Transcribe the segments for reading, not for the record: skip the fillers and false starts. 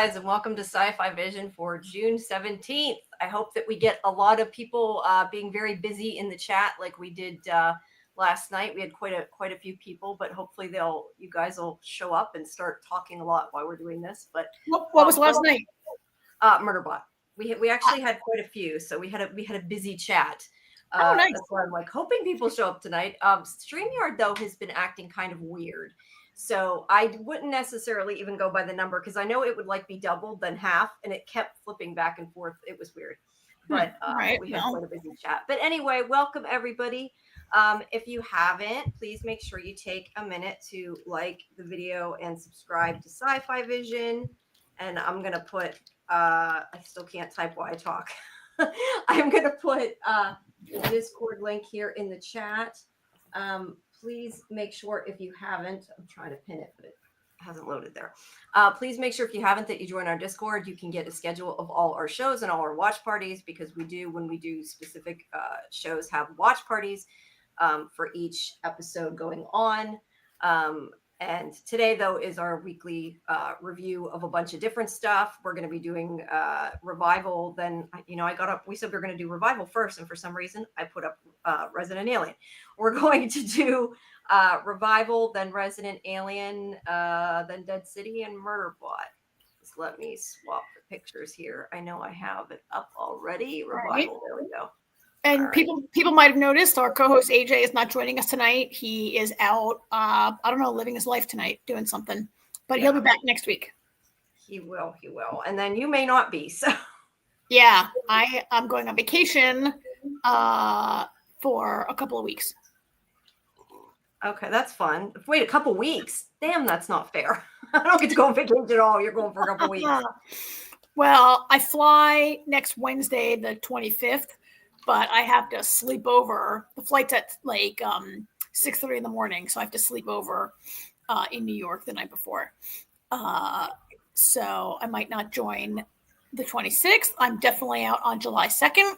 guys, and welcome to Sci-Fi-Vision for June 17th. I hope that we get a lot of people being very busy in the chat like we did last night. We had quite a few people, but hopefully you guys will show up and start talking a lot while we're doing this. But what was last night? Murderbot. We actually had quite a few, so we had a busy chat. Nice. That's why I'm like hoping people show up tonight. StreamYard though has been acting kind of weird. So I wouldn't necessarily even go by the number because I know it would like be doubled, then half, and it kept flipping back and forth. It was weird. But we had quite a busy chat. But anyway, welcome everybody. If you haven't, please make sure you take a minute to like the video and subscribe to Sci-Fi-Vision. And I'm going to put, I still can't type while I talk. I'm going to put the Discord link here in the chat. Please make sure if you haven't, I'm trying to pin it, but it hasn't loaded there. Please make sure if you haven't that you join our Discord. You can get a schedule of all our shows and all our watch parties because we do, when we do specific shows, have watch parties for each episode going on. And today, though, is our weekly review of a bunch of different stuff. We're going to be doing Revival. Then, we said we were going to do Revival first. And for some reason, I put up Resident Alien. We're going to do Revival, then Resident Alien, then Dead City, and Murderbot. Just let me swap the pictures here. I know I have it up already. Revival, right. There we go. And people might have noticed our co-host AJ is not joining us tonight. He is out, I don't know, living his life tonight, doing something. But he'll be back next week. He will. And then you may not be. So yeah, I'm going on vacation for a couple of weeks. Okay, that's fun. Wait, a couple weeks? Damn, that's not fair. I don't get to go on vacation at all. You're going for a couple weeks. Well, I fly next Wednesday, the 25th. But I have to sleep over. The flight's at like 6:30 in the morning, so I have to sleep over in New York the night before. So I might not join the 26th. I'm definitely out on July 2nd,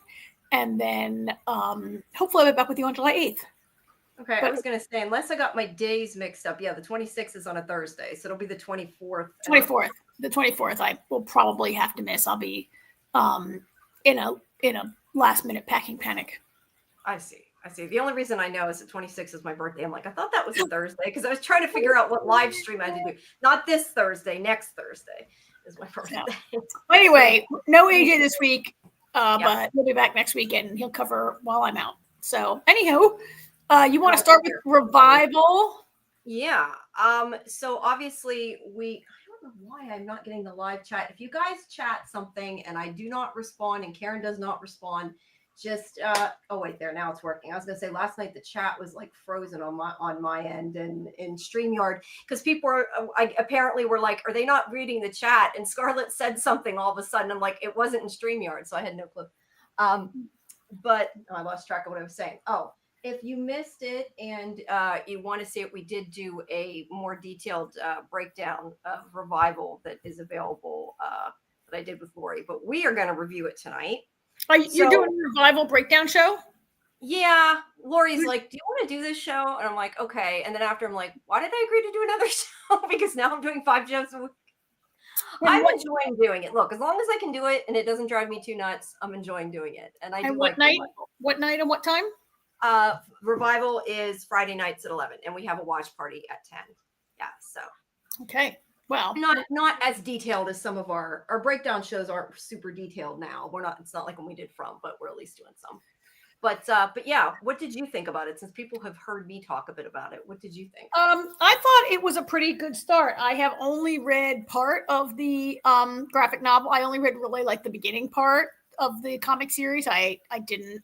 and then hopefully I'll be back with you on July 8th. Okay, I was going to say, unless I got my days mixed up, yeah, the 26th is on a Thursday, so it'll be the 24th. The 24th, I will probably have to miss. I'll be in a last-minute packing panic. I see. The only reason I know is that 26 is my birthday. I'm like, I thought that was a Thursday because I was trying to figure out what live stream I had to do. Not this Thursday, next Thursday is my birthday. Yeah. Anyway, no AJ this week, but he'll be back next week and he'll cover while I'm out. So, anywho, you want to start with Revival? Yeah. So obviously I don't know why I'm not getting the live chat. If you guys chat something and I do not respond and Karen does not respond, just oh wait, there, now it's working. I was gonna say last night the chat was like frozen on my end and in StreamYard because people were apparently were like, are they not reading the chat? And Scarlett said something all of a sudden. I'm like, it wasn't in StreamYard, so I had no clue. But I lost track of what I was saying. Oh, if you missed it and you want to see it, we did do a more detailed breakdown of Revival that is available that I did with Lori, but we are going to review it tonight. You're doing a Revival breakdown show? Yeah. Lori's like, do you want to do this show? And I'm like, okay. And then after I'm like, why did I agree to do another show? Because now I'm doing 5 shows a week. I'm enjoying doing it. Look, as long as I can do it and it doesn't drive me too nuts, I'm enjoying doing it. And I do what night? What night and what time? Revival is Friday nights at 11, and we have a watch party at 10. Yeah, so okay. Well, not as detailed as some of our breakdown shows aren't super detailed now. It's not like when we did From, but we're at least doing some. But yeah, what did you think about it? Since people have heard me talk a bit about it, what did you think? I thought it was a pretty good start. I have only read part of the graphic novel. I only read really like the beginning part of the comic series. I didn't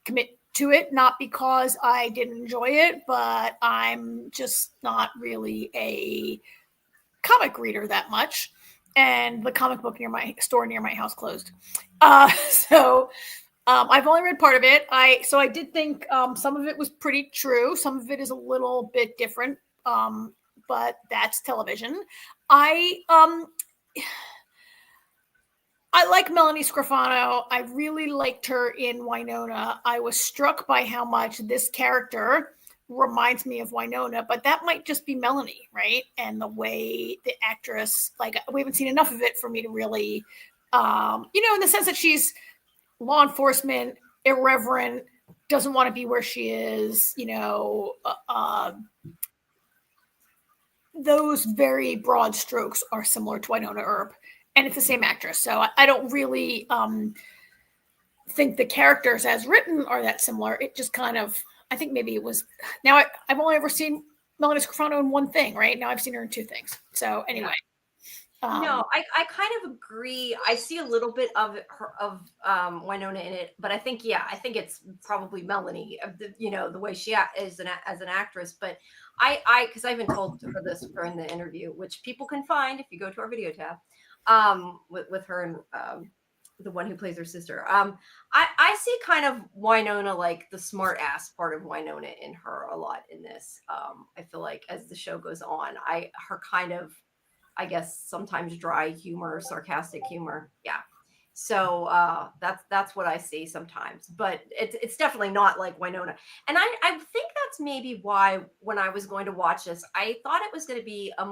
commit to it, not because I didn't enjoy it, but I'm just not really a comic reader that much, and the comic book store near my house closed. So I've only read part of it. So I did think some of it was pretty true. Some of it is a little bit different, but that's television. I like Melanie Scrofano. I really liked her in Winona. I was struck by how much this character reminds me of Winona, but that might just be Melanie, right? And the way the actress, like, we haven't seen enough of it for me to really, in the sense that she's law enforcement, irreverent, doesn't want to be where she is, those very broad strokes are similar to Winona Earp, and it's the same actress. So I don't really think the characters as written are that similar. It just kind of, I think maybe it was, now I've only ever seen Melanie Scrofano in one thing, right? Now I've seen her in two things. So anyway. No, I kind of agree. I see a little bit of Winona in it, but I think it's probably Melanie, the way she is as an actress. But because I've been told for this during the interview, which people can find if you go to our video tab, with her and the one who plays her sister. I see kind of Winona, like the smart ass part of Winona in her a lot in this. I feel like as the show goes on, her kind of, I guess, sometimes dry humor, sarcastic humor. Yeah. So that's what I see sometimes, but it's definitely not like Winona. And I think that's maybe why when I was going to watch this, I thought it was going to be a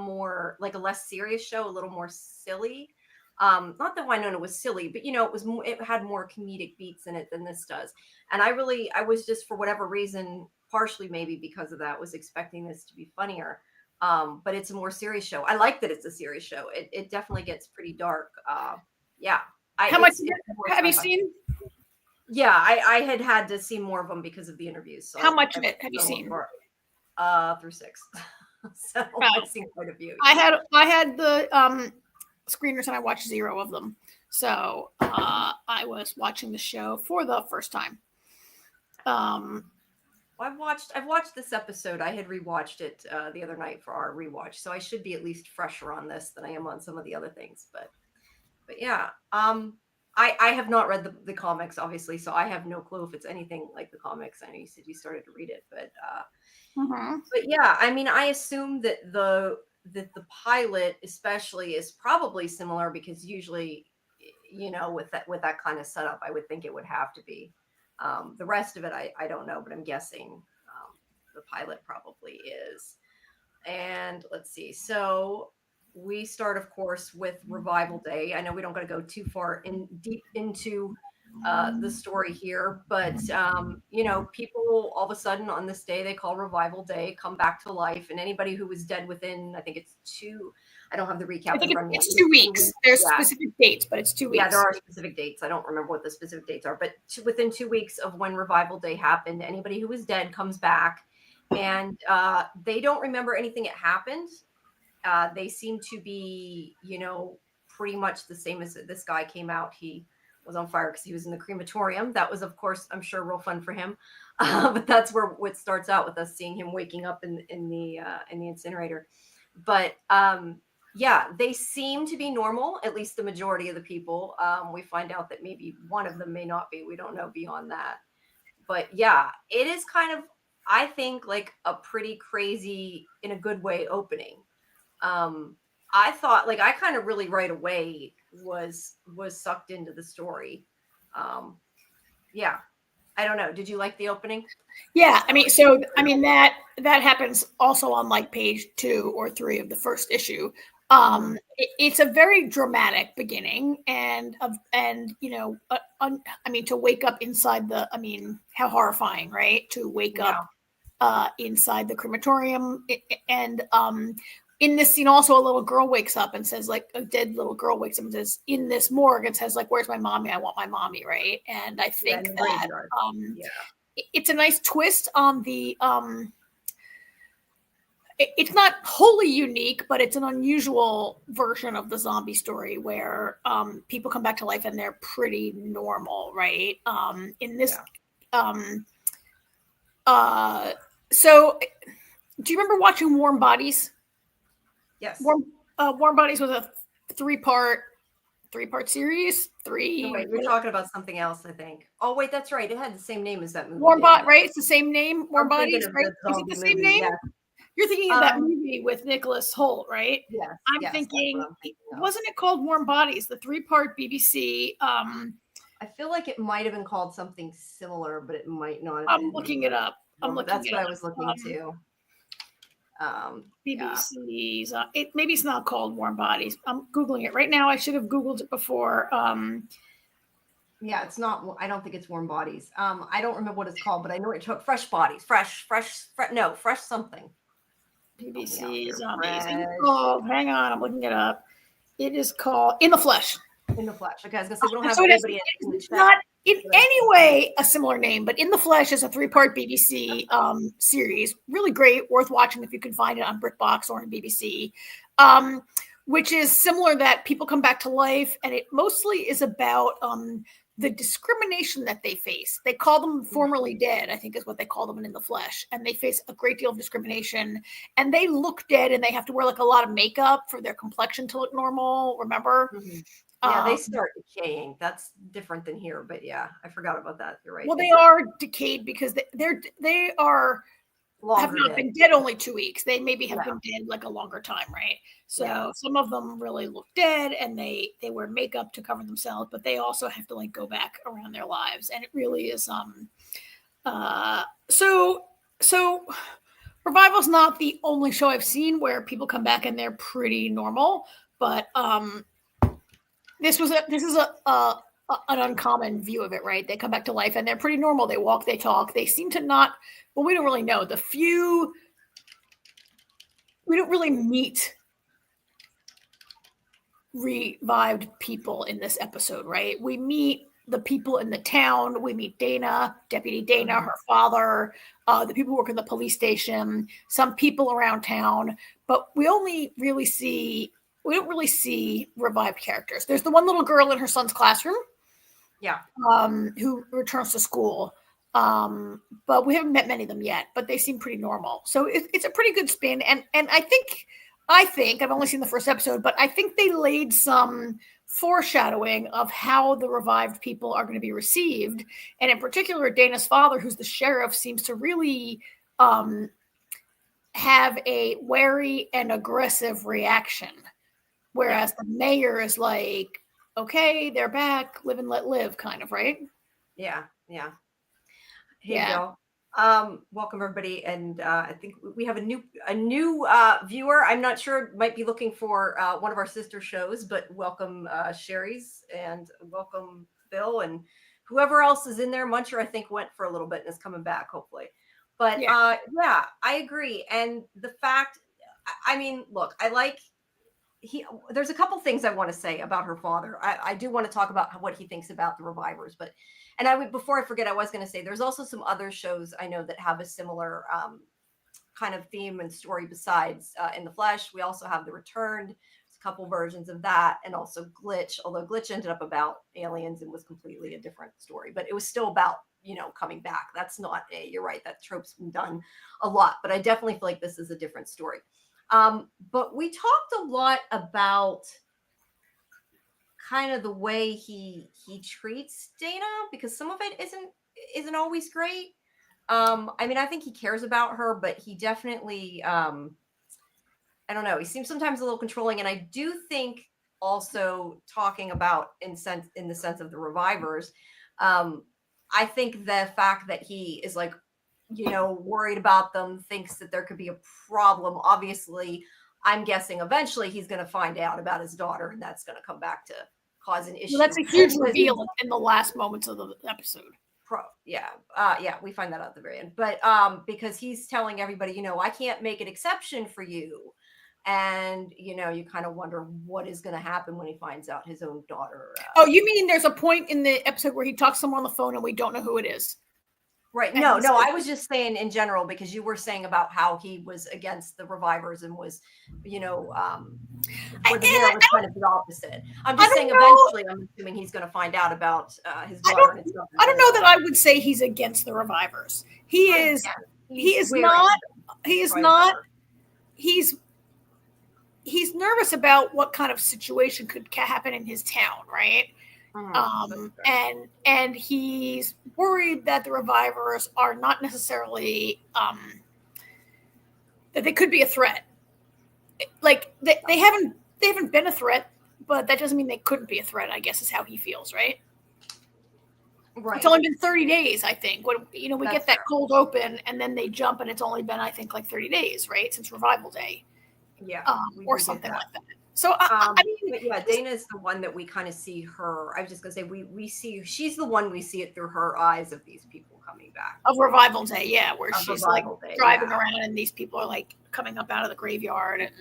less serious show, a little more silly. Not that Winona was silly, but it had more comedic beats in it than this does. And I was just, for whatever reason, partially maybe because of that, was expecting this to be funnier. But it's a more serious show. I like that it's a serious show. It definitely gets pretty dark. Yeah. How much have you seen? Yeah, I had to see more of them because of the interviews. So how much of it have you seen? Through 6. So I've seen quite a few. I had the screeners and I watched 0 of them. So I was watching the show for the first time. I've watched this episode. I had rewatched it the other night for our rewatch, so I should be at least fresher on this than I am on some of the other things. But yeah, I have not read the comics, obviously, so I have no clue if it's anything like the comics. I know you said you started to read it, but yeah, I mean, I assume that the pilot especially is probably similar, because usually, with that kind of setup, I would think it would have to be. The rest of it, I don't know, but I'm guessing the pilot probably is. And let's see. So we start, of course, with Revival Day. I know we don't got to go too far deep into the story here, but people all of a sudden on this day they call Revival Day come back to life, and anybody who was dead within, I think it's 2. I don't have the recap. I think it's 2 weeks. There's specific dates, but it's 2 weeks. Yeah, there are specific dates. I don't remember what the specific dates are, but within 2 weeks of when Revival Day happened, anybody who was dead comes back, and they don't remember anything that happened. They seem to be, pretty much the same as this guy came out. He was on fire because he was in the crematorium. That was, of course, I'm sure, real fun for him. But that's where it starts out, with us seeing him waking up in the incinerator. But yeah, they seem to be normal, at least the majority of the people. We find out that maybe one of them may not be. We don't know beyond that. But yeah, it is kind of, I think, like a pretty crazy, in a good way, opening. I thought, like, I kind of really right away was sucked into the story. Yeah, I don't know. Did you like the opening? Yeah, I mean, that happens also on like page 2 or 3 of the first issue. It's a very dramatic beginning, and to wake up inside how horrifying, right? To wake up inside the crematorium, and in this scene also a little girl wakes up and says, like, a dead little girl wakes up and says, in this morgue, and says, like, where's my mommy? I want my mommy, right? And I think that it's a nice twist on the it's not wholly unique, but it's an unusual version of the zombie story where people come back to life and they're pretty normal, right? In this so do you remember watching Warm Bodies? Yes. Warm Bodies was a three-part series. Oh, wait, you're talking about something else, I think. Oh, wait, that's right. It had the same name as that movie. Right? It's the same name. Warm Bodies, right? Is it the same name? Yeah. You're thinking of that movie with Nicholas Hoult, right? Yes. I'm thinking, wasn't it called Warm Bodies? The 3-part BBC. I feel like it might have been called something similar, but it might not have I'm been. looking it up. I'm looking. That's what I was looking to. BBC's. Maybe it's not called Warm Bodies. I'm googling it right now. I should have googled it before. Yeah, it's not. I don't think it's Warm Bodies. I don't remember what it's called, but I know it took Fresh Bodies. Fresh something. BBC Zombies. Hang on, I'm looking it up. It is called In the Flesh. In the Flesh. Okay, I was gonna say we don't have anybody. It's not in any way a similar name, but In the Flesh is a 3-part BBC series. Really great, worth watching if you can find it on BritBox or on BBC. Which is similar, that people come back to life, and it mostly is about the discrimination that they face. They call them formerly dead, I think is what they call them in The Flesh. And they face a great deal of discrimination. And they look dead, and they have to wear like a lot of makeup for their complexion to look normal, remember? Mm-hmm. Yeah, they start decaying. That's different than here, but yeah, I forgot about that. You're right. Well, they are decayed because they are have not been dead only 2 weeks. They maybe have been dead like a longer time, right? So some of them really look dead, and they wear makeup to cover themselves, but they also have to like go back around their lives, and it really is so Revival's not the only show I've seen where people come back and they're pretty normal, but this is an uncommon view of it, right? They come back to life and they're pretty normal. They walk, they talk. They seem to not. Well, we don't really know. We don't really meet revived people in this episode, right? We meet the people in the town. We meet Dana, Deputy Dana, her father, the people who work in the police station, some people around town, but we don't really see revived characters. There's the one little girl in her son's classroom. Yeah. Who returns to school. But we haven't met many of them yet, but they seem pretty normal. So it's a pretty good spin. And I think I've only seen the first episode, but I think they laid some foreshadowing of how the revived people are going to be received. And in particular, Dana's father, who's the sheriff, seems to really have a wary and aggressive reaction. Whereas the mayor is like, okay, they're back, live and let live, kind of, right? Yeah. Hey, Bill. Welcome everybody, and I think we have a new viewer. I'm not sure, might be looking for one of our sister shows, but welcome Sherry's, and welcome Bill, and whoever else is in there. Muncher, I think, went for a little bit and is coming back, hopefully. But I agree, and the fact, I mean, look, there's a couple things I want to say about her father. I do want to talk about what he thinks about the revivers, but before I forget, I was going to say there's also some other shows I know that have a similar kind of theme and story besides In the Flesh. We also have The Returned. There's a couple versions of that, and also Glitch, although Glitch ended up about aliens and was completely a different story, but it was still about, coming back. That's not you're right, that trope's been done a lot, but I definitely feel like this is a different story. But we talked a lot about kind of the way he treats Dana, because some of it isn't always great. I think he cares about her, but he definitely I don't know, he seems sometimes a little controlling. And I do think also, talking about in the sense of the revivers, I think the fact that he is like, worried about them, thinks that there could be a problem. Obviously, I'm guessing eventually he's going to find out about his daughter, and that's going to come back to cause an issue. Well, that's a huge reveal in the last moments of the episode. We find that out at the very end. But because he's telling everybody, I can't make an exception for you. And, you kind of wonder what is going to happen when he finds out his own daughter. Oh, you mean there's a point in the episode where he talks to someone on the phone and we don't know who it is? Right. No, I was just saying in general, because you were saying about how he was against the revivers and was, where the mayor was kind of the opposite. I'm just saying eventually I'm assuming he's going to find out about his daughter and his daughter. I don't know that I would say he's against the revivers. He's nervous about what kind of situation could happen in his town, right? And he's worried that the revivers are not necessarily that they could be a threat. Like they haven't been a threat, but that doesn't mean they couldn't be a threat, I guess, is how he feels, right? Right. It's only been 30 days, I think. When we That's get that fair. cold open and then they jump, and it's only been, I think, like 30 days, right, since Revival Day, Yeah, or we did something that. like that. So I mean, But yeah, Dana is the one that we kind of see her. I was just gonna say we see she's the one we see it through her eyes of these people coming back. of Revival Day, yeah, where Of she's like Revival Day, driving yeah. around and these people are like coming up out of the graveyard and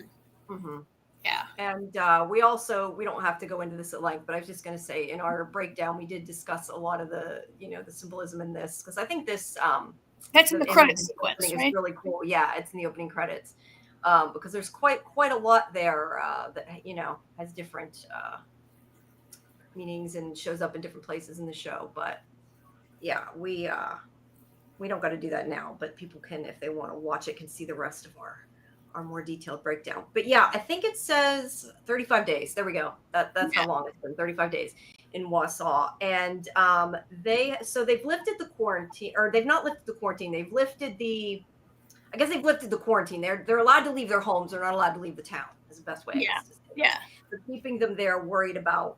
Mm-hmm. yeah. And we don't have to go into this at length, but I was just going to say in our breakdown we did discuss a lot of the the symbolism in this, because I think this That's in the image credit sequence, is right? really cool. Yeah, it's in the opening credits, because there's quite a lot there that has different meanings and shows up in different places in the show. But yeah, we don't got to do that now, but people can, if they want to watch it, can see the rest of our more detailed breakdown. But yeah, I think it says 35 days. There we go. That's how long it's been. 35 days in Wausau. And they've lifted the quarantine, or they've not lifted the quarantine. They've lifted the quarantine. They're allowed to leave their homes. They're not allowed to leave the town. Is the best way. I guess to say it. Yeah. They're keeping them there, worried about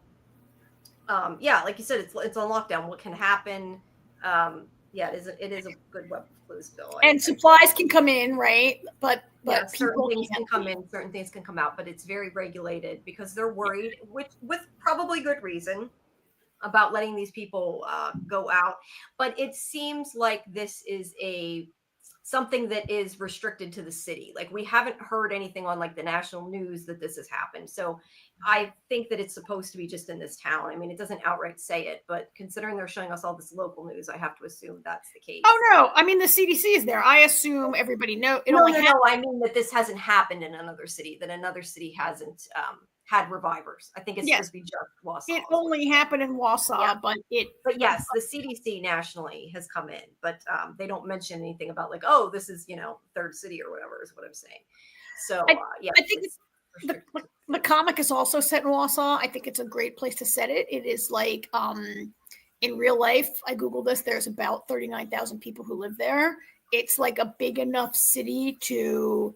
like you said, it's on lockdown. What can happen? Yeah, it is a good web of clues, Bill. And supplies can come in, right? But yeah, certain things can come in, certain things can come out, but it's very regulated because they're worried, with probably good reason, about letting these people go out. But it seems like this is something that is restricted to the city. Like, we haven't heard anything on like the national news that this has happened. So I think that it's supposed to be just in this town. I mean, it doesn't outright say it, but considering they're showing us all this local news, I have to assume that's the case. Oh no, I mean the CDC is there. I assume everybody knows. No, I mean that this hasn't happened in another city, that another city hasn't had revivers. I think it's supposed to be just Wausau. It only happened in Wausau, but yes, the CDC nationally has come in, but they don't mention anything about like, oh, this is third city or whatever is what I'm saying. So yeah, I think the comic is also set in Wausau. I think it's a great place to set it. It is like in real life. I googled this. There's about 39,000 people who live there. It's like a big enough city to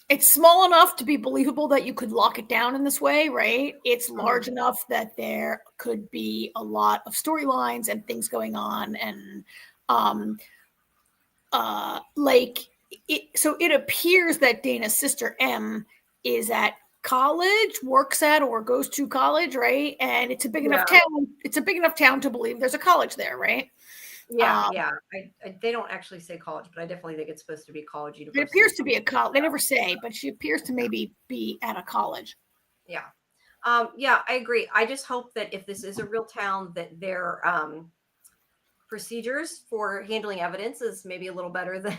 it's small enough to be believable that you could lock it down in this way, right? It's large enough that there could be a lot of storylines and things going on, and so it appears that Dana's sister M is at college, works at or goes to college, right? And it's a big enough town. It's a big enough town to believe there's a college there, right? Yeah. They don't actually say college, but I definitely think it's supposed to be college. University. It appears to be a college. They never say, but she appears to maybe be at a college. Yeah. Yeah, I agree. I just hope that if this is a real town, that their procedures for handling evidence is maybe a little better than.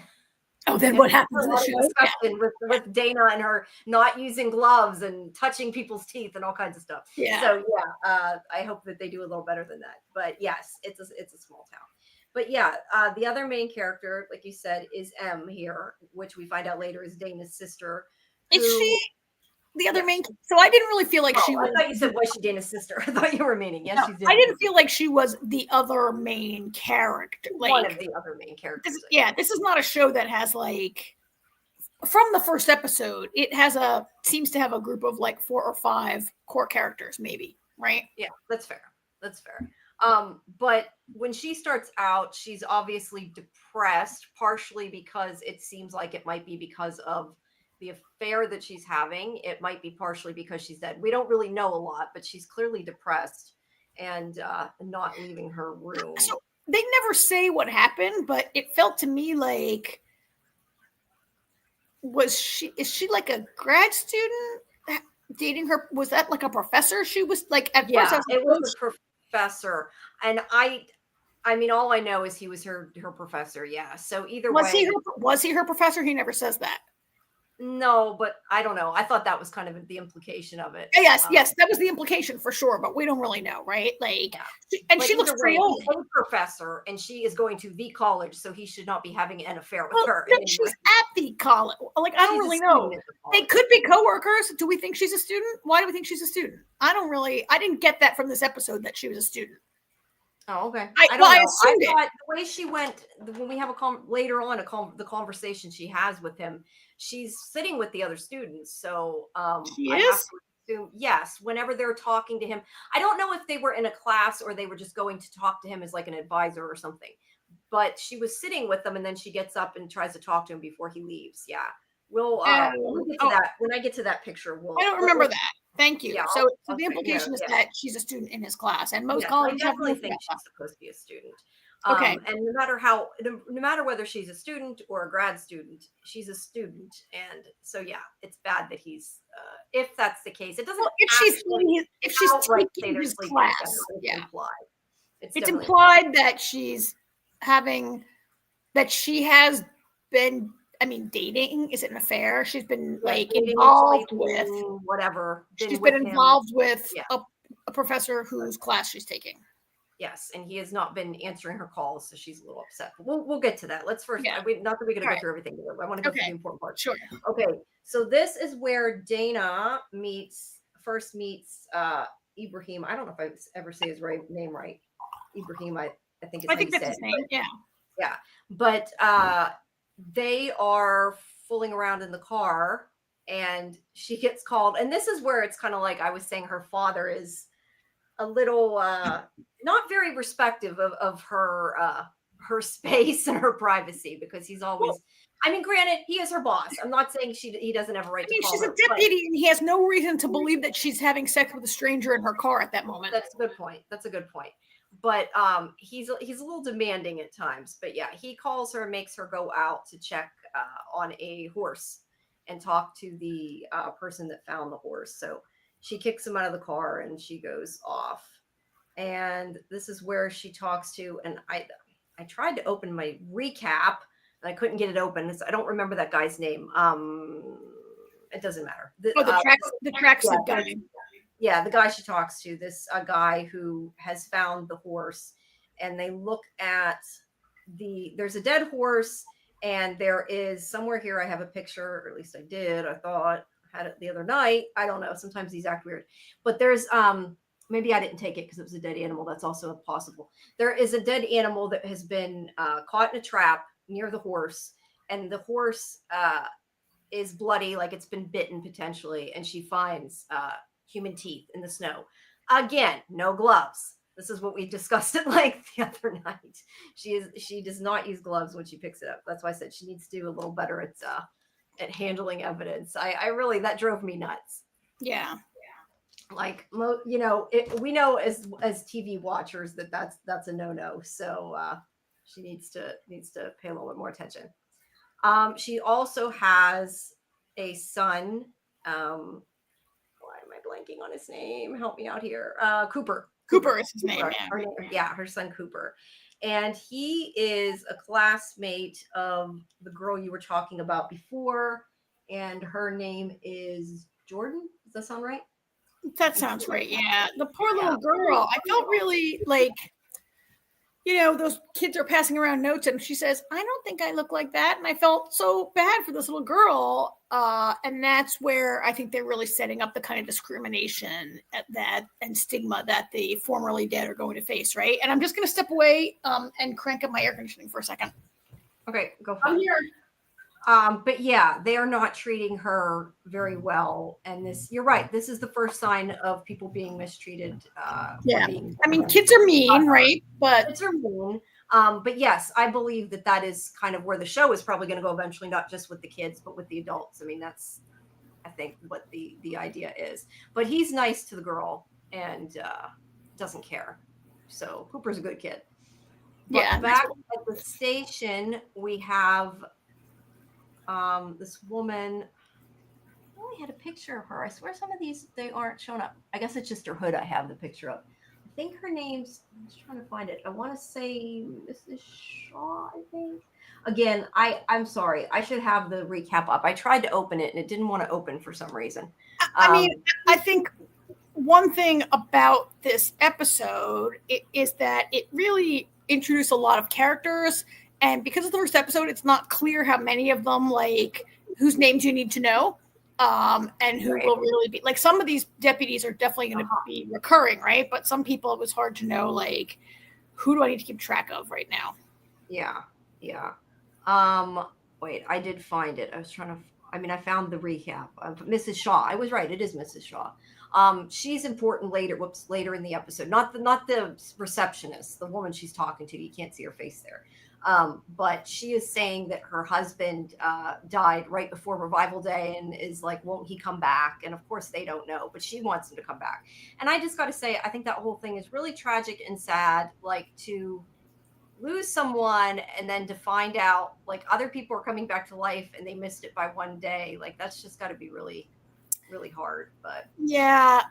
Oh, then what happens in the show? Discussion with Dana and her not using gloves and touching people's teeth and all kinds of stuff. Yeah. So I hope that they do a little better than that. But yes, it's a small town. But yeah, the other main character, like you said, is M here, which we find out later is Dana's sister. Is she the other main? So I didn't really feel like she was. I thought you said, was she Dana's sister? I thought you were meaning. Yes, she's Dana's I didn't feel like she was the other main character. Like, one of the other main characters. This is not a show that has like, from the first episode, it seems to have a group of like 4 or 5 core characters, maybe, right? Yeah, that's fair. But when she starts out, she's obviously depressed, partially because it seems like it might be because of the affair that she's having. It might be partially because she's dead. We don't really know a lot, but she's clearly depressed and not leaving her room. So they never say what happened, but it felt to me like, is she like a grad student dating her? Was that like a professor? She was like, at first it was a professor, and I mean, all I know is he was her professor. Yeah. So either way, was he her professor? He never says that. No, but I don't know. I thought that was kind of the implication of it. Yes, that was the implication for sure, but we don't really know, right? Like, she looks pretty old. He's a professor, and she is going to the college, so he should not be having an affair with her. She's at the college. Like, I don't really know. They could be coworkers. Do we think she's a student? Why do we think she's a student? I didn't get that from this episode that she was a student. Oh, okay. I thought the way she went, when we have later on the conversation she has with him, she's sitting with the other students. So she is. Yes, whenever they're talking to him. I don't know if they were in a class or they were just going to talk to him as like an advisor or something. But she was sitting with them, and then she gets up and tries to talk to him before he leaves. Yeah, we'll get to that when I get to that picture. I don't remember that. Thank you. Yeah, so I'll the implication is that she's a student in his class, and most colleges I have definitely think she's supposed to be a student. Okay. And no matter whether she's a student or a grad student, she's a student, and so yeah, it's bad that he's. If that's the case, it doesn't. Well, if she's taking his class, it's implied. It's implied that she's having that she has been. I mean, dating. Is it an affair? She's been like involved with whatever. She's been involved with a professor whose class she's taking. Yes, and he has not been answering her calls, so she's a little upset. But we'll get to that. Let's first, not that we're going to go through everything. I want to go through the important parts. Sure. Okay, so this is where Dana first meets Ibrahim. I don't know if I ever say his name right. Ibrahim, I think it's. I think that's his name. Yeah. Yeah, but they are fooling around in the car, and she gets called, and this is where it's kind of like I was saying. Her father is a little not very respective of her space and her privacy, because he's always I mean, granted, he is her boss. I'm not saying he doesn't have a right to call she's her, a deputy, and he has no reason to believe that she's having sex with a stranger in her car at that moment. That's a good point. But he's a little demanding at times. But yeah, he calls her, makes her go out to check on a horse and talk to the person that found the horse. So she kicks him out of the car and she goes off. And this is where she talks to, and I tried to open my recap and I couldn't get it open. So I don't remember that guy's name. It doesn't matter. The tracksuit guy. Yeah, the guy she talks to, this guy who has found the horse, and they look at there's a dead horse, and there is somewhere here, I have a picture, or at least I did. I thought I had it the other night. I don't know. Sometimes these act weird, but there's maybe I didn't take it because it was a dead animal. That's also possible. There is a dead animal that has been caught in a trap near the horse, and the horse is bloody, like it's been bitten potentially, and she finds human teeth in the snow. Again, no gloves. This is what we discussed at length the other night. She does not use gloves when she picks it up. That's why I said she needs to do a little better at handling evidence. I really, that drove me nuts. Yeah. Like, we know as TV watchers that's a no-no. So she needs to pay a little bit more attention. She also has a son. Why am I blanking on his name? Help me out here. Cooper. Cooper is his name. Her son Cooper. And he is a classmate of the girl you were talking about before. And her name is Jordan. Does that sound right? That sounds right. Yeah. The poor little girl. I felt really like, those kids are passing around notes, and she says, I don't think I look like that. And I felt so bad for this little girl. And that's where I think they're really setting up the kind of discrimination and stigma that the formerly dead are going to face, right? And I'm just going to step away and crank up my air conditioning for a second. Okay, go for it. I'm here. But yeah, they are not treating her very well. And you're right. This is the first sign of people being mistreated. Kids are mean, right? But kids are mean. But yes, I believe that is kind of where the show is probably going to go eventually, not just with the kids, but with the adults. I mean, that's, I think, what the idea is. But he's nice to the girl and doesn't care. So Cooper's a good kid. But back at the station, we have this woman. I only had a picture of her. I swear some of these, they aren't showing up. I guess it's just her hood I have the picture of. I think her name's, I'm just trying to find it. I want to say Mrs. Shaw, I think. Again, I'm sorry. I should have the recap up. I tried to open it and it didn't want to open for some reason. I think one thing about this episode is that it really introduced a lot of characters. And because of the first episode, it's not clear how many of them, like, whose names you need to know, and who will really be. Like, some of these deputies are definitely going to be recurring, right? But some people, it was hard to know, like, who do I need to keep track of right now? Yeah. Wait, I did find it. I was trying to, I found the recap of Mrs. Shaw. I was right. It is Mrs. Shaw. She's important later in the episode. Not the receptionist, the woman she's talking to. You can't see her face there. But she is saying that her husband died right before Revival Day and is like, won't he come back? And of course they don't know, but she wants him to come back. And I just got to say, I think that whole thing is really tragic and sad, like to lose someone and then to find out like other people are coming back to life and they missed it by one day. Like that's just got to be really, really hard. But yeah,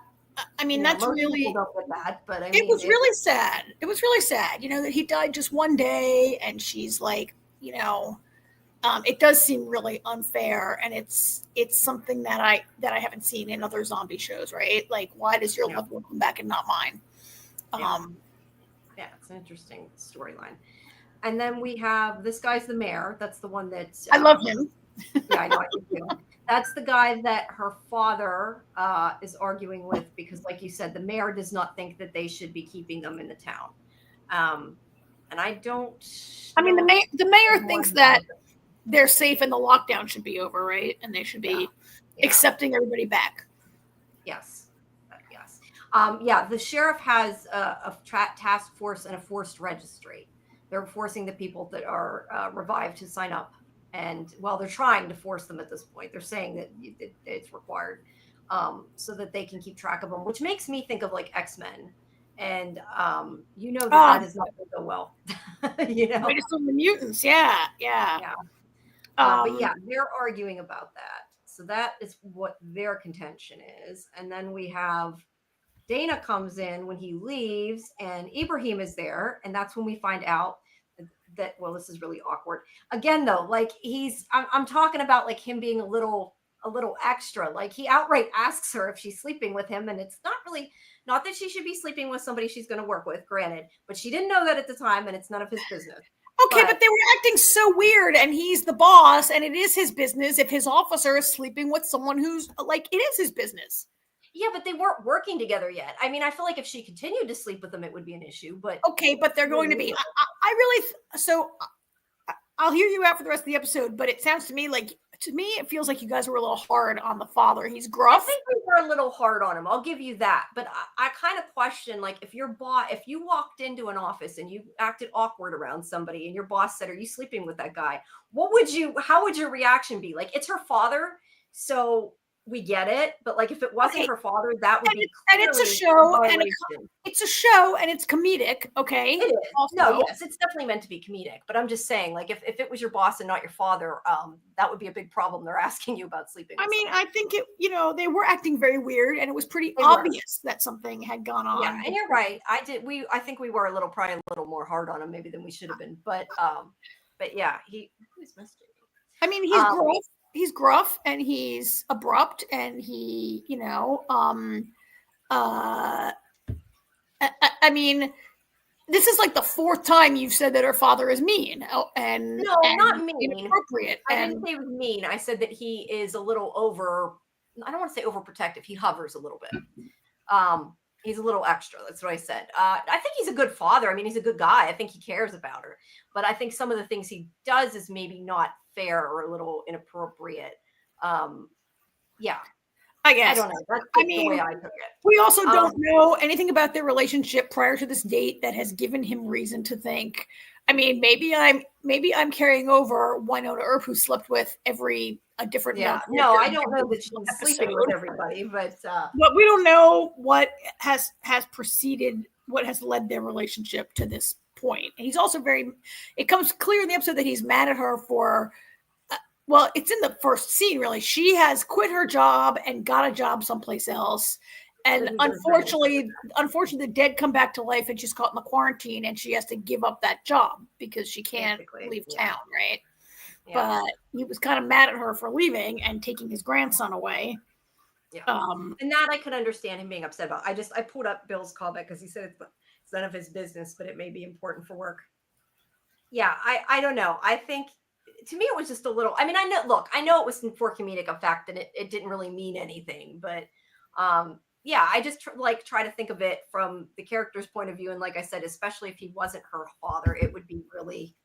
I mean, that's most really, people don't get that, but I it mean, was really sad. It was really sad, that he died just one day, and she's like, it does seem really unfair, and it's something that I haven't seen in other zombie shows, right? Like, why does your loved one come back and not mine? Yeah, it's an interesting storyline. And then we have this guy's the mayor. That's the one that I love him. Yeah, I know. I do too. That's the guy that her father is arguing with because, like you said, the mayor does not think that they should be keeping them in the town. And I don't. I mean, the mayor thinks that they're safe and the lockdown should be over, right? And they should be accepting everybody back. Yes. Yes. The sheriff has a task force and a forced registry. They're forcing the people that are revived to sign up. And they're trying to force them at this point. They're saying that it's required so that they can keep track of them, which makes me think of like X-Men. And that is not going to go well. Right, some of the mutants, yeah. But they're arguing about that. So that is what their contention is. And then we have Dana comes in when he leaves, and Ibrahim is there, and that's when we find out that this is really awkward. Again, though, like I'm talking about like him being a little extra. Like he outright asks her if she's sleeping with him, and it's not that she should be sleeping with somebody she's going to work with, granted, but she didn't know that at the time, and it's none of his business. Okay, but they were acting so weird, and he's the boss, and it is his business if his officer is sleeping with someone who's like, it is his business. Yeah, but they weren't working together yet. I mean, I feel like if she continued to sleep with them, it would be an issue. But okay, but they're going to be. I'll hear you out for the rest of the episode. But it sounds to me it feels like you guys were a little hard on the father. He's gruff. I think we were a little hard on him. I'll give you that. But I kind of question, like, if you walked into an office and you acted awkward around somebody, and your boss said, "Are you sleeping with that guy?" How would your reaction be? Like, it's her father, so we get it, but like if it wasn't her father, that would be. And it's a show, and it's a show, and it's comedic. Okay, it is. No, yes, it's definitely meant to be comedic. But I'm just saying, like if it was your boss and not your father, that would be a big problem. They're asking you about sleeping. I mean, I think they were acting very weird, and it was pretty obvious that something had gone on. Yeah, and you're right. I think we were probably a little more hard on him maybe than we should have been. But yeah, he was messaging me. I mean, he's gruff and he's abrupt, and he, I mean, this is like the fourth time you've said that her father is mean and not mean, inappropriate. I didn't say he was mean. I said that he is a little I don't want to say overprotective. He hovers a little bit. He's a little extra. That's what I said. I think he's a good father. I mean, he's a good guy. I think he cares about her, but I think some of the things he does is maybe not fair or a little inappropriate. Yeah, I guess. I don't know. That's the way I took it. We also don't know anything about their relationship prior to this date that has given him reason to think. I mean, maybe I'm carrying over Winona Earp, who slept with a different. Yeah, no, I don't know that she's sleeping with everybody, but we don't know what has preceded, what has led their relationship to this point. And he's also it comes clear in the episode that he's mad at her for. It's in the first scene, really. She has quit her job and got a job someplace else. And unfortunately, the dead come back to life, and she's caught in the quarantine, and she has to give up that job because she can't leave town, right? Yeah. But he was kind of mad at her for leaving and taking his grandson away. Yeah. And that I could understand him being upset about. I pulled up Bill's callback because he said it's none of his business, but it may be important for work. Yeah, I don't know. I think to me it was just a little. I mean, I know it was for comedic effect, and it didn't really mean anything, but I just try to think of it from the character's point of view, and like I said, especially if he wasn't her father, it would be really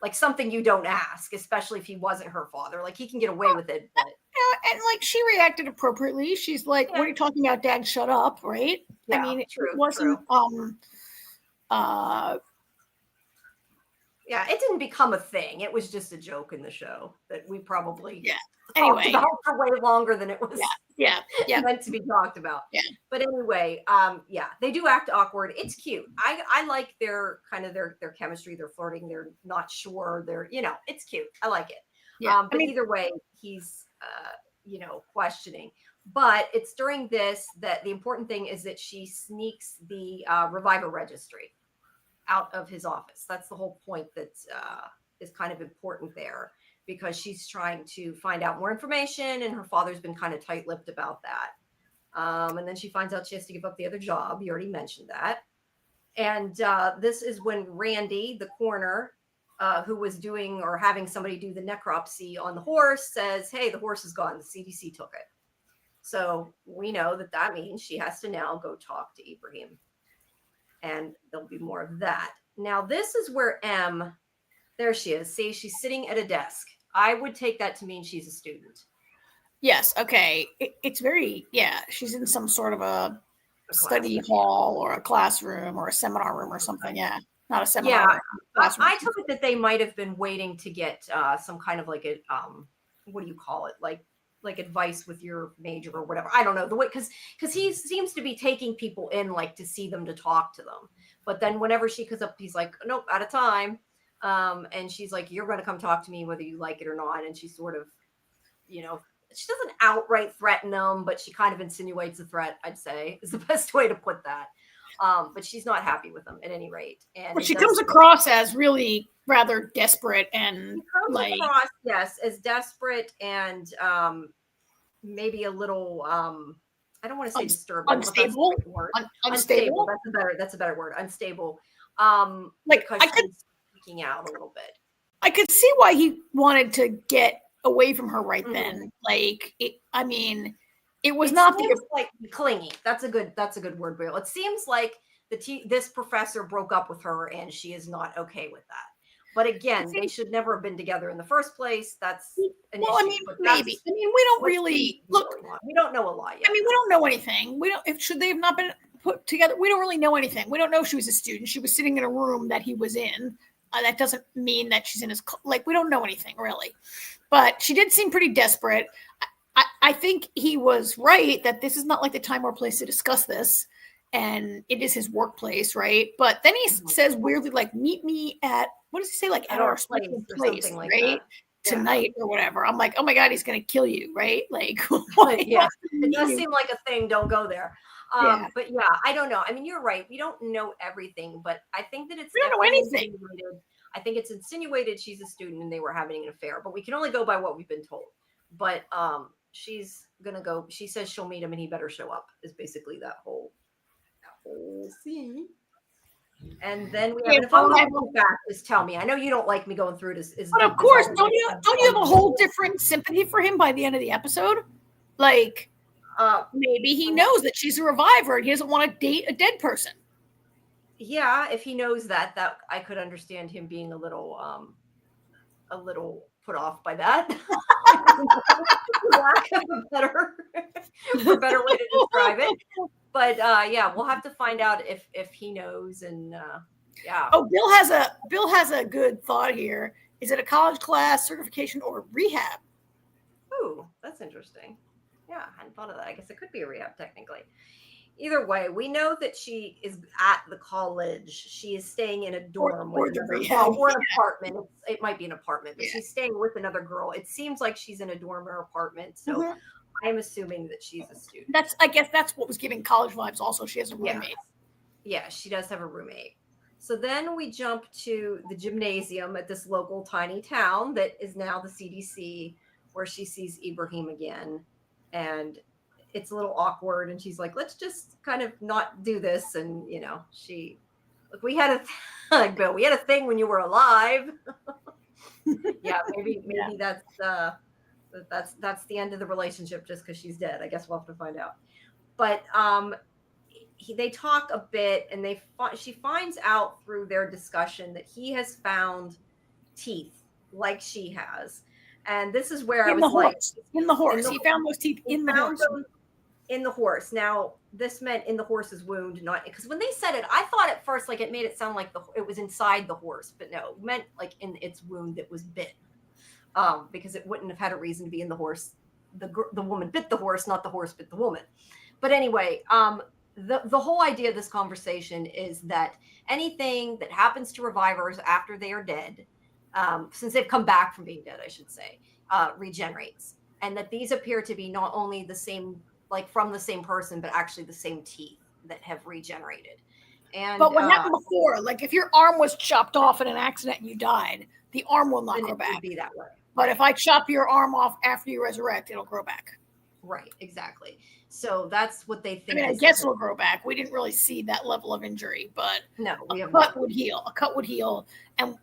like something you don't ask, especially if he wasn't her father. Like he can get away with it, but and like she reacted appropriately. She's like, "What are you talking about, Dad? Shut up!" Right? Yeah, I mean, true, it wasn't. Yeah, it didn't become a thing. It was just a joke in the show that we probably talked Anyway, about for way longer than it was yeah. meant to be talked about. Yeah. But anyway, yeah, they do act awkward. It's cute. I like their kind of their chemistry. They're flirting. They're not sure. They're it's cute. I like it. Yeah. But either way, he's questioning. But it's during this that the important thing is that she sneaks the reviver registry out of his office. That's the whole point that is kind of important there, because she's trying to find out more information, and her father's been kind of tight-lipped about that. And then she finds out she has to give up the other job. You already mentioned that. And this is when Randy, the coroner, who was doing or having somebody do the necropsy on the horse, says, "Hey, the horse is gone. The CDC took it." So we know that means she has to now go talk to Ibrahim. And there'll be more of that. Now, this is where there she is. See, she's sitting at a desk. I would take that to mean she's a student. Yes. Okay. It's very, she's in some sort of a study hall or a classroom or a seminar room or something. Yeah. Not a seminar room. I took it that they might have been waiting to get some kind of like a, what do you call it? Like advice with your major or whatever. I don't know the way, because he seems to be taking people in like to see them, to talk to them. But then whenever she comes up, he's like, "Nope, out of time." And she's like, "You're going to come talk to me whether you like it or not." And she sort of, she doesn't outright threaten him, but she kind of insinuates a threat, I'd say, is the best way to put that. But she's not happy with him at any rate. And but she comes across as really rather desperate and as desperate and maybe a little I don't want to say disturbing. Unstable. Unstable. That's a better word. Unstable. Because she's freaking out a little bit. I could see why he wanted to get away from her right then. Like, it was not like clingy. That's a good word, Bill. It seems like this professor broke up with her, and she is not okay with that. But again, they should never have been together in the first place. That's an issue. Maybe. We don't really look. We don't know a lot yet. We don't know anything. Should they have not been put together? We don't really know anything. We don't know if she was a student. She was sitting in a room that he was in. That doesn't mean that she's in his, we don't know anything really. But she did seem pretty desperate. I think he was right that this is not like the time or place to discuss this. And it is his workplace, right? But then he says weirdly, like, "Meet me at," what does he say? Like, "at our place," like right? Tonight or whatever. I'm like, oh my God, he's going to kill you, right? Like, it does seem like a thing. Don't go there. But I don't know. You're right. We don't know everything, but I think that we don't know anything. I think it's insinuated she's a student and they were having an affair, but we can only go by what we've been told. But she's gonna go. She says she'll meet him and he better show up. Is basically that whole scene. And then we have, if I'm going back, just tell me. I know you don't like me going through this. But of course, don't you have a whole different sympathy for him by the end of the episode? Like, maybe he knows that she's a reviver and he doesn't want to date a dead person. Yeah, if he knows that I could understand him being a little put off by that. Lack of a better way to describe it. But we'll have to find out if he knows. And Oh, Bill has a good thought here. Is it a college class, certification, or rehab? Ooh, that's interesting. Yeah, I hadn't thought of that. I guess it could be a rehab technically. Either way, we know that she is at the college. She is staying in a dorm or an apartment. It might be an apartment, but she's staying with another girl. It seems like she's in a dorm or apartment. So I'm assuming that she's a student. I guess that's what was giving college vibes. Also, she has a roommate. Yeah, she does have a roommate. So then we jump to the gymnasium at this local tiny town that is now the CDC, where she sees Ibrahim again. And it's a little awkward. And she's like, let's just kind of not do this. And, we had Bill, we had a thing when you were alive. Maybe that's the end of the relationship just because she's dead. I guess we'll have to find out. But they talk a bit, and she finds out through their discussion that he has found teeth like she has, And this is where I In was the like, horse. In the horse. He found those teeth in the horse. In the horse. Now, this meant in the horse's wound, not because when they said it, I thought at first like it made it sound like it was inside the horse, but no, it meant like in its wound that was bit. Because it wouldn't have had a reason to be in the horse. The woman bit the horse, not the horse bit the woman. But anyway, the whole idea of this conversation is that anything that happens to revivers after they are dead, since they've come back from being dead, I should say, regenerates, and that these appear to be not only the same, like from the same person, but actually the same teeth that have regenerated. And but what happened before, like if your arm was chopped off in an accident and you died, the arm will not grow back. Be that way. But if I chop your arm off after you resurrect, it'll grow back. Right, exactly. So that's what they think. I mean, I guess it'll grow back. We didn't really see that level of injury, but no, a cut would heal. A cut would heal, and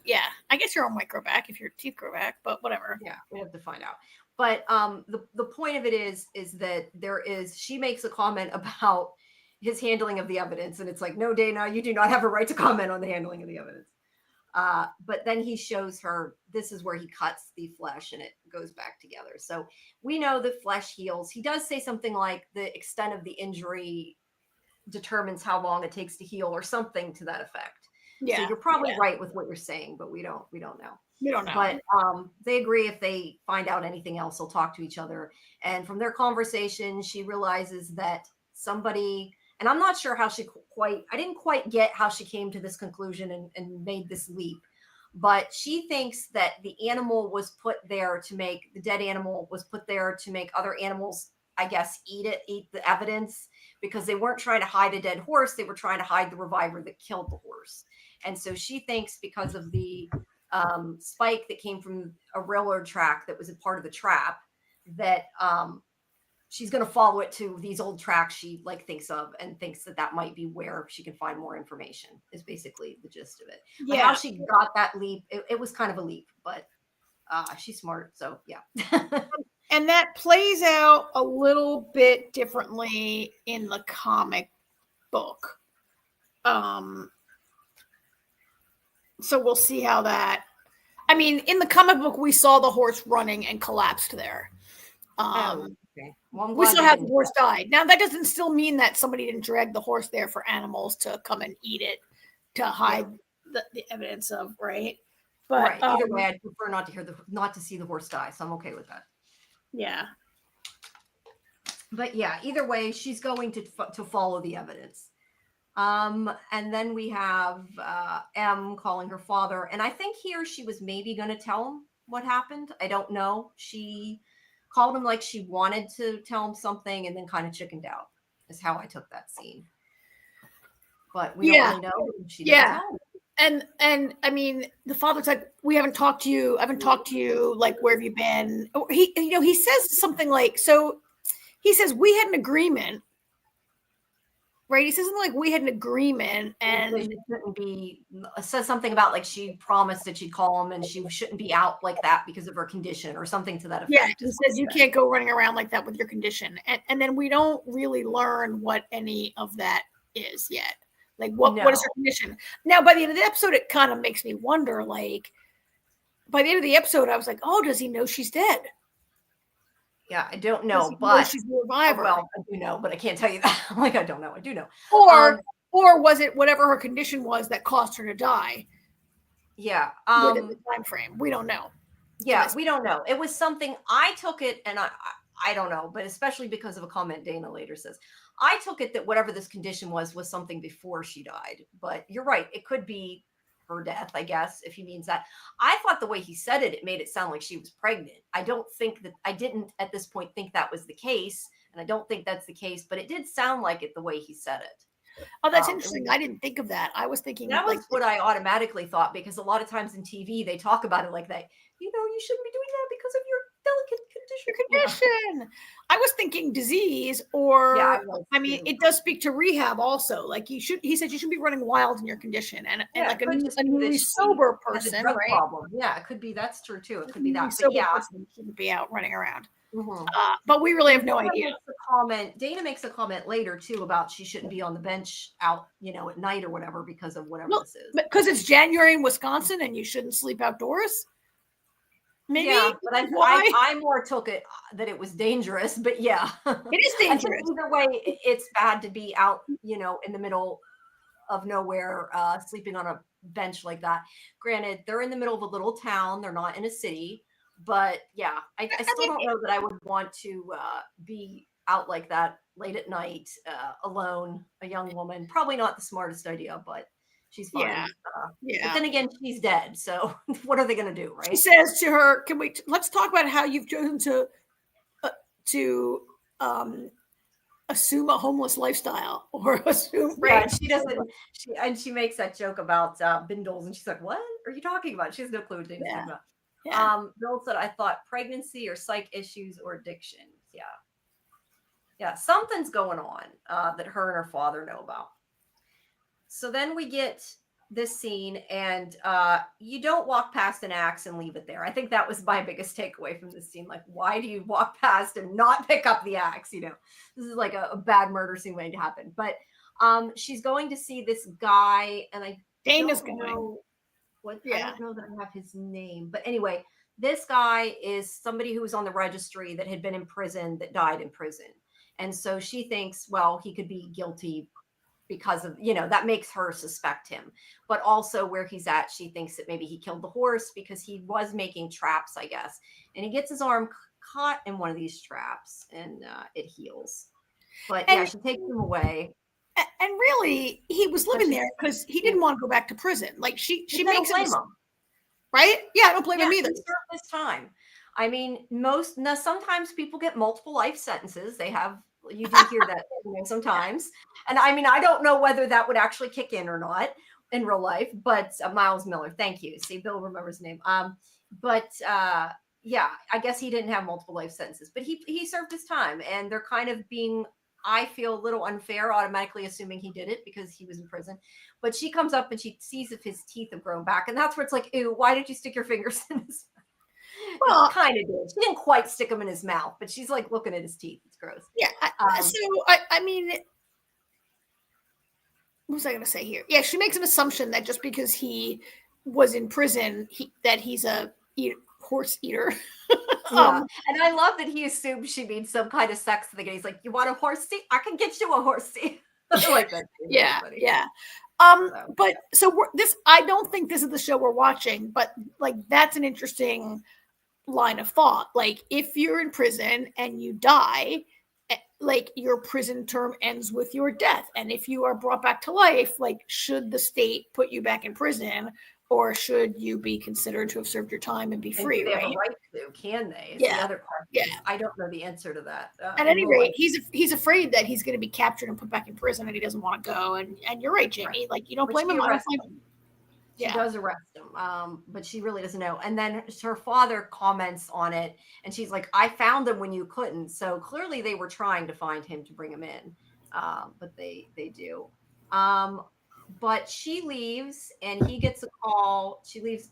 yeah. I guess your arm might grow back if your teeth grow back, but whatever. Yeah, we have to find out. But the point of it is that she makes a comment about his handling of the evidence, and it's like, no, Dana, you do not have a right to comment on the handling of the evidence. But then he shows her, this is where he cuts the flesh and it goes back together. So we know the flesh heals. He does say something like the extent of the injury determines how long it takes to heal or something to that effect. Yeah. So you're probably right with what you're saying, but we don't know. We don't know. But they agree if they find out anything else, they'll talk to each other. And from their conversation, she realizes that somebody, and I'm not sure how I didn't quite get how she came to this conclusion and made this leap, but she thinks that the animal was put there the dead animal was put there to make other animals, I guess, eat the evidence, because they weren't trying to hide a dead horse. They were trying to hide the reviver that killed the horse. And so she thinks because of the spike that came from a railroad track that was a part of the trap, that she's going to follow it to these old tracks she thinks of, and thinks that might be where she can find more information, is basically the gist of it. Yeah. But how she got that leap, it was kind of a leap, but she's smart. So yeah. And that plays out a little bit differently in the comic book. So we'll see how that, I mean, in the comic book, we saw the horse running and collapsed there. Okay. Well, we saw how the horse died. Now, that doesn't still mean that somebody didn't drag the horse there for animals to come and eat it to hide the evidence of, right? But either way, I'd prefer not to see the horse die, so I'm okay with that. Yeah. But yeah, either way, she's going to follow the evidence. And then we have M calling her father, and I think here she was maybe going to tell him what happened. I don't know. She called him like she wanted to tell him something, and then kind of chickened out, is how I took that scene. But we don't really know. She didn't tell him. And I mean, the father's like, we haven't talked to you. I haven't talked to you. Like, where have you been? He says something like, so he says, we had an agreement, right? He says something like, we had an agreement, and it shouldn't be, says something about like she promised that she'd call him and she shouldn't be out like that because of her condition or something to that effect. Yeah, he says you can't go running around like that with your condition. And then we don't really learn what any of that is yet. Like, what is her condition? Now, by the end of the episode, it kind of makes me wonder, like, by the end of the episode, I was like, oh, does he know she's dead? Yeah, I don't know, but she's a reviver. Well, I do know, but I can't tell you that. Like, I don't know. I do know. Or was it whatever her condition was that caused her to die? Yeah. Within the time frame. We don't know. Yeah, we don't know. It was something, I took it, and I don't know, but especially because of a comment Dana later says, I took it that whatever this condition was something before she died. But you're right. It could be her death, I guess, if he means that. I thought the way he said it made it sound like she was pregnant. I didn't at this point think that was the case. And I don't think that's the case, but it did sound like it the way he said it. Oh, that's interesting. I didn't think of that. I was thinking that was what I automatically thought, because a lot of times in TV, they talk about it like that. You shouldn't be doing that because of your delicate condition. Yeah. I was thinking disease, or I mean, it does speak to rehab also. Like he said you shouldn't be running wild in your condition, and like a newly sober person, right? Problem. Yeah, it could be. That's true too. It could be that. But person shouldn't be out running around. Mm-hmm. But we really have no idea. Dana makes a comment later too about she shouldn't be on the bench out, at night or whatever because of whatever this is. Because it's January in Wisconsin and you shouldn't sleep outdoors. Maybe Yeah, but why I more took it that it was dangerous, but yeah. it is I think dangerous. either way, it's bad to be out, in the middle of nowhere, sleeping on a bench like that. Granted, they're in the middle of a little town, they're not in a city, but yeah, I I still mean, don't know that I would want to be out like that late at night, alone, a young woman. Probably not the smartest idea, but she's yeah, fine. But yeah. then again, she's dead, so what are they going to do, She right? says to her, "Can we? Let's talk about how you've chosen to um, assume a homeless lifestyle or assume Yeah, right." and she doesn't. She makes that joke about bindles, and she's like, "What are you talking about?" She has no clue what Dana's Yeah, talking about. yeah. Bill said, "I thought pregnancy or psych issues or addiction." Yeah, yeah, something's going on that her and her father know about. So then we get this scene, and you don't walk past an axe and leave it there. I think that was my biggest takeaway from this scene. Like, why do you walk past and not pick up the axe? This is like a bad murder scene waiting to happen. But she's going to see this guy, and I Dana's don't going. know what I Yeah. don't know that I have his name. But anyway, this guy is somebody who was on the registry that had been in prison that died in prison. And so she thinks, well, he could be guilty because of, that makes her suspect him. But also where he's at, she thinks that maybe he killed the horse because he was making traps, I guess. And he gets his arm caught in one of these traps, and it heals. But yeah, And she takes him away. and really, he was living there because he didn't want to go back to prison. Like she I makes don't him blame him. right. Yeah, I don't blame him Yeah, either. he served his time. I mean, sometimes people get multiple life sentences. You do hear that sometimes. And I mean, I don't know whether that would actually kick in or not in real life, but Miles Miller, thank you. See, Bill remembers his name. But yeah, I guess he didn't have multiple life sentences, but he served his time, and they're kind of being, I feel, a little unfair, automatically assuming he did it because he was in prison. But she comes up and she sees if his teeth have grown back, and that's where it's like, ew, why did you stick your fingers in his mouth? Well, Kind of did. She didn't quite stick them in his mouth, but she's like looking at his teeth. It's gross. yeah. I mean, what was I going to say here? Yeah, she makes an assumption that just because he was in prison, that he's a horse eater. Yeah, and I love that he assumed she means some kind of sex thing. And he's like, "You want a horsey? I can get you a horsey." I like that. Yeah, yeah. But I don't think this is the show we're watching, but like that's an interesting line of thought. Like if you're in prison and you die, like your prison term ends with your death, and if you are brought back to life, like should the state put you back in prison, or should you be considered to have served your time and be free? And do they right? have a right to? Can they? It's Yeah. the other part. Yeah. I don't know the answer to that. At any rate, he's afraid that he's going to be captured and put back in prison, and he doesn't want to go. And you're right, Jamie. Right. Like you don't blame him. I don't blame him. She does arrest him, but she really doesn't know. And then her father comments on it, and she's like, "I found him when you couldn't." So clearly, they were trying to find him to bring him in, but they do. But she leaves, and he gets a call. She leaves.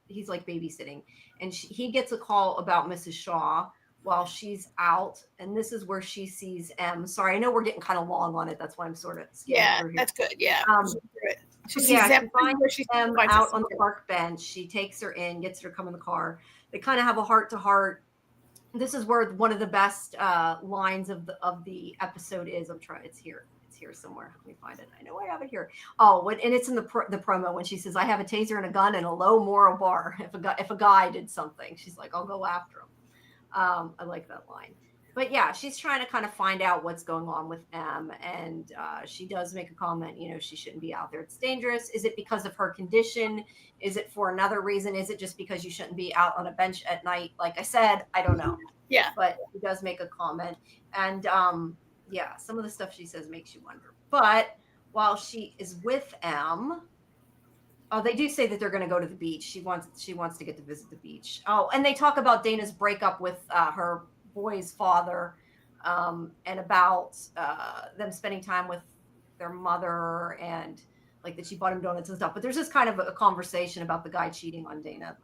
He's like babysitting, and he gets a call about Mrs. Shaw while she's out, and this is where she sees M. Sorry, I know we're getting kind of long on it. That's why I'm sort of yeah. That's good. Yeah. She finds them out on the park bench. She takes her in, gets her to come in the car. They kind of have a heart-to-heart. This is where one of the best lines of the episode is. It's here somewhere. Let me find it. I know I have it here. Oh, and it's in the promo when she says, "I have a taser and a gun and a low moral bar. If a guy did something," she's like, "I'll go after him." I like that line. But yeah, she's trying to kind of find out what's going on with M, and she does make a comment, she shouldn't be out there. It's dangerous. Is it because of her condition? Is it for another reason? Is it just because you shouldn't be out on a bench at night? Like I said, I don't know. Yeah. But she does make a comment. And yeah, some of the stuff she says makes you wonder. But while she is with M, they do say that they're going to go to the beach. She wants to get to visit the beach. Oh, and they talk about Dana's breakup with her boy's father, and about them spending time with their mother, and like that she bought him donuts and stuff. But there's just kind of a conversation about the guy cheating on Dana.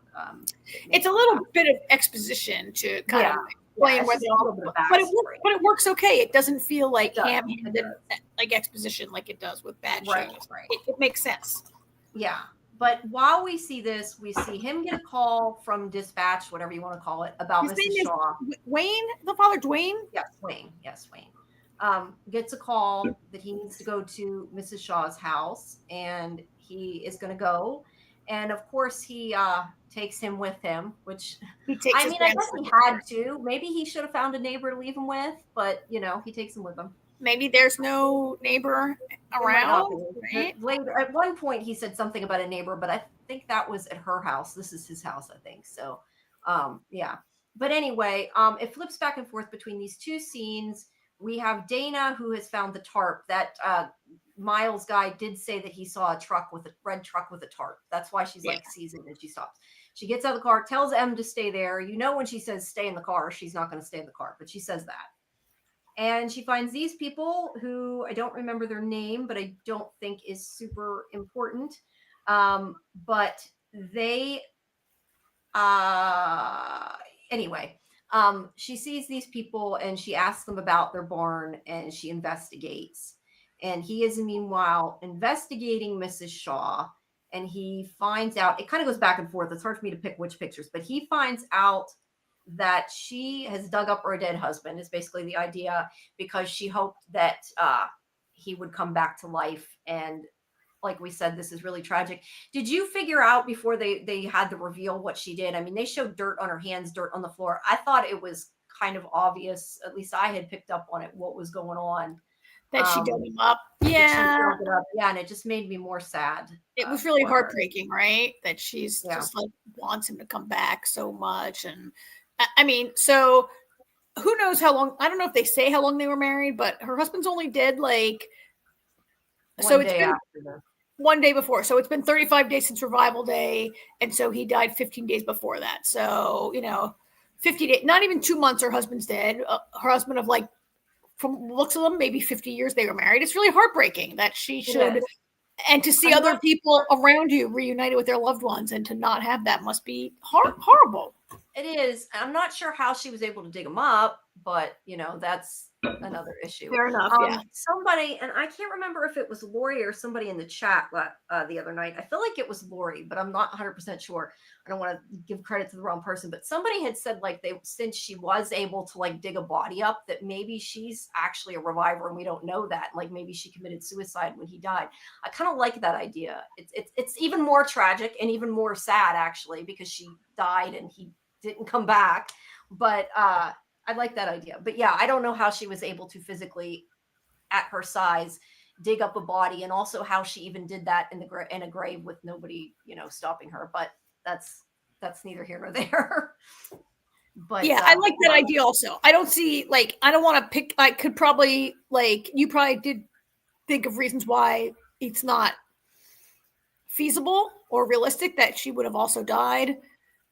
It's a little bit of exposition to kind of explain where they all, but it works okay. It doesn't feel like ham-handed like exposition like it does with bad shows. Right. It makes sense. Yeah. But while we see this, we see him get a call from dispatch, whatever you want to call it, about His Mrs. name is Shaw. Wayne, the father, Dwayne. Yes, Wayne. Yes, Wayne. Gets a call that he needs to go to Mrs. Shaw's house, and he is going to go. And of course, he takes him with him, which He takes I his mean, I guess grandson. he had to. Maybe he should have found a neighbor to leave him with, but he takes him with him. Maybe there's no neighbor around. Right? Later, at one point, he said something about a neighbor, but I think that was at her house. This is his house, I think. So, yeah. But anyway, it flips back and forth between these two scenes. We have Dana, who has found the tarp. That Miles guy did say that he saw a red truck with a tarp. That's why she's like sees it and she stops. She gets out of the car, tells Em to stay there. When she says stay in the car, she's not going to stay in the car, but she says that. And she finds these people who I don't remember their name, but I don't think is super important. But they, anyway, she sees these people and she asks them about their barn and she investigates. And he is, meanwhile, investigating Mrs. Shaw. And he finds out, it kind of goes back and forth. It's hard for me to pick which pictures, but he finds out that she has dug up her dead husband, is basically the idea, because she hoped that he would come back to life. And like we said, this is really tragic. Did you figure out before they had the reveal what she did? I mean, they showed dirt on her hands, dirt on the floor. I thought it was kind of obvious, at least I had picked up on it, what was going on. That she dug him up. Yeah. Yeah, and it just made me more sad. It was really heartbreaking, right? That she's just like wants him to come back so much. And I mean, so who knows how long? I don't know if they say how long they were married, but her husband's only dead like it's been one day before. So it's been 35 days since revival day, and so he died 15 days before that. So 50 days, not even 2 months. Her husband's dead. Her husband of like, from looks of them, maybe 50 years they were married. It's really heartbreaking that she should, and to see other people around you reunited with their loved ones, and to not have that must be horrible. It is. I'm not sure how she was able to dig them up, but that's another issue. Fair enough. Somebody, and I can't remember if it was Lori or somebody in the chat the other night. I feel like it was Lori, but I'm not 100% sure. I don't want to give credit to the wrong person, but somebody had said like since she was able to like dig a body up, that maybe she's actually a reviver and we don't know that. Like maybe she committed suicide when he died. I kind of like that idea. It's even more tragic and even more sad actually, because she died and he didn't come back. But I like that idea. But yeah, I don't know how she was able to physically, at her size, dig up a body, and also how she even did that in a grave with nobody, stopping her. But that's neither here nor there. But yeah, I like that idea also. I don't see I don't want to pick. I could probably you probably did think of reasons why it's not feasible or realistic that she would have also died.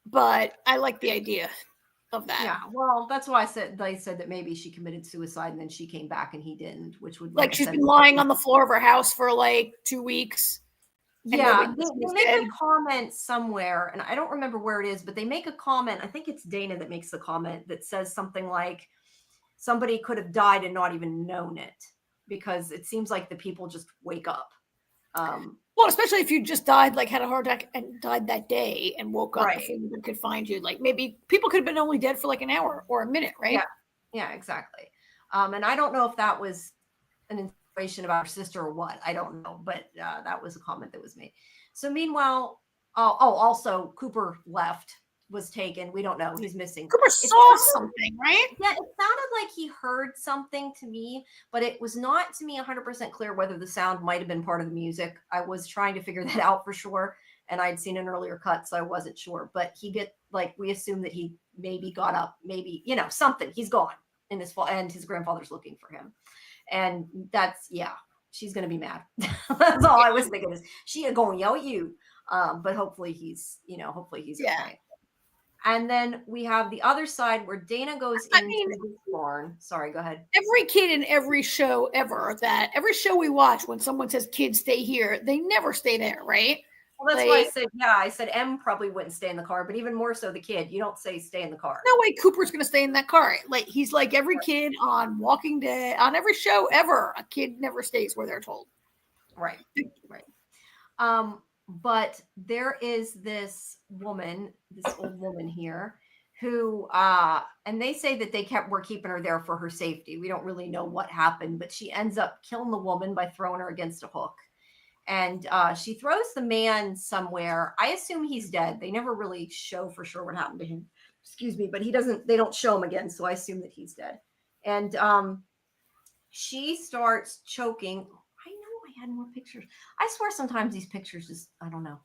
But I like the idea of that. Yeah, well, that's why they said that maybe she committed suicide and then she came back and he didn't, which would she's been lying on the floor of her house for 2 weeks. Yeah, they make a comment somewhere, and I don't remember where it is, but they make a comment. I think it's Dana that makes the comment that says something like somebody could have died and not even known it, because it seems like the people just wake up. Well, especially if you just died, had a heart attack and died that day and woke up before anyone could find you. Maybe people could have been only dead for an hour or a minute, right? Yeah, exactly. And I don't know if that was an inspiration about her sister or what. I don't know, but that was a comment that was made. So meanwhile, also Cooper was taken. We don't know. He's missing. Cooper saw something, right? Yeah, it sounded like he heard something to me, but it was not to me 100% clear whether the sound might have been part of the music. I was trying to figure that out for sure, and I'd seen an earlier cut, so I wasn't sure. But we assume that he maybe got up, maybe, something. He's gone in his fall, and his grandfather's looking for him. And that's, she's going to be mad. That's all I was thinking is she going to yell at you. But hopefully he's okay. And then we have the other side where Dana goes into the barn. Sorry, go ahead. Every kid in every show every show we watch, when someone says kids stay here, they never stay there, right? Well, that's why I said M probably wouldn't stay in the car, but even more so the kid. You don't say stay in the car. No way Cooper's going to stay in that car. He's like every kid on Walking Dead, on every show ever. A kid never stays where they're told. Right. but there is this woman, this old woman here, who and they say that were keeping her there for her safety. We don't really know what happened, but she ends up killing the woman by throwing her against a hook. And she throws the man somewhere. I assume he's dead. They never really show for sure what happened to him. Excuse me, but they don't show him again, so I assume that he's dead. And she starts choking. I know I had more pictures. I swear sometimes these pictures just, I don't know.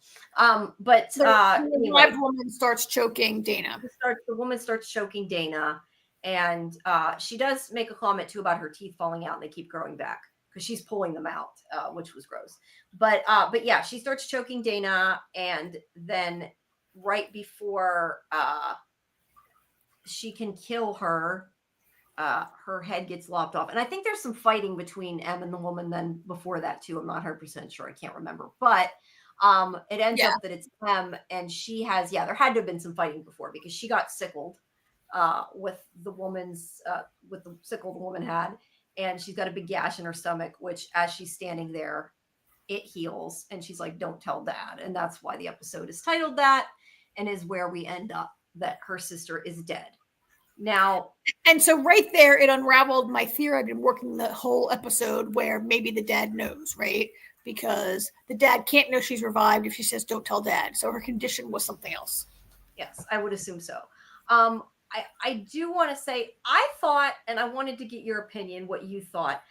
But anyway, the woman starts choking Dana. The woman starts choking Dana, and she does make a comment too about her teeth falling out and they keep growing back because she's pulling them out, which was gross. But yeah, she starts choking Dana, and then right before she can kill her, her head gets lopped off. And I think there's some fighting between Em and the woman then before that too. I'm not 100% sure. I can't remember. But it ends up that it's Em, and she has, there had to have been some fighting before because she got sickled with the sickle the woman had. And she's got a big gash in her stomach, which as she's standing there, it heals. And she's like, don't tell Dad. And that's why the episode is titled that, and is where we end up, that her sister is dead. Now, and so right there, it unraveled my theory. I've been working the whole episode where maybe the dad knows, right? Because the dad can't know she's revived if she says, don't tell Dad. So her condition was something else. Yes, I would assume so. I do want to say, I thought, and I wanted to get your opinion, what you thought.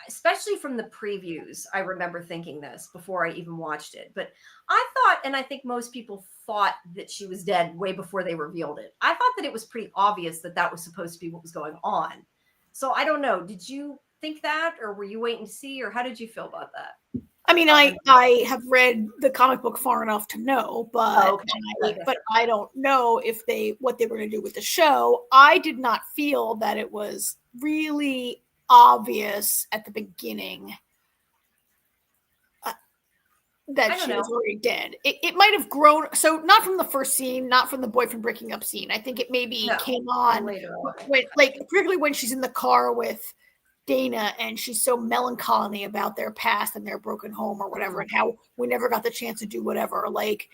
Especially from the previews, I remember thinking this before I even watched it. But I thought, and I think most people thought, that she was dead way before they revealed it. I thought that it was pretty obvious that was supposed to be what was going on. So I don't know. Did you think that, or were you waiting to see, or how did you feel about that? I mean, I have read the comic book far enough to know, but but I don't know what they were going to do with the show. I did not feel that it was really obvious at the beginning that she was already dead. It might have grown, so not from the first scene, not from the boyfriend breaking up scene. I think it maybe came on later on, particularly when she's in the car with Dana and she's so melancholy about their past and their broken home or whatever, and how we never got the chance to do whatever. Like,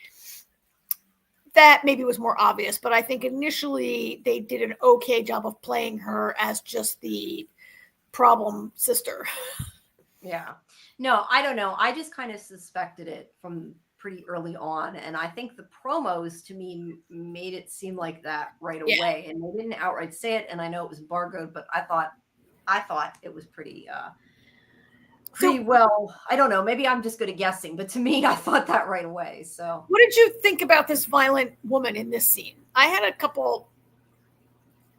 that maybe was more obvious, but I think initially they did an okay job of playing her as just the problem sister. Yeah. No, I don't know. I just kind of suspected it from pretty early on. And I think the promos to me made it seem like that right away. And they didn't outright say it. And I know it was embargoed, but I thought it was pretty well. I don't know. Maybe I'm just good at guessing, but to me, I thought that right away. So what did you think about this violent woman in this scene? I had a couple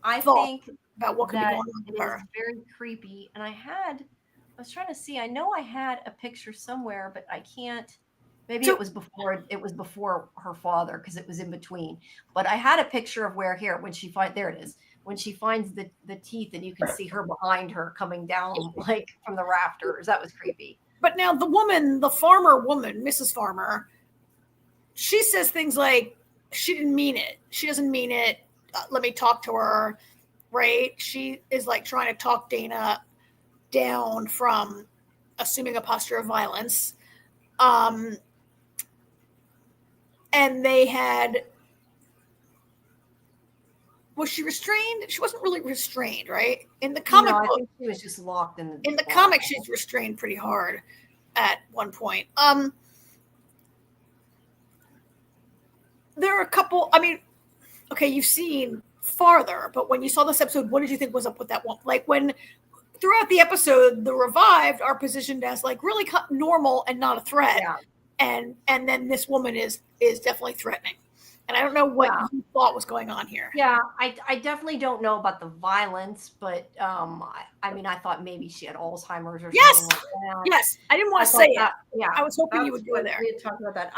thoughts about what could be going on with her. Very creepy. And I was trying to see, I know I had a picture somewhere, but I can't. Maybe it was before her father, because it was in between. But I had a picture of when she there it is. When she finds the teeth and you can see her behind her coming down like from the rafters. That was creepy. But now the farmer woman, Mrs. Farmer, she says things like, she didn't mean it. She doesn't mean it. Let me talk to her. Right? She is like trying to talk Dana down from assuming a posture of violence. And they had, was she restrained? She wasn't really restrained, right? In the comic book, I think she was just locked in the comic, she's restrained pretty hard at one point. There are a couple, I mean, okay, you've seen farther, but when you saw this episode, what did you think was up with that one? Like, when throughout the episode, the revived are positioned as like really normal and not a threat. Yeah. And then this woman is definitely threatening. And I don't know what you thought was going on here. Yeah, I definitely don't know about the violence, but I mean, I thought maybe she had Alzheimer's or something like that. Yes, I didn't want to say it. Yeah, I was hoping you would go there. We had talked about that.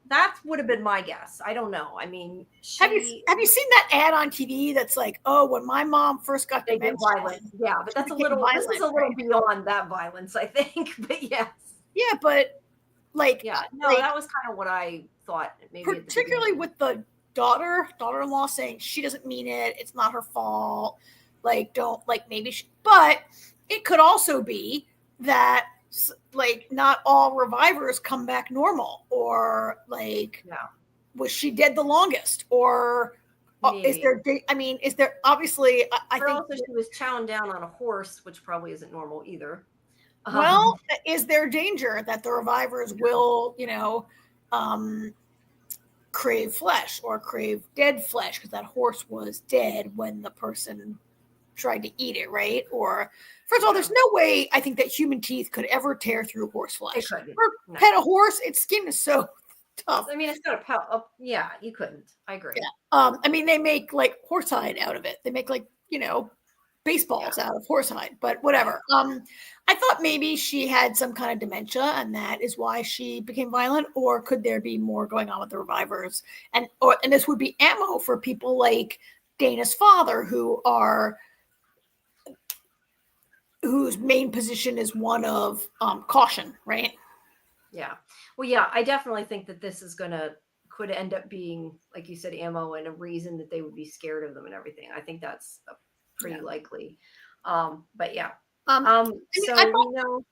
That would have been my guess. I don't know. I mean, have you seen that ad on TV that's like, oh, when my mom first got dementia? Violent. Yeah, but that's a little. Violent, this is a little beyond that violence, I think. But yes. Yeah, but like, that was kind of what I thought. Maybe particularly with the daughter-in-law saying she doesn't mean it. It's not her fault. Like, don't, like, maybe she, but it could also be that like not all revivers come back normal, or like was she dead the longest, or is there? I mean, is there obviously? I think also she was chowing down on a horse, which probably isn't normal either. Well, is there danger that the revivers will, crave flesh or crave dead flesh because that horse was dead when the person tried to eat it, right? Or first of all, there's no way I think that human teeth could ever tear through horse flesh. Or pet a horse, its skin is so tough. I mean, it's got a pelt. Yeah, you couldn't. I agree. Yeah. I mean, they make like horsehide out of it. They make like baseballs out of horsehide, but whatever. I thought maybe she had some kind of dementia and that is why she became violent, or could there be more going on with the revivers? And this would be ammo for people like Dana's father, whose main position is one of caution, right? Yeah. Well, yeah, I definitely think that this is could end up being, like you said, ammo and a reason that they would be scared of them and everything. I think that's pretty likely. But yeah. So we know.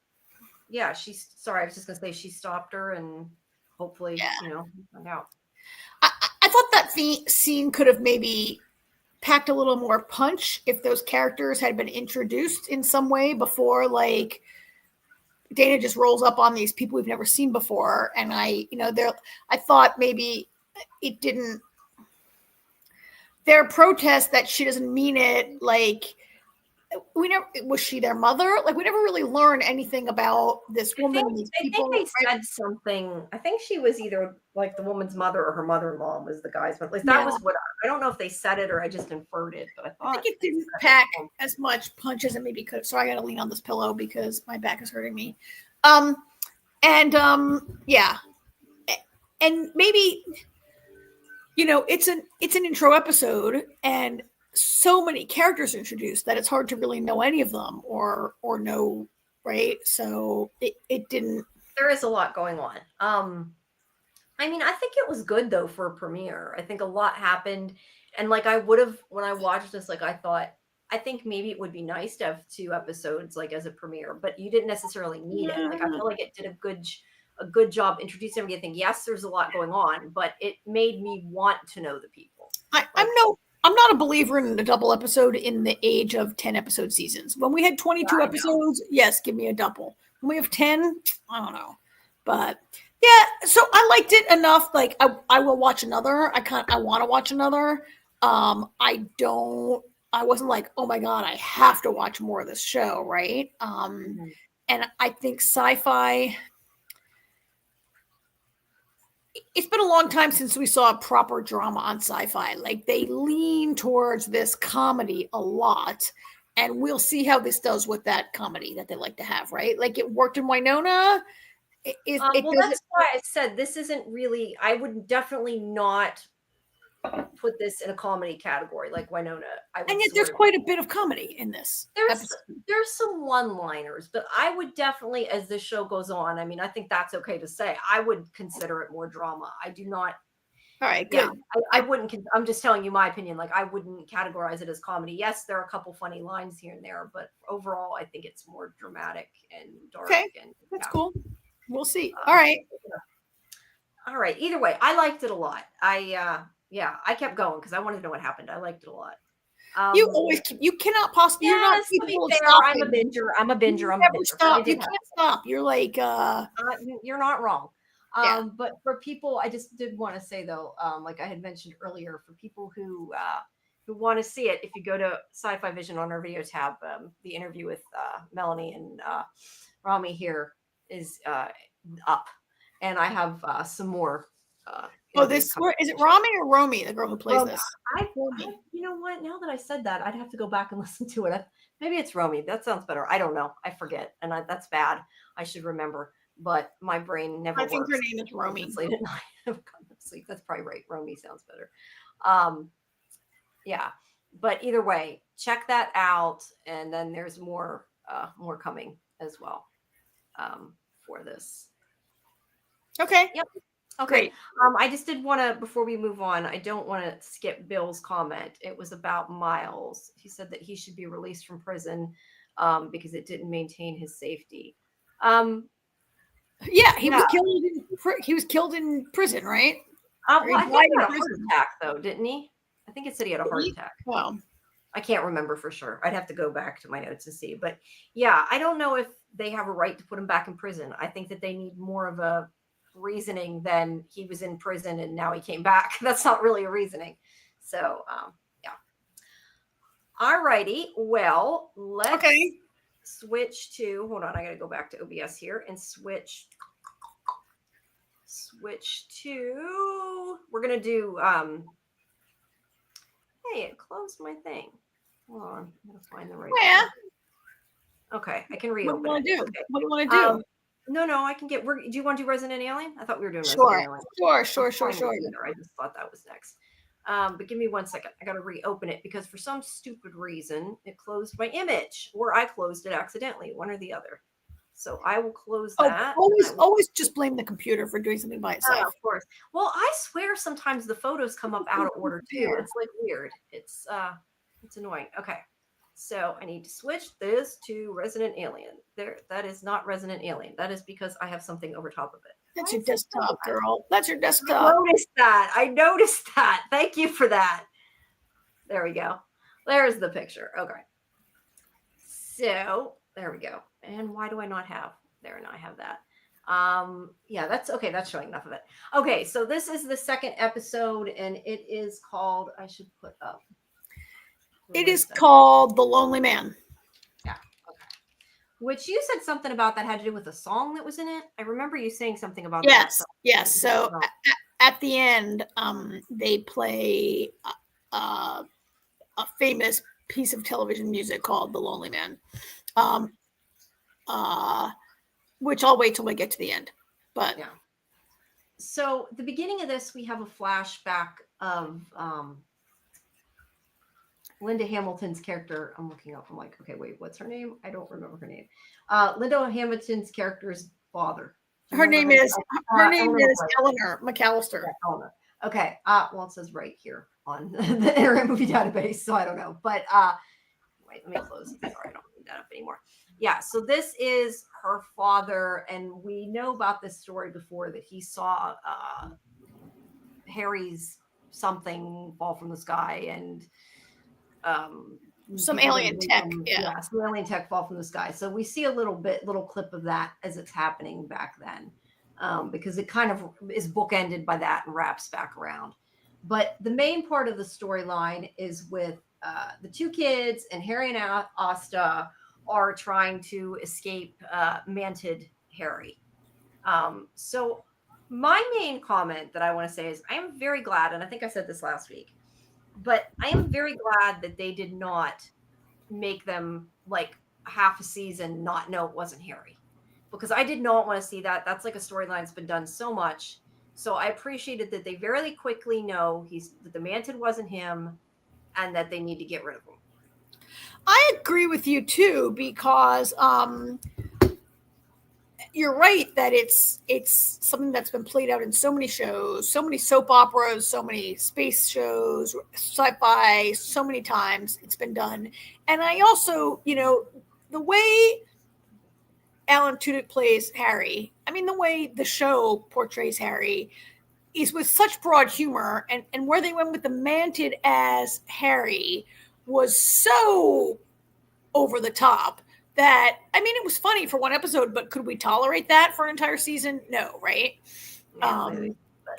Yeah, sorry, I was just gonna say she stopped her, and hopefully, find out. I thought that scene could have maybe packed a little more punch if those characters had been introduced in some way before, like Dana just rolls up on these people we've never seen before, and I thought maybe it didn't. Their protest that she doesn't mean it, like was she their mother? Like we never really learned anything about this woman. I think they said something. I think she was either like the woman's mother or her mother-in-law was the guy's, but at least that was what I don't know if they said it or I just inferred it, but I think it didn't pack as much punch as it maybe could. So I got to lean on this pillow because my back is hurting me. Yeah, and maybe it's an intro episode and so many characters introduced that it's hard to really know any of them or know, right? So it didn't. There is a lot going on. I mean, I think it was good though for a premiere. I think a lot happened, and like I would have when I watched this, like I think maybe it would be nice to have 2 episodes like as a premiere, but you didn't necessarily need it. Like I feel like it did a good job introducing everything. Yes, there's a lot going on, but it made me want to know the people. I'm not a believer in a double episode in the age of 10 episode seasons. When we had 22 episodes, yes, give me a double. When we have 10, I don't know. But yeah, so I liked it enough. Like I will watch another. I want to watch another. I wasn't like, oh my God, I have to watch more of this show, right? And I think sci-fi, it's been a long time since we saw a proper drama on sci-fi. Like they lean towards this comedy a lot, and we'll see how this does with that comedy that they like to have, right? Like it worked in Winona. That's why I said this isn't really. I would definitely not put this in a comedy category like Winona. And yet there's quite a bit of comedy in this. There's some one-liners, but I would definitely, as the show goes on, I mean, I think that's okay to say, I would consider it more drama. I do not. All right, good. I wouldn't. I'm just telling you my opinion. Like I wouldn't categorize it as comedy. Yes, there are a couple funny lines here and there, but overall, I think it's more dramatic and dark. Okay, that's cool. We'll see. All right. All right. Either way, I liked it a lot. I kept going because I wanted to know what happened. I liked it a lot. You cannot possibly. You're not capable of stopping. I'm a binger. I'm a binger. Stop. You can't stop. You're like. You're not wrong. But for people, I just did want to say though, like I had mentioned earlier, for people who want to see it, if you go to Sci-Fi-Vision on our video tab, the interview with Melanie and Rami here is up, and I have some more. Is it Rami or Romy, the girl who plays this? You know what? Now that I said that, I'd have to go back and listen to it. Maybe it's Romy. That sounds better. I don't know. I forget, and that's bad. I should remember, but my brain never. I think her name is Romy. Late at night. Sleep. That's probably right. Romy sounds better. Yeah, but either way, check that out, and then there's more coming as well for this. Okay. Yep. Okay. I just did want to, before we move on, I don't want to skip Bill's comment. It was about Miles. He said that he should be released from prison because it didn't maintain his safety. Yeah, he was Yeah. killed. He was killed in prison, right? Or he Well, I died think he in had a heart prison. attack, though, didn't he? I think it said he had a heart attack. Well, I can't remember for sure. I'd have to go back to my notes and see. But yeah, I don't know if they have a right to put him back in prison. I think that they need more of a reasoning than he was in prison and now he came back. That's not really a reasoning. So, yeah. All righty. Well, let's switch to, hold on, I got to go back to OBS here and switch to, we're going to do, hey, it closed my thing. Hold on, I'm going to find the right one. Okay, I can reopen what do you it. want to do? Okay. What do you want to do? No, I can get. Do you want to do Resident Alien? I thought we were doing Sure, Resident Alien. sure. I just thought that was next. But give me 1 second. I got to reopen it because for some stupid reason it closed my image, or I closed it accidentally, one or the other. So I will close that. Always just blame the computer for doing something by itself. Of course. Well, I swear sometimes the photos come up out of order too. It's like weird. It's annoying. Okay. So I need to switch this to Resident Alien. That is not Resident Alien. That is because I have something over top of it. That's your desktop, girl. That's your desktop. I noticed that. Thank you for that. There we go. There's the picture. Okay. So there we go. And why do I not have there? And I have that. Yeah, that's okay. That's showing enough of it. Okay. So this is the second episode and it is called, I should put up. It is called The Lonely Man. Yeah. Okay. Which you said something about that had to do with a song that was in it. I remember you saying something about that. Yes. So at the end, they play a famous piece of television music called The Lonely Man, which I'll wait till we get to the end. But yeah. So the beginning of this, we have a flashback of Linda Hamilton's character. I'm looking up. I'm like, okay, wait, what's her name? I don't remember her name. Linda Hamilton's character's father. Her name is Eleanor McAllister. Yeah, Eleanor. Okay. Well, it says right here on the Internet Movie Database, so I don't know. But wait, let me close it. Sorry, I don't need that up anymore. Yeah. So this is her father, and we know about this story before that he saw Harry's something fall from the sky and some alien tech, some alien tech fall from the sky. So we see a little clip of that as it's happening back then, because it kind of is bookended by that and wraps back around. But the main part of the storyline is with the two kids, and Harry and Asta are trying to escape Manted Harry. So my main comment that I want to say is I am very glad, and I think I said this last week, but I am very glad that they did not make them like half a season not know it wasn't Harry, because I did not want to see that. That's like a storyline that's been done so much. So I appreciated that they very quickly know that the Manted wasn't him and that they need to get rid of him. I agree with you too, because you're right that it's something that's been played out in so many shows, so many soap operas, so many space shows, sci-fi, so many times it's been done. And I also, the way Alan Tudyk plays Harry, I mean, the way the show portrays Harry is with such broad humor, and where they went with the Manted as Harry was so over the top that, I mean, it was funny for one episode, but could we tolerate that for an entire season? No, right? Yeah,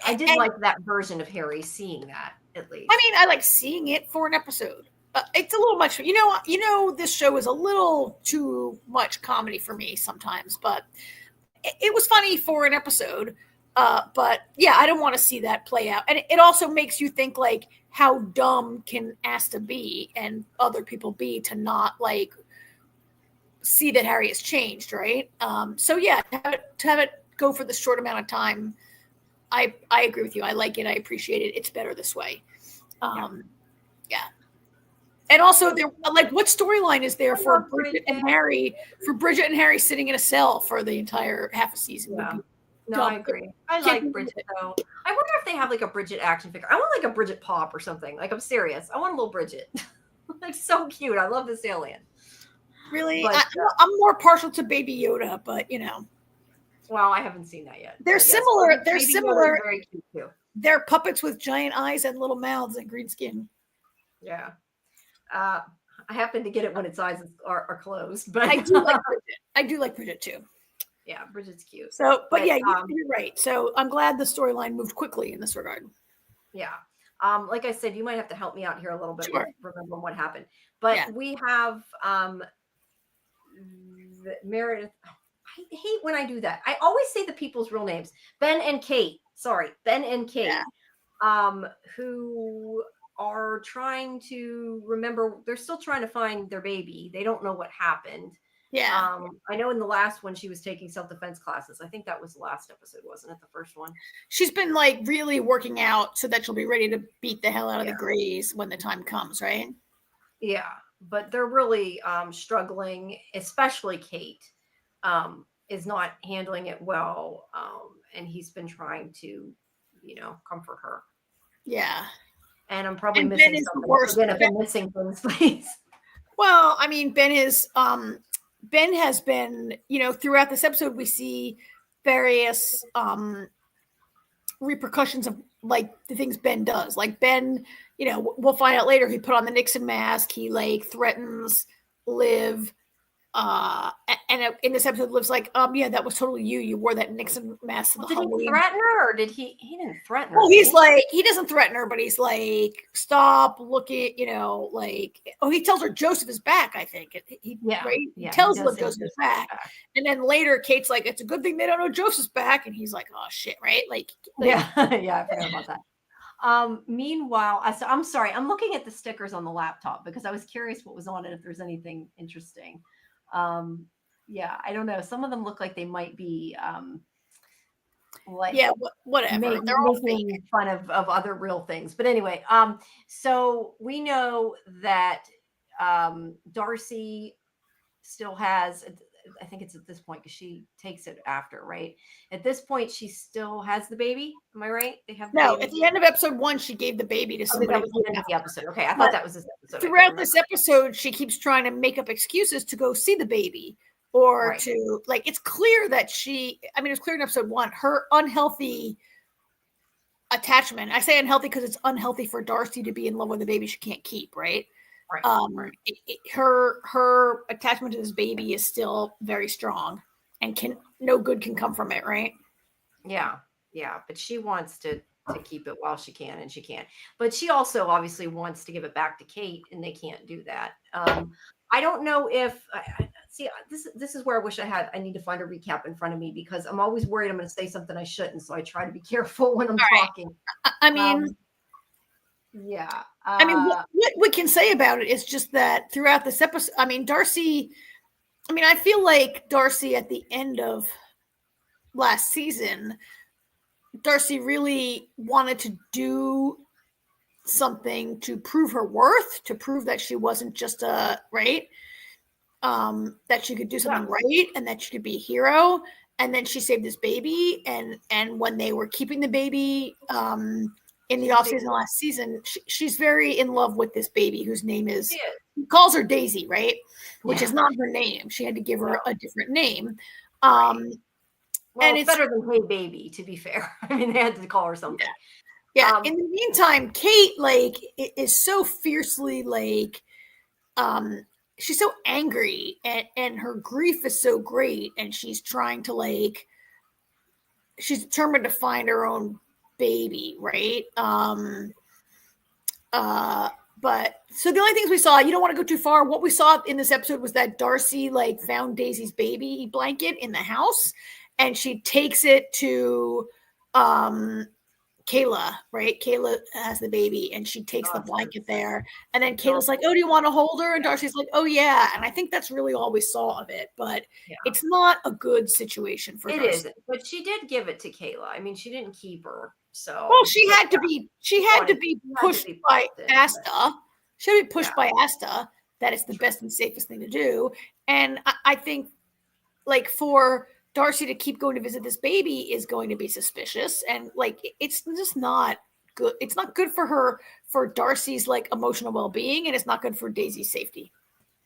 I did like that version of Harry, seeing that at least. I mean, I like seeing it for an episode. It's a little much. This show is a little too much comedy for me sometimes, but it was funny for an episode. But yeah, I don't want to see that play out. And it also makes you think, like, how dumb can Asta be and other people be to not like see that Harry has changed, right? So yeah, to have it go for the short amount of time, I agree with you. I like it. I appreciate it. It's better this way. Yeah. And also, there, like, what storyline is there for Bridget and Harry? For Bridget and Harry sitting in a cell for the entire half a season? Yeah. No, I agree. I like Bridget though. I wonder if they have like a Bridget action figure. I want like a Bridget pop or something. Like, I'm serious. I want a little Bridget. Like, so cute. I love this alien. Really, But I'm more partial to Baby Yoda, but well, I haven't seen that yet. they're But yes, similar. They're Baby Yoda is similar. very cute too. They're puppets with giant eyes and little mouths and green skin. Yeah. I happen to get it when its eyes are closed, but I do like Bridget. I do like Bridget too. yeah, Bridget's cute. So, but yeah, you're right. So I'm glad the storyline moved quickly in this regard. Yeah. Like I said, you might have to help me out here a little bit Sure. with remembering what happened. But we have Meredith. I hate when I do that. I always say the people's real names. Ben and Kate. Sorry, Ben and Kate. Yeah. Who are trying to remember. They're still trying to find their baby. They don't know what happened. Yeah. I know in the last one she was taking self-defense classes. I think that was the last episode, wasn't it? The first one. She's been like really working out so that she'll be ready to beat the hell out of the Greys when the time comes, right? Yeah, but they're really struggling, especially Kate is not handling it well. And he's been trying to, comfort her. Yeah. And I'm probably missing something. Again, if I'm missing things, please. Well, I mean, Ben has been, throughout this episode, we see various repercussions of like the things Ben does. Like Ben, we'll find out later, he put on the Nixon mask. He like threatens Liv. And in this episode, Liv's like, yeah, that was totally you. You wore that Nixon mask. Did he threaten her, or did he didn't threaten her? Well, he's like, he doesn't threaten her, but he's like, stop, look at, he tells her Joseph is back, I think. He tells Liv Joseph is back. And then later, Kate's like, it's a good thing they don't know Joseph's back. And he's like, oh shit, right? Yeah, I forgot about that. Meanwhile, I'm sorry, I'm looking at the stickers on the laptop because I was curious what was on it, if there's anything interesting. Yeah, I don't know. Some of them look like they might be whatever. They're all making fun of other real things. But anyway, so we know that Darcy still has, I think it's at this point because she takes it after, right? At this point, she still has the baby. Am I right? They have at the end of episode 1, she gave the baby to somebody. That was the end of the episode. Okay, I thought that was this episode. Throughout this episode, she keeps trying to make up excuses to go see the baby or to it's clear that it's clear in episode 1, her unhealthy attachment. I say unhealthy because it's unhealthy for Darcy to be in love with a baby she can't keep, right? Her attachment to this baby is still very strong, and no good can come from it, right? Yeah, but she wants to keep it while she can, and she can't. But she also obviously wants to give it back to Kate, and they can't do that. I don't know if see this is where I wish I need to find a recap in front of me because I'm always worried I'm going to say something I shouldn't, so I try to be careful when I'm talking. I mean. Yeah. What we can say about it is just that throughout this episode, Darcy, I feel like Darcy at the end of last season, Darcy really wanted to do something to prove her worth, to prove that she wasn't just that she could do something right and that she could be a hero. And then she saved this baby. And when they were keeping the baby, in the off season last season, she's very in love with this baby whose name is, he calls her Daisy, right? Which is not her name. She had to give her a different name. Well, and it's better than Hey Baby, to be fair. They had to call her something. Yeah. In the meantime, Kate is so fiercely she's so angry and her grief is so great, and she's trying to she's determined to find her own baby, right? But so the only things we saw, you don't want to go too far. What we saw in this episode was that Darcy found Daisy's baby blanket in the house, and she takes it to Kayla, right? Kayla has the baby, and she takes the blanket there, and then Kayla's like, "Oh, do you want to hold her?" And Darcy's like, "Oh yeah." And I think that's really all we saw of it, but it's not a good situation for Darcy. It isn't, but she did give it to Kayla. She didn't keep her. So she had to be pushed by Asta. She had to be pushed by Asta. That is the best and safest thing to do. And I think for Darcy to keep going to visit this baby is going to be suspicious. And it's just not good. It's not good for her, for Darcy's emotional well-being, and it's not good for Daisy's safety.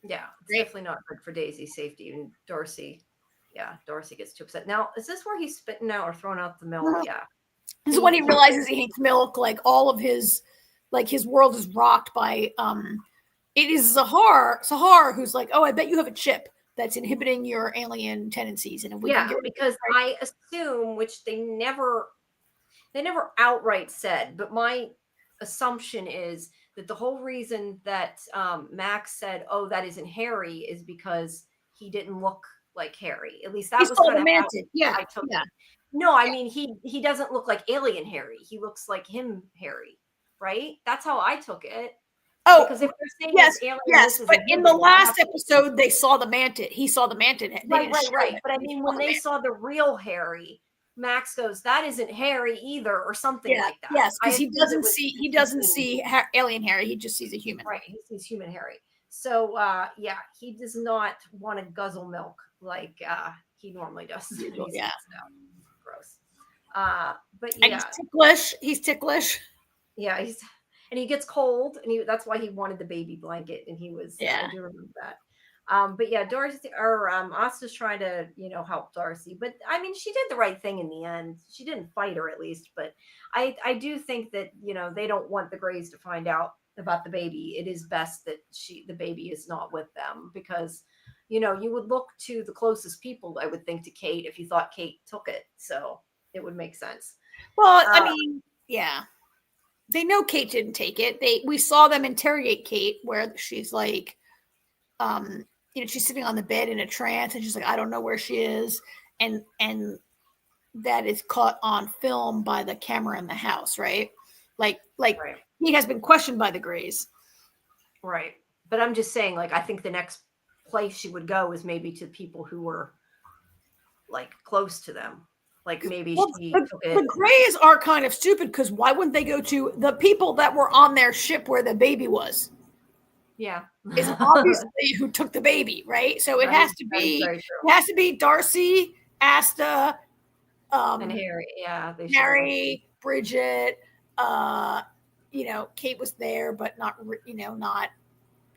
Yeah, it's definitely not good for Daisy's safety. And Darcy, yeah, Darcy gets too upset. Now, is this where he's spitting out or throwing out the milk? Yeah. This is when he realizes he hates milk. Like all of his, like his world is rocked by. It is Sahar who's like, oh, I bet you have a chip that's inhibiting your alien tendencies, and we can get because I assume, which they never outright said, but my assumption is that the whole reason that Max said, "Oh, that isn't Harry," is because he didn't look like Harry. At least that was kind of how I took it. No, I mean he doesn't look like alien Harry. He looks like him Harry, right? That's how I took it. Oh, because if they're saying yes, alien, yes, but in the last episode, they saw the mantis. He saw the mantis. Right. But I mean, when they saw the real Harry, Max goes, "That isn't Harry either," or something like that. Yes, because he doesn't see alien Harry. He just sees a human. Right, he sees human Harry. So yeah, he does not want to guzzle milk like he normally does. Yeah, gross. But yeah, and he's ticklish. Yeah, and he gets cold, and that's why he wanted the baby blanket, and he was. Yeah, I do remember that. But yeah, Darcy or Asta's trying to, help Darcy, but I mean, she did the right thing in the end. She didn't fight her, at least, but I do think that they don't want the Greys to find out about the baby. It is best that the baby is not with them, because you would look to the closest people, I would think, to Kate if you thought Kate took it, so it would make sense. Well, I mean, yeah. They know Kate didn't take it. We saw them interrogate Kate, where she's like, she's sitting on the bed in a trance, and she's like, I don't know where she is, and that is caught on film by the camera in the house, right? Like right. He has been questioned by the Greys, right? But I'm just saying, like, I think the next place she would go is maybe to people who were like close to them. Like maybe the Greys are kind of stupid, because why wouldn't they go to the people that were on their ship where the baby was? Yeah, is obviously who took the baby, right? So it has to be Darcy, Asta, and Harry. Yeah, Harry, Bridget. Kate was there, but not not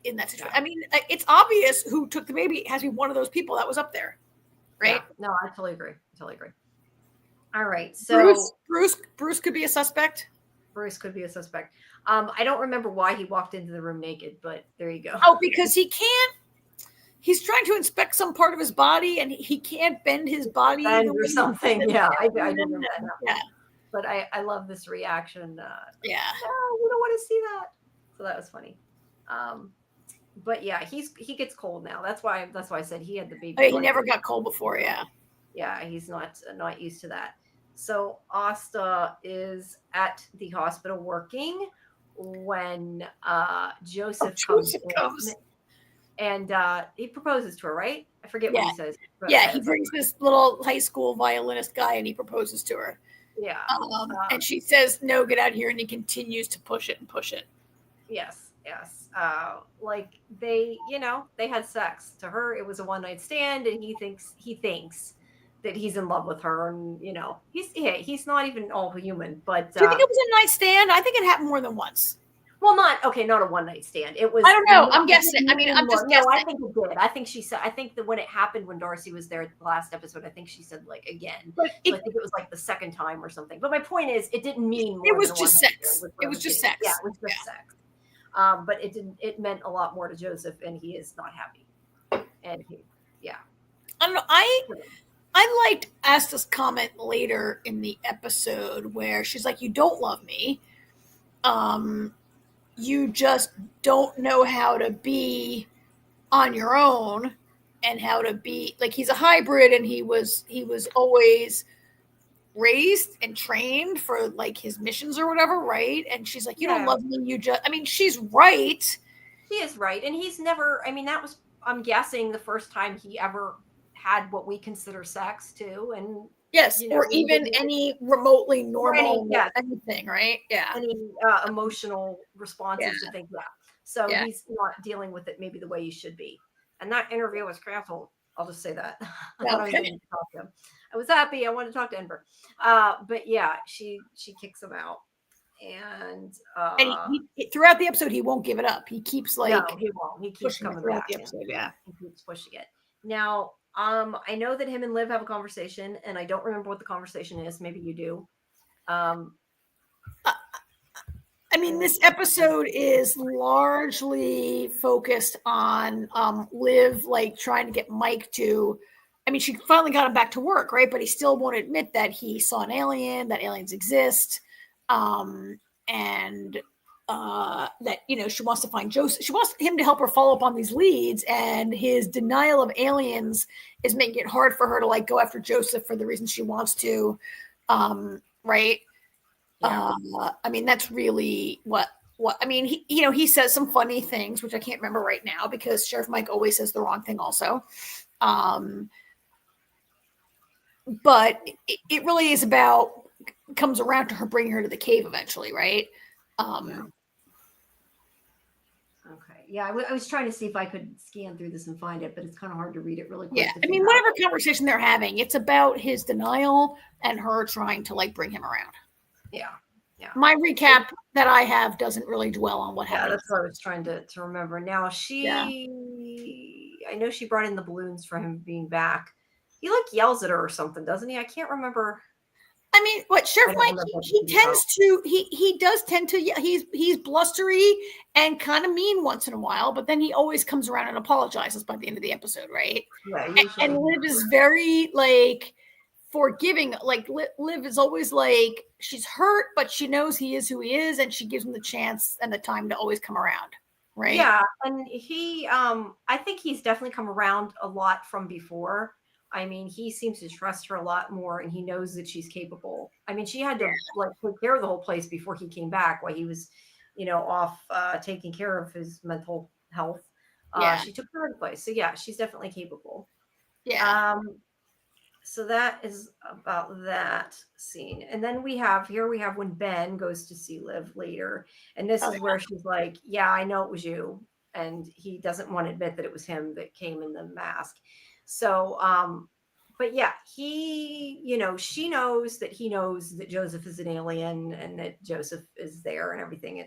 in that situation. I mean, it's obvious who took the baby. It has to be one of those people that was up there, right? Yeah. No, I totally agree. All right, so Bruce could be a suspect. Bruce could be a suspect. I don't remember why he walked into the room naked, but there you go. Oh, because he can't. He's trying to inspect some part of his body, and he can't bend his body or something. Yeah, I remember that. Yeah, but I love this reaction. No, we don't want to see that. So that was funny. But yeah, he gets cold now. That's why I said he had the baby. He never got cold before. Yeah, he's not used to that. So Asta is at the hospital working when Joseph comes in, and he proposes to her, right? I forget what he says. Yeah, he brings this little high school violinist guy, and he proposes to her. Yeah. And she says, "No, get out of here," and he continues to push it and push it. Yes. Like they had sex. To her, it was a one-night stand, and he thinks that he's in love with her, and he's not even all human. But do you think it was a night stand? I think it happened more than once. Well, not a one-night stand. It was. I don't know. I'm guessing. I mean, I'm just guessing. No, I think it did. I think she said. I think that when it happened, when Darcy was there at the last episode, I think she said like again. But I think it was like the second time or something. But my point is, it didn't mean more. It was just sex. It was just sex. Yeah, it was just sex. But it didn't. It meant a lot more to Joseph, and he is not happy. And I don't know. I liked Asta's comment later in the episode where she's like, "You don't love me. You just don't know how to be on your own, and how to be like he's a hybrid, and he was always raised and trained for like his missions or whatever, right?" And she's like, "You don't love me. You just." I mean, she's right. She is right, and he's never. I mean, that was, I'm guessing, the first time he ever had what we consider sex too, and yes, or even any remotely normal anything, right? Yeah, any emotional responses to things. Yeah, so he's not dealing with it maybe the way he should be. And that interview was canceled. I'll just say that. I don't even need to talk to him. I was happy. I wanted to talk to Ember, but yeah, she kicks him out, and And throughout the episode, he won't give it up. He keeps no, he won't. He keeps pushing it coming throughout back. the episode. Yeah, he keeps pushing it. Now, I know that him and Liv have a conversation, and I don't remember what the conversation is. Maybe you do. I mean, this episode is largely focused on Liv like trying to get Mike to. I mean, she finally got him back to work, right? But he still won't admit that he saw an alien, that aliens exist, and that she wants to find Joseph. She wants him to help her follow up on these leads, and his denial of aliens is making it hard for her to like go after Joseph for the reasons she wants to, right? Yeah. I mean, that's really what I mean. He says some funny things, which I can't remember right now because Sheriff Mike always says the wrong thing also. But it really is comes around to her bringing her to the cave eventually, right? Yeah. Okay. Yeah, I was trying to see if I could scan through this and find it, but it's kind of hard to read it really quick. Yeah, I mean, whatever conversation they're having, it's about his denial and her trying to like bring him around. Yeah. Yeah. My recap that I have doesn't really dwell on what happened. Yeah, that's what I was trying to remember. Now I know she brought in the balloons for him being back. He like yells at her or something, doesn't he? I can't remember. I mean, what Sheriff Mike, he tends to, he does tend to, he's blustery and kind of mean once in a while, but then he always comes around and apologizes by the end of the episode, right? Yeah, and Liv is very like forgiving. Like Liv is always like, she's hurt, but she knows he is who he is, and she gives him the chance and the time to always come around, right? Yeah, and he, I think he's definitely come around a lot from before. I mean, he seems to trust her a lot more, and he knows that she's capable. I mean, she had to like take care of the whole place before he came back, while he was, off taking care of his mental health. She took care of the place, so yeah, she's definitely capable. Yeah. So that is about that scene, and then we have when Ben goes to see Liv later, and this is where she's like, "Yeah, I know it was you," and he doesn't want to admit that it was him that came in the mask. So, but yeah, she knows that he knows that Joseph is an alien and that Joseph is there and everything.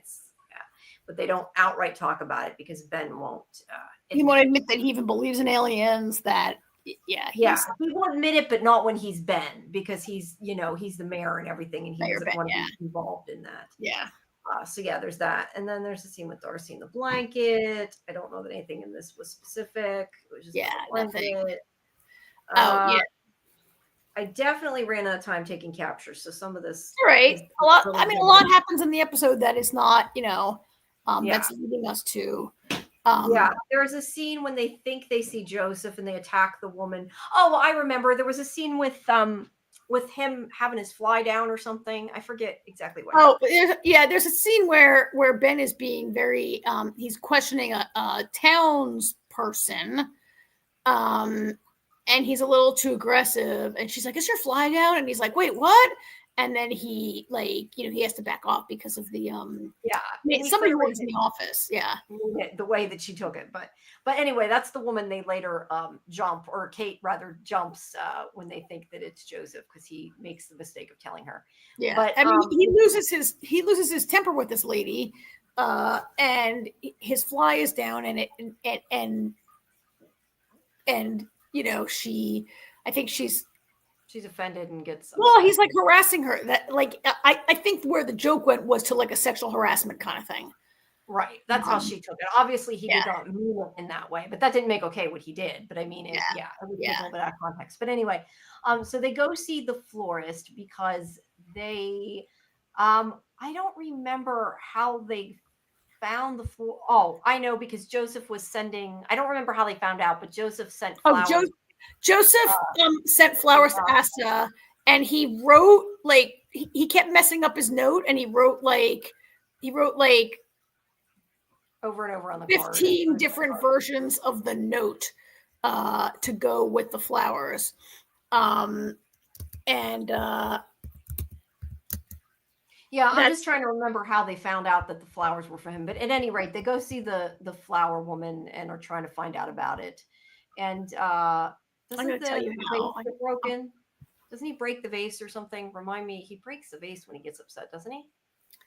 But they don't outright talk about it because Ben won't. He won't admit that he even believes in aliens. That he won't admit it, but not when he's Ben, because he's the mayor and everything, and he doesn't want to be involved in that. Yeah. So yeah, there's that, and then there's the scene with Darcy in the blanket. I don't know that anything in this was specific. It was just nothing. I definitely ran out of time taking captures, so some of this. Right. A lot. I mean, a lot happens in the episode that is not, that's leading us to. There's a scene when they think they see Joseph and they attack the woman. Oh, I remember. There was a scene with him having his fly down or something. I forget exactly what. Oh, yeah. There's a scene where Ben is being very, he's questioning a townsperson, and he's a little too aggressive. And she's like, "Is your fly down?" And he's like, "Wait, what?" And then he he has to back off because of the somebody who works in the office. Yeah, the way that she took it. But anyway, that's the woman they later jump, or Kate rather jumps when they think that it's Joseph, because he makes the mistake of telling her. Yeah, but I mean, he loses his temper with this lady, and his fly is down, and I think she's offended and gets upset. Well, he's like harassing her. That I think where the joke went was to like a sexual harassment kind of thing. Right. That's how she took it. Obviously, he did not mean it in that way, but that didn't make okay what he did. But I mean, it was a little bit out of context. But anyway, so they go see the florist because they, I don't remember how they found the floor. Oh, I know, because Joseph was sending. I don't remember how they found out, but Joseph sent flowers. Joseph sent flowers to Asta, and he wrote he kept messing up his note, and he wrote over and over on the 15 card. different versions of the note to go with the flowers. I'm just trying to remember how they found out that the flowers were for him. But at any rate, they go see the flower woman and are trying to find out about it. And I'm going to tell you how. Broken? Doesn't he break the vase or something? Remind me. He breaks the vase when he gets upset, doesn't he?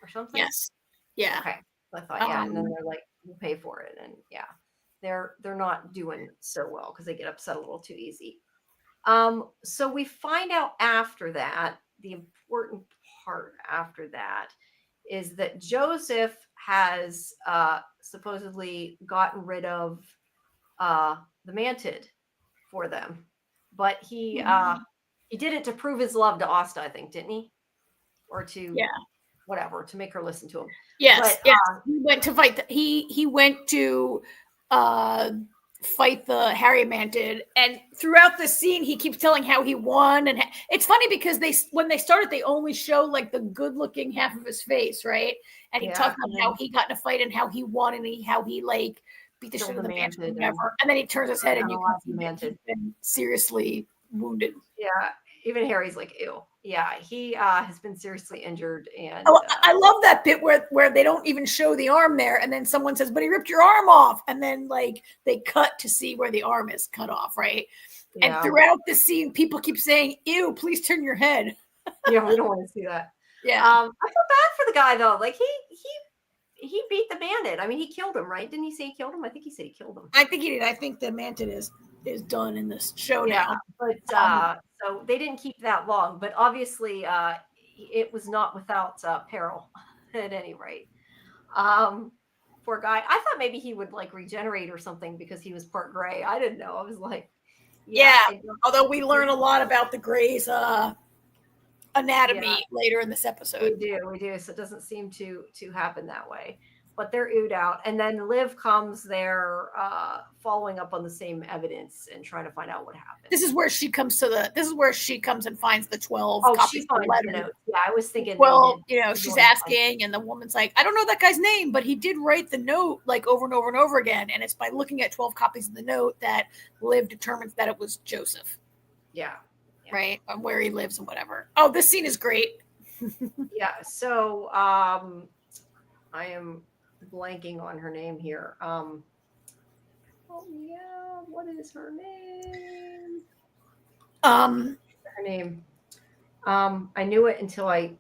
or something. Yes. Yeah. Okay. I thought, yeah, and then they're like, we'll pay for it, and yeah. Yeah. I thought, yeah, and then Um, they're like, we'll pay for it, and yeah, they're not doing so well because they get upset a little too easy. So we find out after that, the important part after that is that Joseph has supposedly gotten rid of the mantid for them, but he did it to prove his love to Asta, I think, didn't he? Or to yeah. whatever, to make her listen to him. Yes. But Yes. He went to fight. He went to uh fight the Harry Mantid, and throughout the scene, he keeps telling how he won. And it's funny because when they started, they only show like the good-looking half of his face, right? And he talks about how he got in a fight and how he won, and how he like beat the shit out of the Mantid or whatever. And then he turns his head, and you can see that he's been seriously wounded. Yeah, even Harry's like, ew. Yeah, he has been seriously injured, and I love that bit where they don't even show the arm there, and then someone says, "But he ripped your arm off," and then like they cut to see where the arm is cut off, right? Yeah. And throughout the scene, people keep saying, "Ew, please turn your head." Yeah, we don't want to see that. Yeah, I feel bad for the guy though. Like he beat the bandit. I mean, he killed him, right? Didn't he say he killed him? I think he said he killed him. I think he did. I think the Mantid is done in this show now. But so they didn't keep that long. But obviously, it was not without peril at any rate. Poor guy. I thought maybe he would like regenerate or something because he was part gray. I didn't know. I was like, yeah. Although we learn a lot about the Greys' anatomy later in this episode. We do. So it doesn't seem to happen that way. But they're oohed out, and then Liv comes there, following up on the same evidence and trying to find out what happened. This is where she comes and finds the 12 copies she finds the notes. Yeah, I was thinking. Well, she's asking, and the woman's like, "I don't know that guy's name, but he did write the note like over and over and over again." And it's by looking at 12 copies of the note that Liv determines that it was Joseph. Yeah. Right, and where he lives and whatever. Oh, this scene is great. Yeah. So, I am blanking on her name here. What is her name? Her name. I knew it until I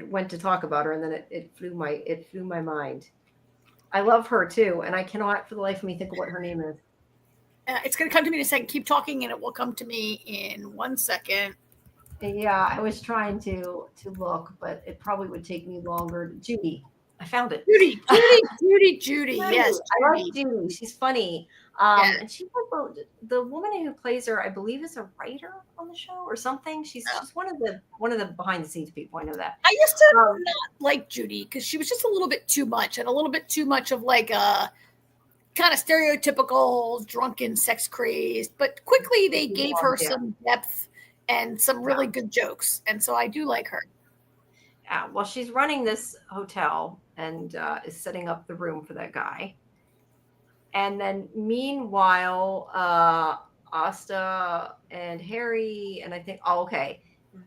went to talk about her, and then it flew my mind. I love her too, and I cannot for the life of me think of what her name is. It's going to come to me in a second. Keep talking, and it will come to me in 1 second. Yeah, I was trying to look, but it probably would take me longer. Judy. I found it. Judy. Yes, I like Judy. She's funny. And she's like the woman who plays her, I believe, is a writer on the show or something. She's one of the behind the scenes people. I know that. I used to not like Judy because she was just a little bit too much, and a little bit too much of like a kind of stereotypical drunken sex crazed. But quickly they gave her some depth and some really good jokes, and so I do like her. Yeah, well, she's running this hotel and is setting up the room for that guy. And then meanwhile, Asta and Harry, and I think,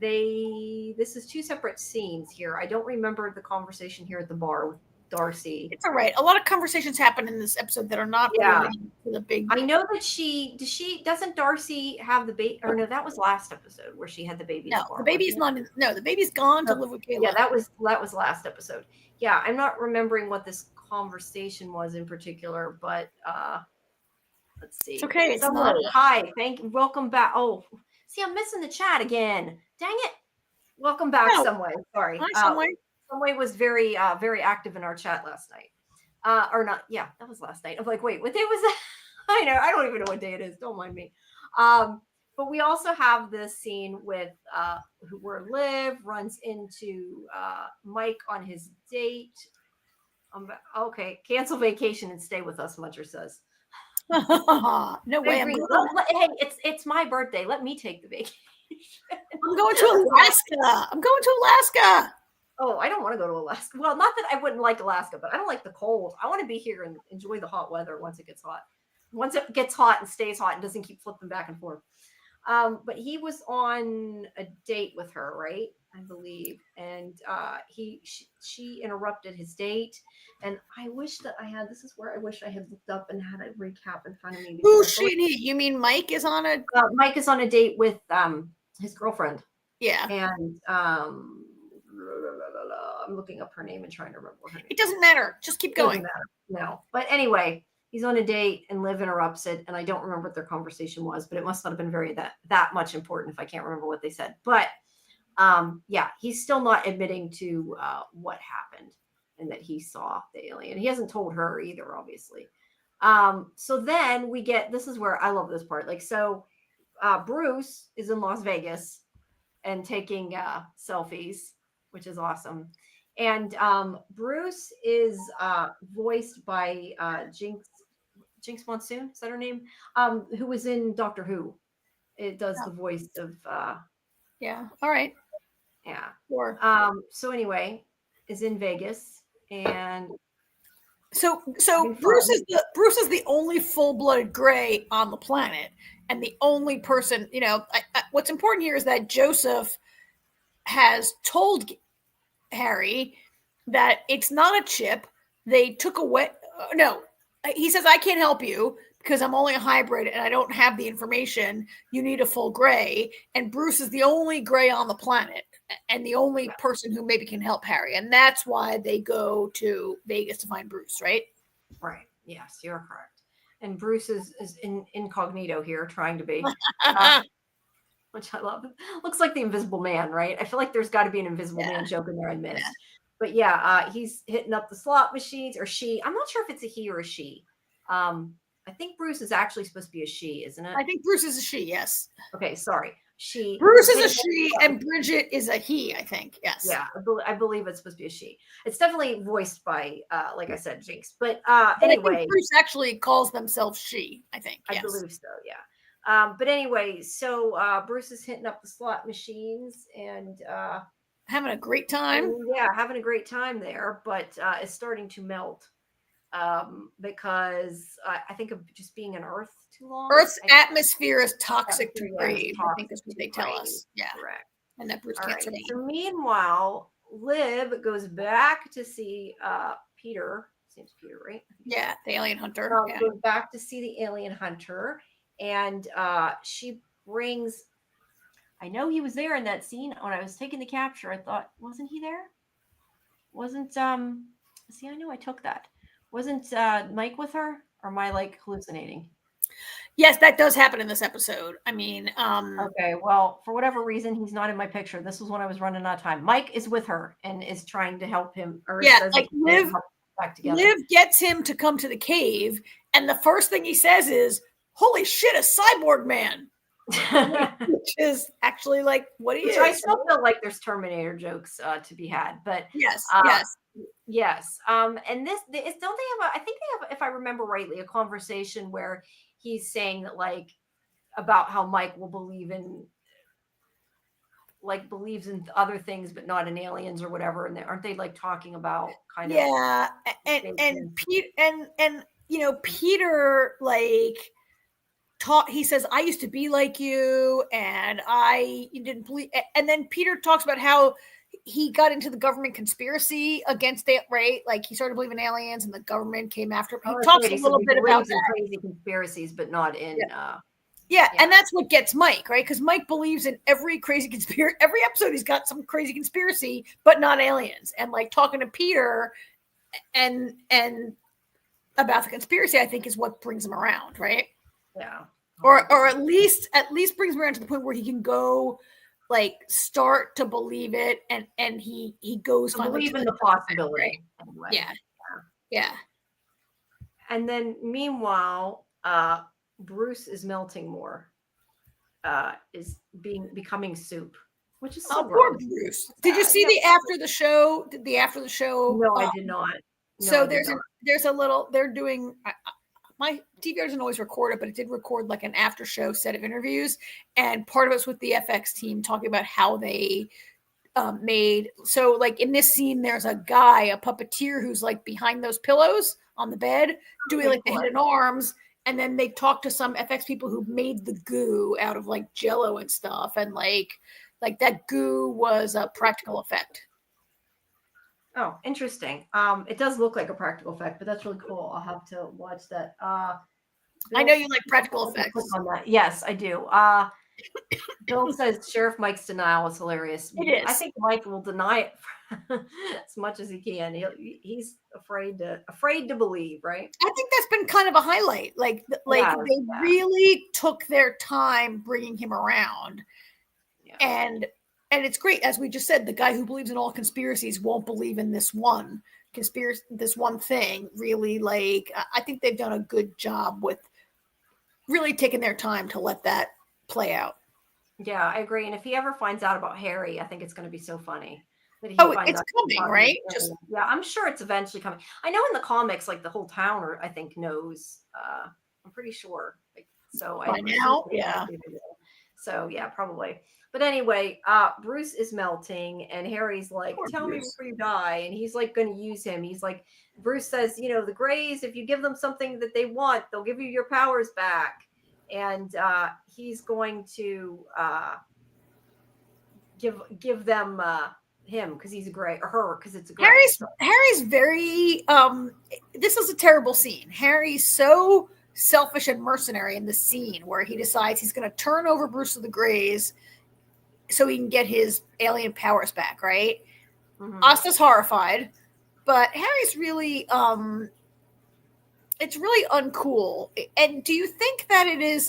this is two separate scenes here. I don't remember the conversation here at the bar with Darcy. It's all right. A lot of conversations happen in this episode that are not related to the big. I know that doesn't Darcy have the baby? Or no, that was last episode where she had the baby. No, the baby's not. The baby's gone to live with Caleb. Yeah, that was last episode. Yeah, I'm not remembering what this conversation was in particular, but let's see. It's okay. It's not. Hi, welcome back. Oh, see, I'm missing the chat again. Dang it. Welcome back, Someway. Sorry. Hi, Someway. Someway was very active in our chat last night. Or not. Yeah, that was last night. I'm like, wait, what day was that? I know. I don't even know what day it is. Don't mind me. But we also have this scene with where Liv runs into Mike on his date. Okay, cancel vacation and stay with us, Muncher says. No way. Hey, it's my birthday. Let me take the vacation. I'm going to Alaska. Oh, I don't want to go to Alaska. Well, not that I wouldn't like Alaska, but I don't like the cold. I want to be here and enjoy the hot weather once it gets hot. Once it gets hot and stays hot and doesn't keep flipping back and forth. But he was on a date with her, right? I believe. And she interrupted his date. And I wish that this is where I wish I had looked up and had a recap in front of me. Who's she? You mean Mike is on a Mike is on a date with his girlfriend. Yeah. And I'm I'm looking up her name and trying to remember her name. It doesn't matter. Just keep going. No. But anyway, he's on a date and Liv interrupts it, and I don't remember what their conversation was, but it must not have been very that much important if I can't remember what they said. But yeah, he's still not admitting to what happened and that he saw the alien. He hasn't told her either, obviously. So then we get, this is where I love this part. Like, so Bruce is in Las Vegas and taking selfies, which is awesome. And Bruce is voiced by Jinx Monsoon, is that her name? Who was in Doctor Who. It does the voice of yeah. All right. Yeah. Sure. So anyway, is in Vegas, and so Bruce is the only full-blooded gray on the planet, and the only person, you know, what's important here is that Joseph has told Harry that it's not a chip. They took away. No, he says, I can't help you because I'm only a hybrid and I don't have the information. You need a full gray. And Bruce is the only gray on the planet and the only person who maybe can help Harry. And that's why they go to Vegas to find Bruce, right? Right. Yes, you're correct. And Bruce is incognito here, trying to be, which I love. Looks like the Invisible Man, right? I feel like there's got to be an Invisible Man joke in there I missed. Yeah. But yeah, he's hitting up the slot machines, or she. I'm not sure if it's a he or a she. I think Bruce is actually supposed to be a she, isn't it? I think Bruce is a she, yes. Okay, sorry. She. Bruce is a she, and Bridget is a he, I think, yes. Yeah, I believe it's supposed to be a she. It's definitely voiced by, like I said, Jinx. But anyway. I think Bruce actually calls themselves she, I think. Yes. I believe so, yeah. But anyway, so Bruce is hitting up the slot machines and having a great time. Yeah, having a great time there, but it's starting to melt because I think of just being on Earth too long. Earth's atmosphere is toxic to breathe. I think that's what they tell us. Yeah, correct. And that Bruce can't survive. So meanwhile, Liv goes back to see Peter. Seems Peter, right? Yeah, the alien hunter. Goes back to see the alien hunter. And she brings, I know he was there in that scene when I was taking the capture. I thought, wasn't he there? Wasn't, see, I know I took that. Wasn't Mike with her? Or am I like hallucinating? Yes, that does happen in this episode. I mean, okay, well, for whatever reason, he's not in my picture. This was when I was running out of time. Mike is with her and is trying to help him. Or says like Liv gets him to come to the cave. And the first thing he says is, holy shit, a cyborg man. Which is actually like what he is. I still feel like there's Terminator jokes to be had, but yes. And this don't they have I think they have, if I remember rightly, a conversation where he's saying that like about how Mike will believes in other things but not in aliens or whatever, and aren't they like talking about kind of and Pete and you know Peter like he says, I used to be like you and I didn't believe. And then Peter talks about how he got into the government conspiracy against it, right? Like he started believing in aliens and the government came after him. He talks a little bit about that. Crazy conspiracies, but not in. Yeah, and that's what gets Mike, right? Because Mike believes in every crazy conspiracy. Every episode he's got some crazy conspiracy, but not aliens. And like talking to Peter and about the conspiracy, I think is what brings him around, right? Yeah. Or at least brings me around to the point where he can go like start to believe it and he goes believe in the possibility. Right? Anyway. Yeah. And then meanwhile, Bruce is melting more. Is becoming soup, which is so poor Bruce. Did you see the after the show? No, I did not. So there's a little they're doing my DVR doesn't always record it, but it did record like an after show set of interviews. And part of it's with the FX team talking about how they made. So like in this scene, there's a guy, a puppeteer who's like behind those pillows on the bed doing like the hidden arms. And then they talked to some FX people who made the goo out of like Jello and stuff. And like that goo was a practical effect. Oh, interesting. It does look like a practical effect, but that's really cool. I'll have to watch that. I know you like practical effects. On that. Yes, I do. Bill says Sheriff Mike's denial is hilarious. It I is. think Mike will deny it as much as he can. He's afraid to believe, right? I think that's been kind of a highlight. Like Yeah, they really took their time bringing him around. yeah. And it's great, as we just said, the guy who believes in all conspiracies won't believe in this one conspiracy, this one thing. Really, like, I think they've done a good job with really taking their time to let that play out. Yeah, I agree. And if he ever finds out about Harry, I think it's going to be so funny that he Oh, finds it's out coming, right? Just yeah, I'm sure it's eventually coming. I know in the comics, like the whole town, or I think knows. I'm pretty sure. Like, so by now, yeah. So yeah, probably. But anyway, Bruce is melting, and Harry's like, Poor "Tell me Bruce. before you die," and he's like going to use him. He's like, Bruce says, the Greys, if you give them something that they want, they'll give you your powers back. And he's going to give them him because he's a Grey, or her because it's a Grey. Harry's very this is a terrible scene. Harry's so selfish and mercenary in the scene where he decides he's going to turn over Bruce to the Greys so he can get his alien powers back, right? Mm-hmm. Asta's horrified, but Harry's really it's really uncool. And do you think that it is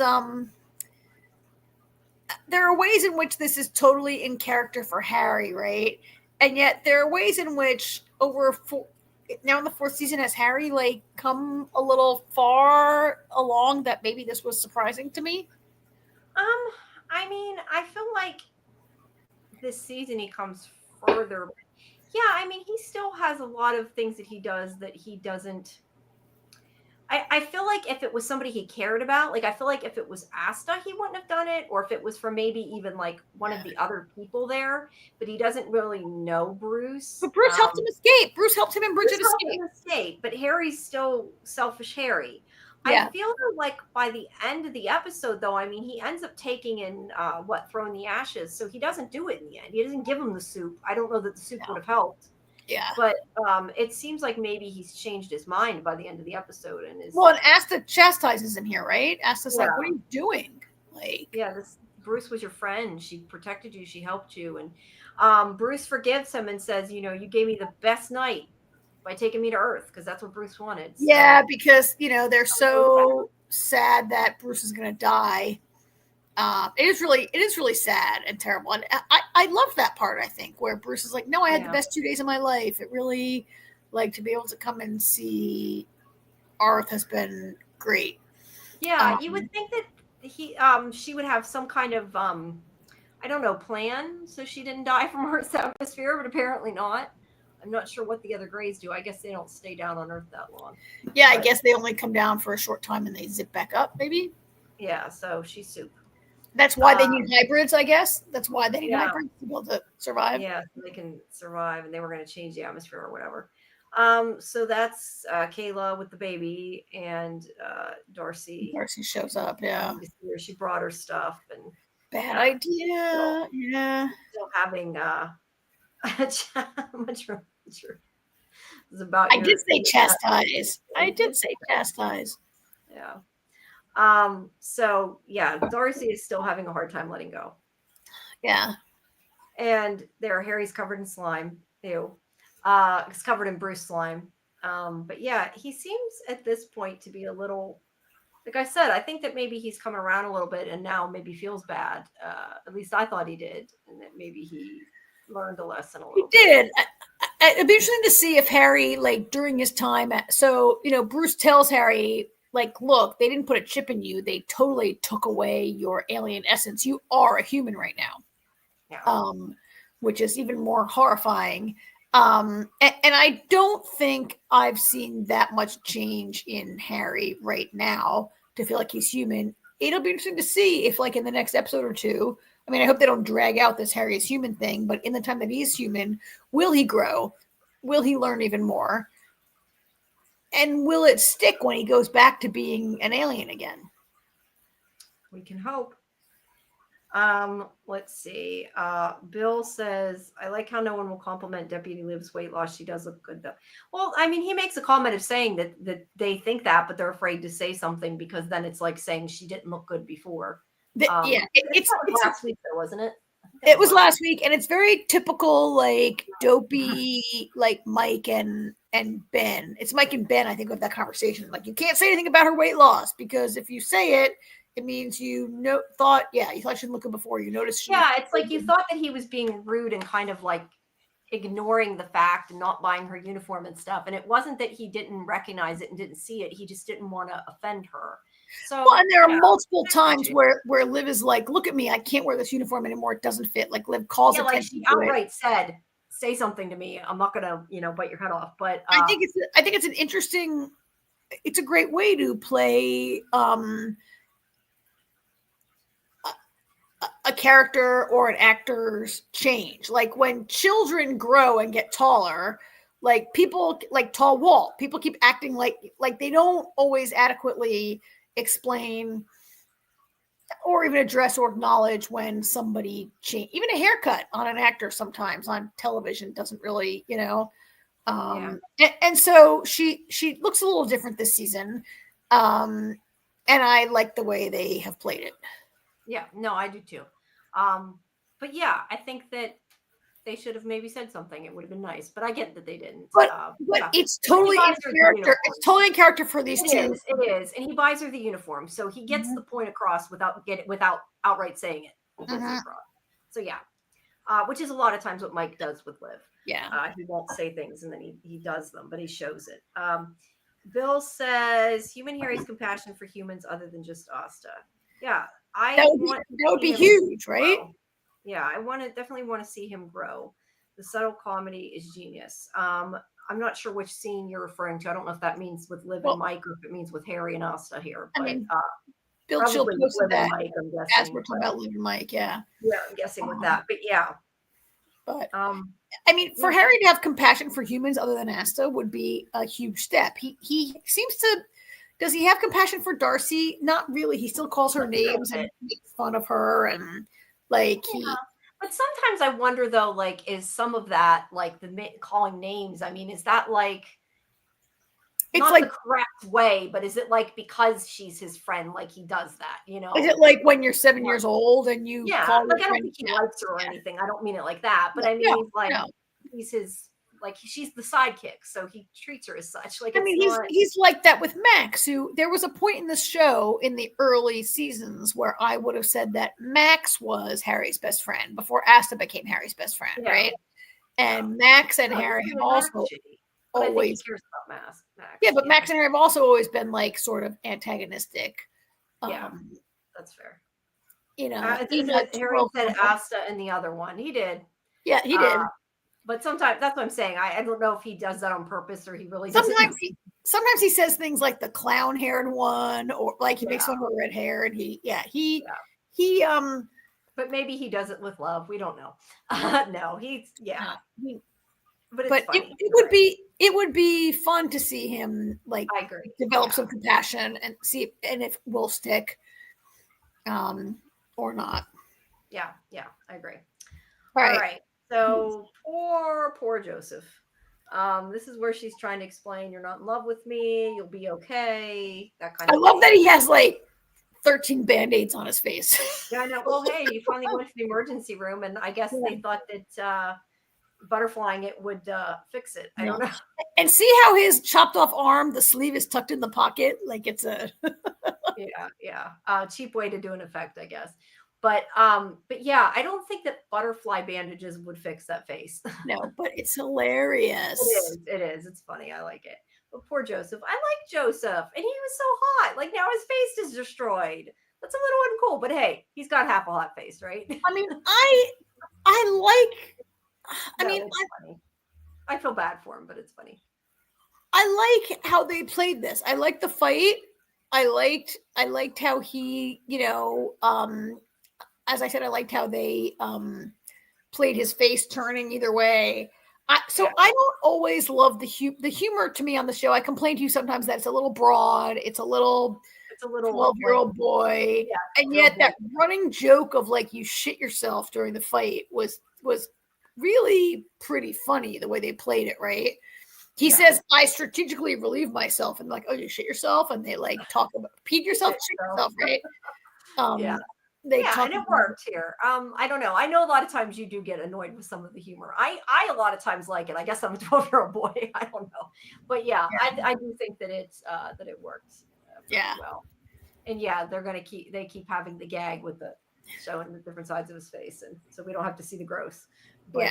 there are ways in which this is totally in character for Harry, right? And yet there are ways in which now in the fourth season, has Harry like come a little far along that maybe this was surprising to me? I mean, I feel like this season he comes further. Yeah, I mean, he still has a lot of things that he does that he doesn't. I feel like if it was somebody he cared about, like I feel like if it was Asta, he wouldn't have done it, or if it was for maybe even like one of the other people there, but he doesn't really know Bruce. But Bruce helped him escape. Bruce helped him and Bridget escape. But Harry's still selfish Harry. Yeah. I feel like by the end of the episode, though, I mean, he ends up taking in throwing the ashes. So he doesn't do it in the end. He doesn't give him the soup. I don't know that the soup would have helped. Yeah. But it seems like maybe he's changed his mind by the end of the episode. And Asta chastises him here, right? Asta's like, what are you doing? Like, yeah, Bruce was your friend. She protected you. She helped you. And Bruce forgives him and says, you gave me the best night by taking me to Earth, because that's what Bruce wanted. So. Yeah, because, they're so sad that Bruce is going to die. It is really sad and terrible. And I love that part, I think, where Bruce is like, no, I had the best 2 days of my life. It really, like, to be able to come and see Earth has been great. Yeah, you would think that she would have some kind of, I don't know, plan so she didn't die from Earth's atmosphere, but apparently not. I'm not sure what the other Greys do. I guess they don't stay down on Earth that long. Yeah, I guess they only come down for a short time and they zip back up, maybe. Yeah, so she's soup. That's why they need hybrids, I guess. That's why they need hybrids to be able to survive. Yeah, so they can survive, and they were going to change the atmosphere or whatever. So that's Kayla with the baby, and Darcy. Darcy shows up, yeah. She brought her stuff, and bad idea. Still having much about. I did say chastise. I did say chastise. Yeah. So yeah, Darcy is still having a hard time letting go. Yeah. And Harry's covered in slime. Ew. It's covered in Bruce slime. But yeah, he seems at this point to be a little, like I said, I think that maybe he's coming around a little bit and now maybe feels bad. At least I thought he did. And that maybe he learned a lesson a little bit. He did. It'd be interesting to see if Harry, like during his time, Bruce tells Harry, like, look, they didn't put a chip in you. They totally took away your alien essence. You are a human right now. Yeah. Which is even more horrifying. And I don't think I've seen that much change in Harry right now to feel like he's human. It'll be interesting to see if, like, in the next episode or two, I mean, I hope they don't drag out this Harry is human thing, but in the time that he's human, will he grow? Will he learn even more? And will it stick when he goes back to being an alien again? We can hope. Let's see. Bill says, I like how no one will compliment Deputy Liv's weight loss. She does look good, though. Well, I mean, he makes a comment of saying that they think that, but they're afraid to say something because then it's like saying she didn't look good before. It's last week, though, wasn't it? It was last week, and it's very typical, like dopey, like Mike and Ben. It's Mike and Ben, I think, with that conversation. Like, you can't say anything about her weight loss because if you say it, it means you thought she was looking before you noticed. It's like you thought that he was being rude and kind of like ignoring the fact and not buying her uniform and stuff. And it wasn't that he didn't recognize it and didn't see it. He just didn't want to offend her. So, and there are multiple times where Liv is like, "Look at me, I can't wear this uniform anymore. It doesn't fit." Like Liv calls attention. Like she outright said, "Say something to me. I'm not gonna, bite your head off." But I think it's an interesting. It's a great way to play a character or an actor's change. Like when children grow and get taller, like people like tall Walt, people keep acting like they don't always adequately explain or even address or acknowledge when somebody change. Even a haircut on an actor sometimes on television doesn't really, and so she looks a little different this season. And I like the way they have played it. Yeah, no, I do too. But yeah, I think that they should have maybe said something. It would have been nice, but I get that they didn't. But it's totally in character. It's totally in character for these two. It is, and he buys her the uniform, so he gets the point across without outright saying it. He gets it across. So yeah, which is a lot of times what Mike does with Liv. Yeah, he won't say things and then he does them, but he shows it. Bill says human Harry's compassion for humans other than just Asta. Yeah, that would be huge, right? Yeah, I definitely want to see him grow. The subtle comedy is genius. I'm not sure which scene you're referring to. I don't know if that means with Liv and Mike or if it means with Harry and Asta here. But, Bill Chill posted that Mike, I'm guessing, as we're talking about Liv and Mike. Yeah, I'm guessing with that. But yeah. But for Harry to have compassion for humans other than Asta would be a huge step. He seems to. Does he have compassion for Darcy? Not really. He still calls her names and makes fun of her and. But sometimes I wonder though, like, is some of that like the calling names? I mean, is that like it's not like the correct way, but is it like because she's his friend, like he does that? Is it like when you're 7 years old and you call like I don't think he likes her or anything. I don't mean it like that, but I mean he's his. Like she's the sidekick, so he treats her as such. Like he's like that with Max. Who there was a point in the show in the early seasons where I would have said that Max was Harry's best friend before Asta became Harry's best friend, right? And Max and Harry have also always cares about Max. Yeah, but Max and Harry have also always been like sort of antagonistic. That's fair. Harry said Asta and the other one. He did. Yeah, he did. But sometimes that's what I'm saying. I don't know if he does that on purpose or he really sometimes he says things like the clown haired one or like he makes fun of her red hair and he but maybe he does it with love. We don't know. No, but it would be fun to see him like I agree. Develop some compassion and see if it will stick or not. Yeah, I agree. All right. So poor Joseph. This is where she's trying to explain you're not in love with me. You'll be okay. That kind of thing. I love that he has like 13 Band-Aids on his face. Yeah, I know. Well, hey, you finally went to the emergency room and I guess they thought that butterflying it would fix it. I don't know. And see how his chopped off arm, the sleeve is tucked in the pocket? Like it's a cheap way to do an effect, I guess. But yeah, I don't think that butterfly bandages would fix that face. No, but it's hilarious. It is. It's funny. I like it. But poor Joseph. I like Joseph. And he was so hot. Like now his face is destroyed. That's a little uncool. But hey, he's got half a hot face, right? I mean, I feel bad for him, but it's funny. I like how they played this. I like the fight. I liked how he, as I said, I liked how they played his face turning either way. I don't always love the humor to me on the show. I complain to you sometimes that it's a little broad. It's a little 12-year-old boy. Yeah, and yet that running joke of like you shit yourself during the fight was really pretty funny the way they played it, right? He says, I strategically relieve myself. And like, oh, you shit yourself? And they like talk about peed yourself, shit yourself, right? they Yeah, talk and it about. worked here. I don't know. I know a lot of times you do get annoyed with some of the humor. I a lot of times like it. I guess I'm a 12-year-old boy. I don't know. But yeah, I do think that it's that it worked pretty Yeah. well. And yeah, they keep having the gag with the showing the different sides of his face, and so we don't have to see the gross. But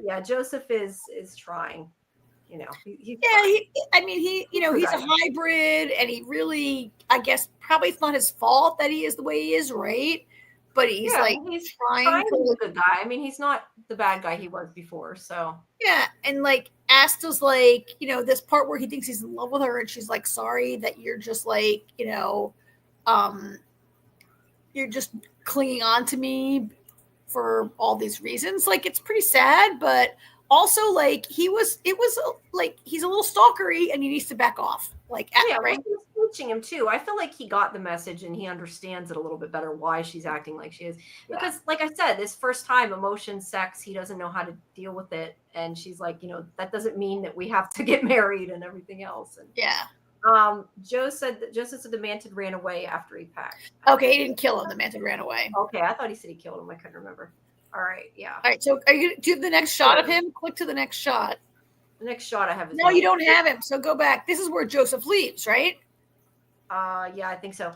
yeah, Joseph is trying. You know, he's Yeah, trying. He's a hybrid, and he really, I guess, probably it's not his fault that he is the way he is, right? But he's he's trying to be to, a good guy. I mean, he's not the bad guy he was before. So yeah, and like Asta's like, this part where he thinks he's in love with her, and she's like, sorry that you're just like, you're just clinging on to me for all these reasons. Like, it's pretty sad, but also like he's a little stalkery and he needs to back off. Like, right? He's teaching him too. I feel like he got the message and he understands it a little bit better why she's acting like she is. Because, like I said, this first time, emotion, sex, he doesn't know how to deal with it, and she's like, that doesn't mean that we have to get married and everything else. And Joseph said the Mantid ran away after he packed. Okay, he didn't kill him. The Mantid ran away. Okay, I thought he said he killed him. I couldn't remember. All right, yeah. All right, so are you going to do the next shot of him? Click to the next shot. The next shot I have is no, you don't have him. So go back. This is where Joseph leaves, right? Yeah, I think so.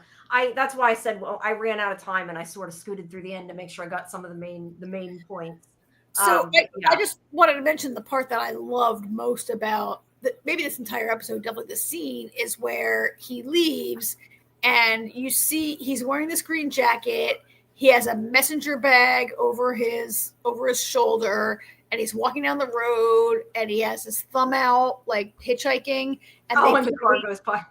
That's why I said, well, I ran out of time and I sort of scooted through the end to make sure I got some of the main points. So I just wanted to mention the part that I loved most about maybe this entire episode, definitely the scene, is where he leaves and you see he's wearing this green jacket. He has a messenger bag over his shoulder, and he's walking down the road, and he has his thumb out, like hitchhiking. And the car goes by.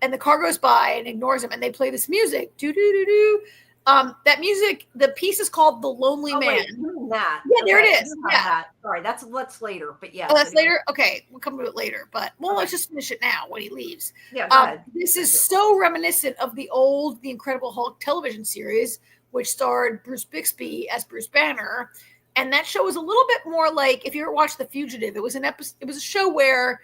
And the car goes by and ignores him, and they play this music. Do do do do. That music, the piece is called "The Lonely Man." Wait, that. Yeah, there it is. Yeah. That. Sorry, that's later, but yeah. Oh, that's later? Okay, we'll come to it later. But, let's just finish it now when he leaves. Yeah, this is so reminiscent of the Incredible Hulk television series, which starred Bruce Bixby as Bruce Banner. And that show was a little bit more like, if you ever watched The Fugitive, it was a show where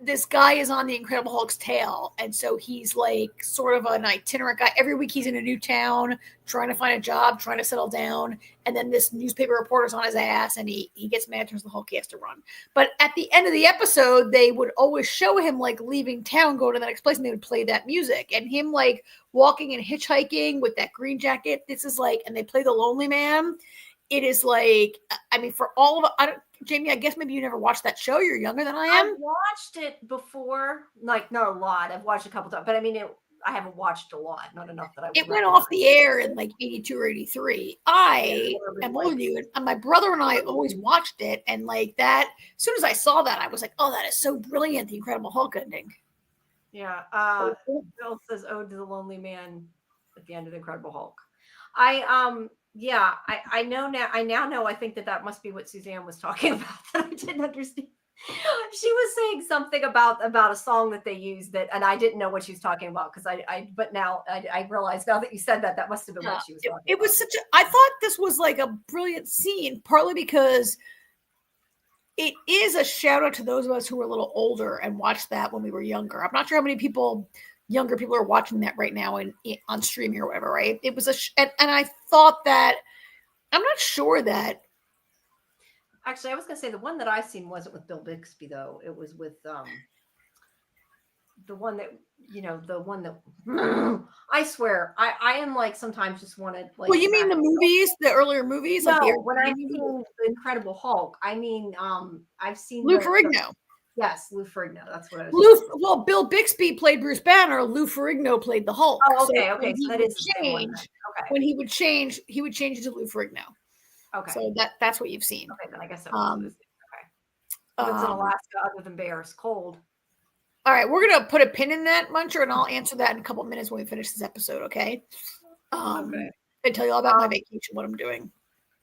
this guy is on the Incredible Hulk's tail, and so he's like sort of an itinerant guy. Every week he's in a new town, trying to find a job, trying to settle down, and then this newspaper reporter's on his ass, and he gets mad, turns the Hulk, he has to run. But at the end of the episode, they would always show him like leaving town, going to the next place, and they would play that music, and him like walking and hitchhiking with that green jacket. This is like, and they play The Lonely Man. It is like, I mean, for all of Jamie, I guess maybe you never watched that show. You're younger than I am. I've watched it before, like not a lot. I've watched a couple times, but I mean, I haven't watched a lot, not enough that I. It went off the air in like 82 or 83. I am older than you, and my brother and I always watched it, and like that. As soon as I saw that, I was like, "Oh, that is so brilliant!" The Incredible Hulk ending. Yeah. Bill says, "Ode to the Lonely Man" at the end of the Incredible Hulk. I know now. I now know. I think that must be what Suzanne was talking about. That I didn't understand. She was saying something about a song that they used and I didn't know what she was talking about because But now I realized now that you said that must have been what she was talking about. It was I thought this was like a brilliant scene, partly because it is a shout out to those of us who were a little older and watched that when we were younger. I'm not sure how many younger people are watching that right now on streaming or whatever, right? It was and I thought that, I'm not sure that. Actually, I was going to say the one that I seen wasn't with Bill Bixby though. It was with the one that I swear I am like sometimes just want to like. Well, you mean the movies, the earlier movies? No, when I mean the Incredible Hulk, I mean I've seen Lou Ferrigno. Yes, Lou Ferrigno. That's what I was. Well, Bill Bixby played Bruce Banner. Lou Ferrigno played the Hulk. Oh, okay, okay. So that is change. Okay. When he would change it to Lou Ferrigno. Okay. So that's what you've seen. Okay, then I guess that was okay. What's in Alaska other than bears? Cold. All right, we're gonna put a pin in that, Muncher, and I'll answer that in a couple of minutes when we finish this episode. Okay. Okay. And tell you all about my vacation, what I'm doing.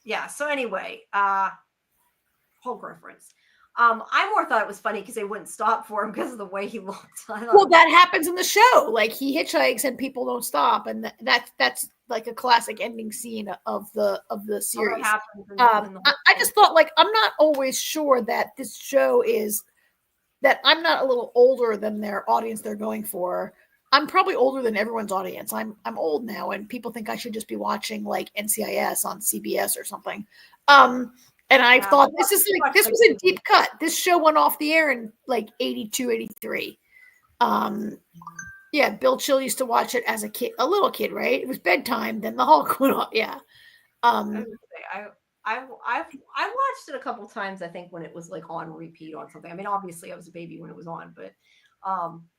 Yeah. So anyway, Hulk reference. I more thought it was funny because they wouldn't stop for him because of the way he looked. Well, that happens in the show. Like he hitchhikes and people don't stop, and that's like a classic ending scene of the series. I just thought, like, I'm not always sure that this show is that I'm not a little older than their audience they're going for. I'm probably older than everyone's audience. I'm old now, and people think I should just be watching like NCIS on CBS or something. And I thought this was a deep cut. This show went off the air in like 82, 83. Yeah, Bill Chill used to watch it as a little kid, right? It was bedtime. Then the Hulk went off. Yeah. I watched it a couple times. I think when it was like on repeat on something. I mean, obviously I was a baby when it was on, but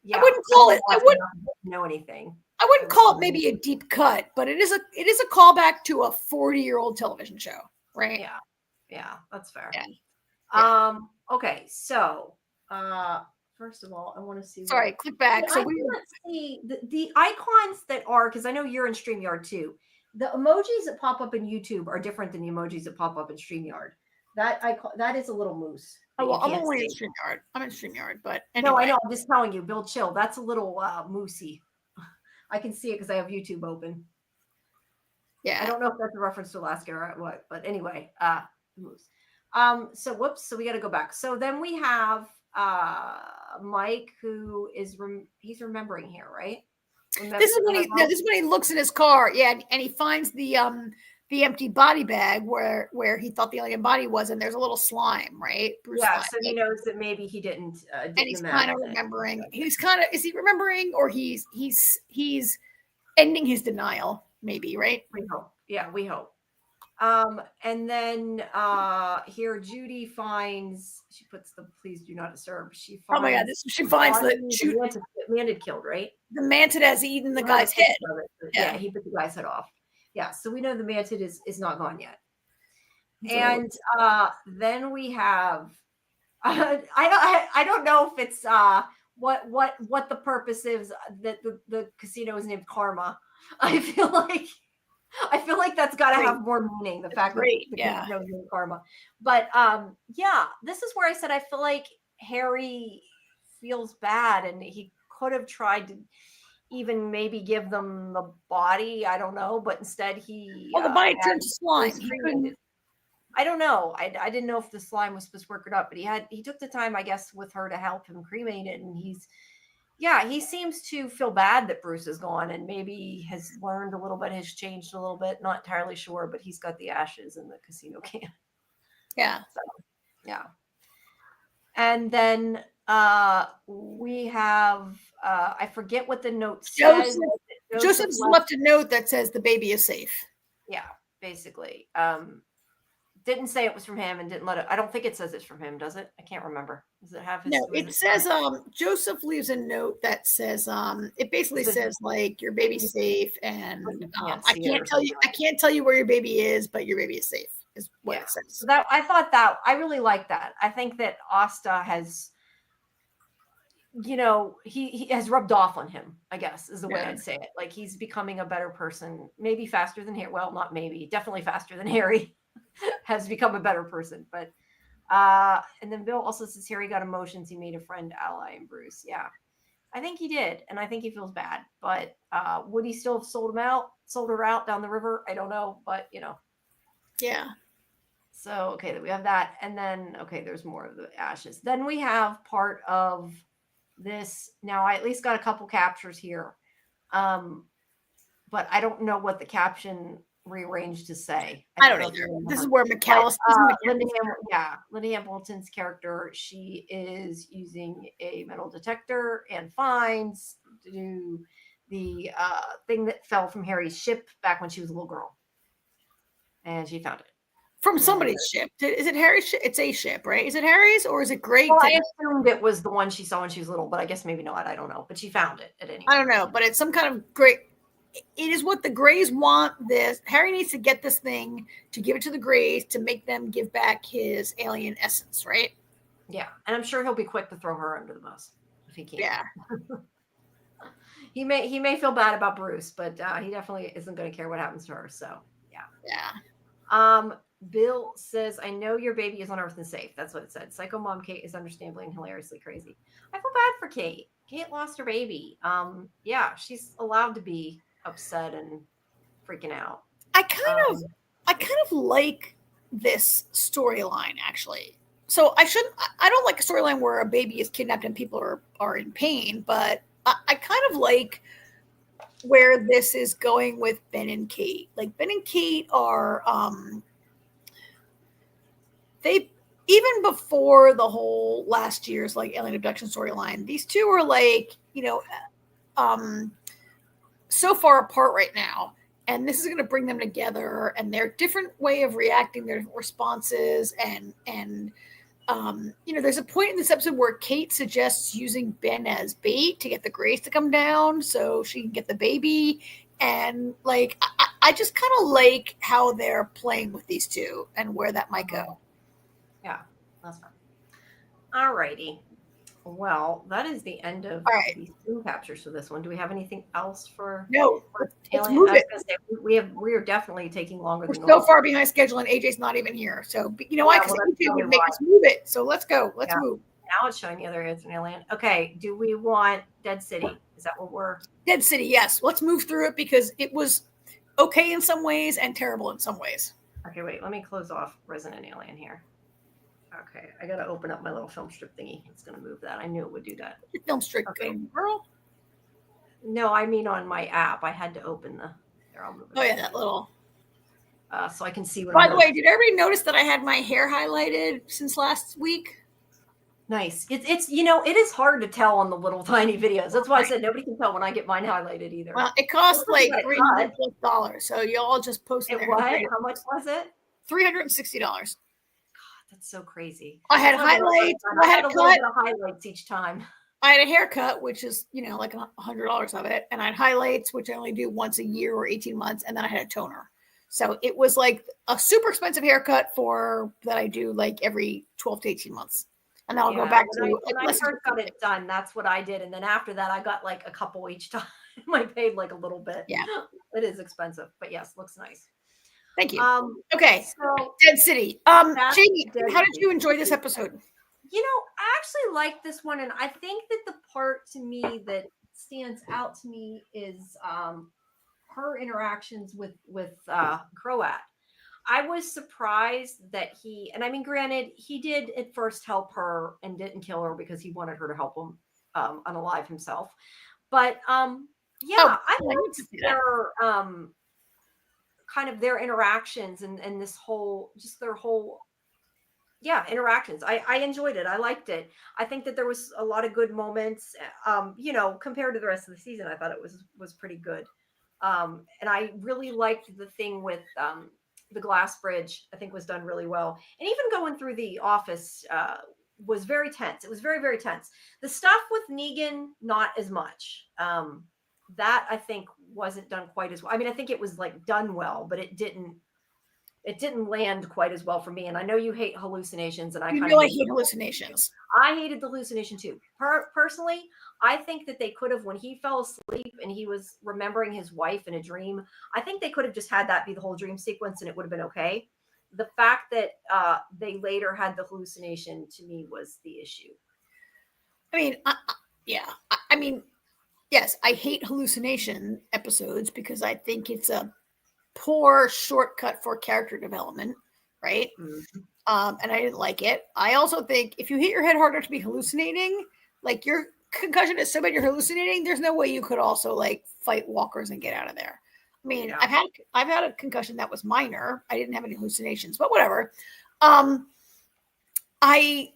yeah, I wouldn't call it. I wouldn't know anything. I wouldn't call it maybe a deep cut, but it is a callback to a 40-year-old television show, right? Yeah, that's fair. Yeah. Okay, so first of all, I want to see. Sorry, click back. So I can't see the icons that are, because I know you're in StreamYard too. The emojis that pop up in YouTube are different than the emojis that pop up in StreamYard. That is a little moose. Oh, well, I'm only in StreamYard. I'm in StreamYard, but anyway. No, I know. I'm just telling you, Bill Chill. That's a little moosey. I can see it because I have YouTube open. Yeah. I don't know if that's a reference to Alaska or what, but anyway, moose. So whoops. So we got to go back. So then we have Mike, who is he's remembering here, right? This is when he looks in his car, yeah, and he finds the empty body bag where he thought the alien body was, and there's a little slime, right? Bruce slime. So he knows that maybe he didn't. And he's kind of remembering. Is he remembering, or he's ending his denial? Maybe, right? We hope. Yeah, we hope. And then here Judy finds, she puts the please do not disturb. She finds, oh my god, she finds the mantid killed, right? The mantid has eaten the guy's head. Yeah, he bit the guy's head off. Yeah, so we know the mantid is not gone yet. And then we have I don't know if it's what the purpose is that the casino is named Karma. I feel like that's got to have more meaning. The fact that the casino is named Karma, but yeah, this is where I said I feel like Harry feels bad, and he could have tried to even maybe give them the body. I don't know, but instead he the body turned to slime. I don't know. I didn't know if the slime was supposed to work or not, but he took the time, I guess, with her to help him cremate it, and he seems to feel bad that Bruce is gone, and maybe has learned a little bit, has changed a little bit. Not entirely sure, but he's got the ashes in the casino can. Yeah. So, yeah. And then we have I forget what the note says. Joseph's left a note that says the baby is safe. Yeah, basically. Didn't say it was from him, and didn't let it. I don't think it says it's from him, does it? I can't remember. Does it have his? No, it says Joseph leaves a note that says it basically says like your baby's safe, and I can't tell you where your baby is, but your baby is safe is what it says. So that I thought that I really like that. I think that Asta has, he has rubbed off on him, I guess is the way I'd say it. Like he's becoming a better person, maybe faster than Harry. Well, not maybe, definitely faster than Harry. Has become a better person, but and then Bill also says Harry got emotions. He made a friend, ally, and Bruce. Yeah, I think he did, and I think he feels bad. But would he still have sold her out down the river? I don't know, but yeah. So okay, we have that, and then there's more of the ashes. Then we have part of this. Now I at least got a couple captures here, but I don't know what the caption rearranged to say. I don't either. This is where McAllister. Linda Hamilton's character, she is using a metal detector and finds to do the thing that fell from Harry's ship back when she was a little girl, and she found it from somebody's ship. Is it Harry's ship? It's a ship, right? Is it Harry's or is it Greg? Well, I assumed it was the one she saw when she was little, but I guess maybe not. I don't know, but she found it at any rate. I don't know, but it's some kind of great. It is what the Greys want. This Harry needs to get this thing to give it to the Greys to make them give back his alien essence, right? Yeah, and I'm sure he'll be quick to throw her under the bus if he can. Yeah, he may feel bad about Bruce, but he definitely isn't going to care what happens to her. So yeah. Bill says, "I know your baby is on Earth and safe." That's what it said. Psycho mom Kate is understandably and hilariously crazy. I feel bad for Kate. Kate lost her baby. Yeah, she's allowed to be upset and freaking out. I kind of like this storyline actually. So I don't like a storyline where a baby is kidnapped and people are in pain, but I kind of like where this is going with Ben and Kate. Like Ben and Kate are they even before the whole last year's like alien abduction storyline, these two are like, so far apart right now. And this is going to bring them together, and their different way of reacting, their different responses, and there's a point in this episode where Kate suggests using Ben as bait to get the Grace to come down so she can get the baby. And like, I just kind of like how they're playing with these two and where that might go. Yeah, that's fine. All righty. Well, that is the end of the screen captures for this one. Do we have anything else for? No, let's move it. We are definitely taking longer. We're so far behind schedule, and AJ's not even here. So why? Because AJ would make us move it. So let's go. Let's move. Now it's showing the other it's an alien. Okay. Do we want Dead City? Is that what we're? Dead City. Yes. Let's move through it because it was okay in some ways and terrible in some ways. Okay. Wait. Let me close off Resident Alien here. Okay, I gotta open up my little film strip thingy. It's gonna move that. I knew it would do that. Your film strip, okay, girl. No, I mean on my app. I had to open the. There, I'll move it. Oh yeah, that little. So I can see what. By the way, did everybody notice that I had my hair highlighted since last week? Nice. It's it is hard to tell on the little tiny videos. That's why I said nobody can tell when I get mine highlighted either. Well, it cost like $300, so y'all just posted it. What? How much was it? $360. That's so crazy. I had highlights. I had a little bit of highlights each time. I had a haircut, which is, like $100 of it. And I had highlights, which I only do once a year or 18 months. And then I had a toner. So it was like a super expensive haircut that I do like every 12 to 18 months. And then I'll go back to. When I first got it done, that's what I did. And then after that, I got like a couple each time. I paid like a little bit. Yeah. It is expensive. But yes, looks nice. Thank you. Okay. So Dead City. Jamie, how did you enjoy this episode? I actually like this one, and I think that the part to me that stands out to me is her interactions with Croat. I was surprised that granted, he did at first help her and didn't kill her because he wanted her to help him unalive himself. But I liked their kind of their interactions and this whole, just their whole, interactions. I enjoyed it. I liked it. I think that there was a lot of good moments, compared to the rest of the season. I thought it was pretty good. And I really liked the thing with the glass bridge. I think was done really well. And even going through the office was very tense. It was very, very tense. The stuff with Negan, not as much. That I think wasn't done quite as well. I mean, I think it was like done well, but it didn't land quite as well for me. And I know you hate hallucinations, and I hate hallucinations. I hated the hallucination too. Personally, I think that they could have, when he fell asleep and he was remembering his wife in a dream, I think they could have just had that be the whole dream sequence and it would have been okay. The fact that they later had the hallucination to me was the issue. I mean, yes, I hate hallucination episodes because I think it's a poor shortcut for character development, right? Mm-hmm. And I didn't like it. I also think if you hit your head hard enough to be hallucinating, like your concussion is so bad you're hallucinating, there's no way you could also like fight walkers and get out of there. I mean, yeah. I've had a concussion that was minor. I didn't have any hallucinations, but whatever. I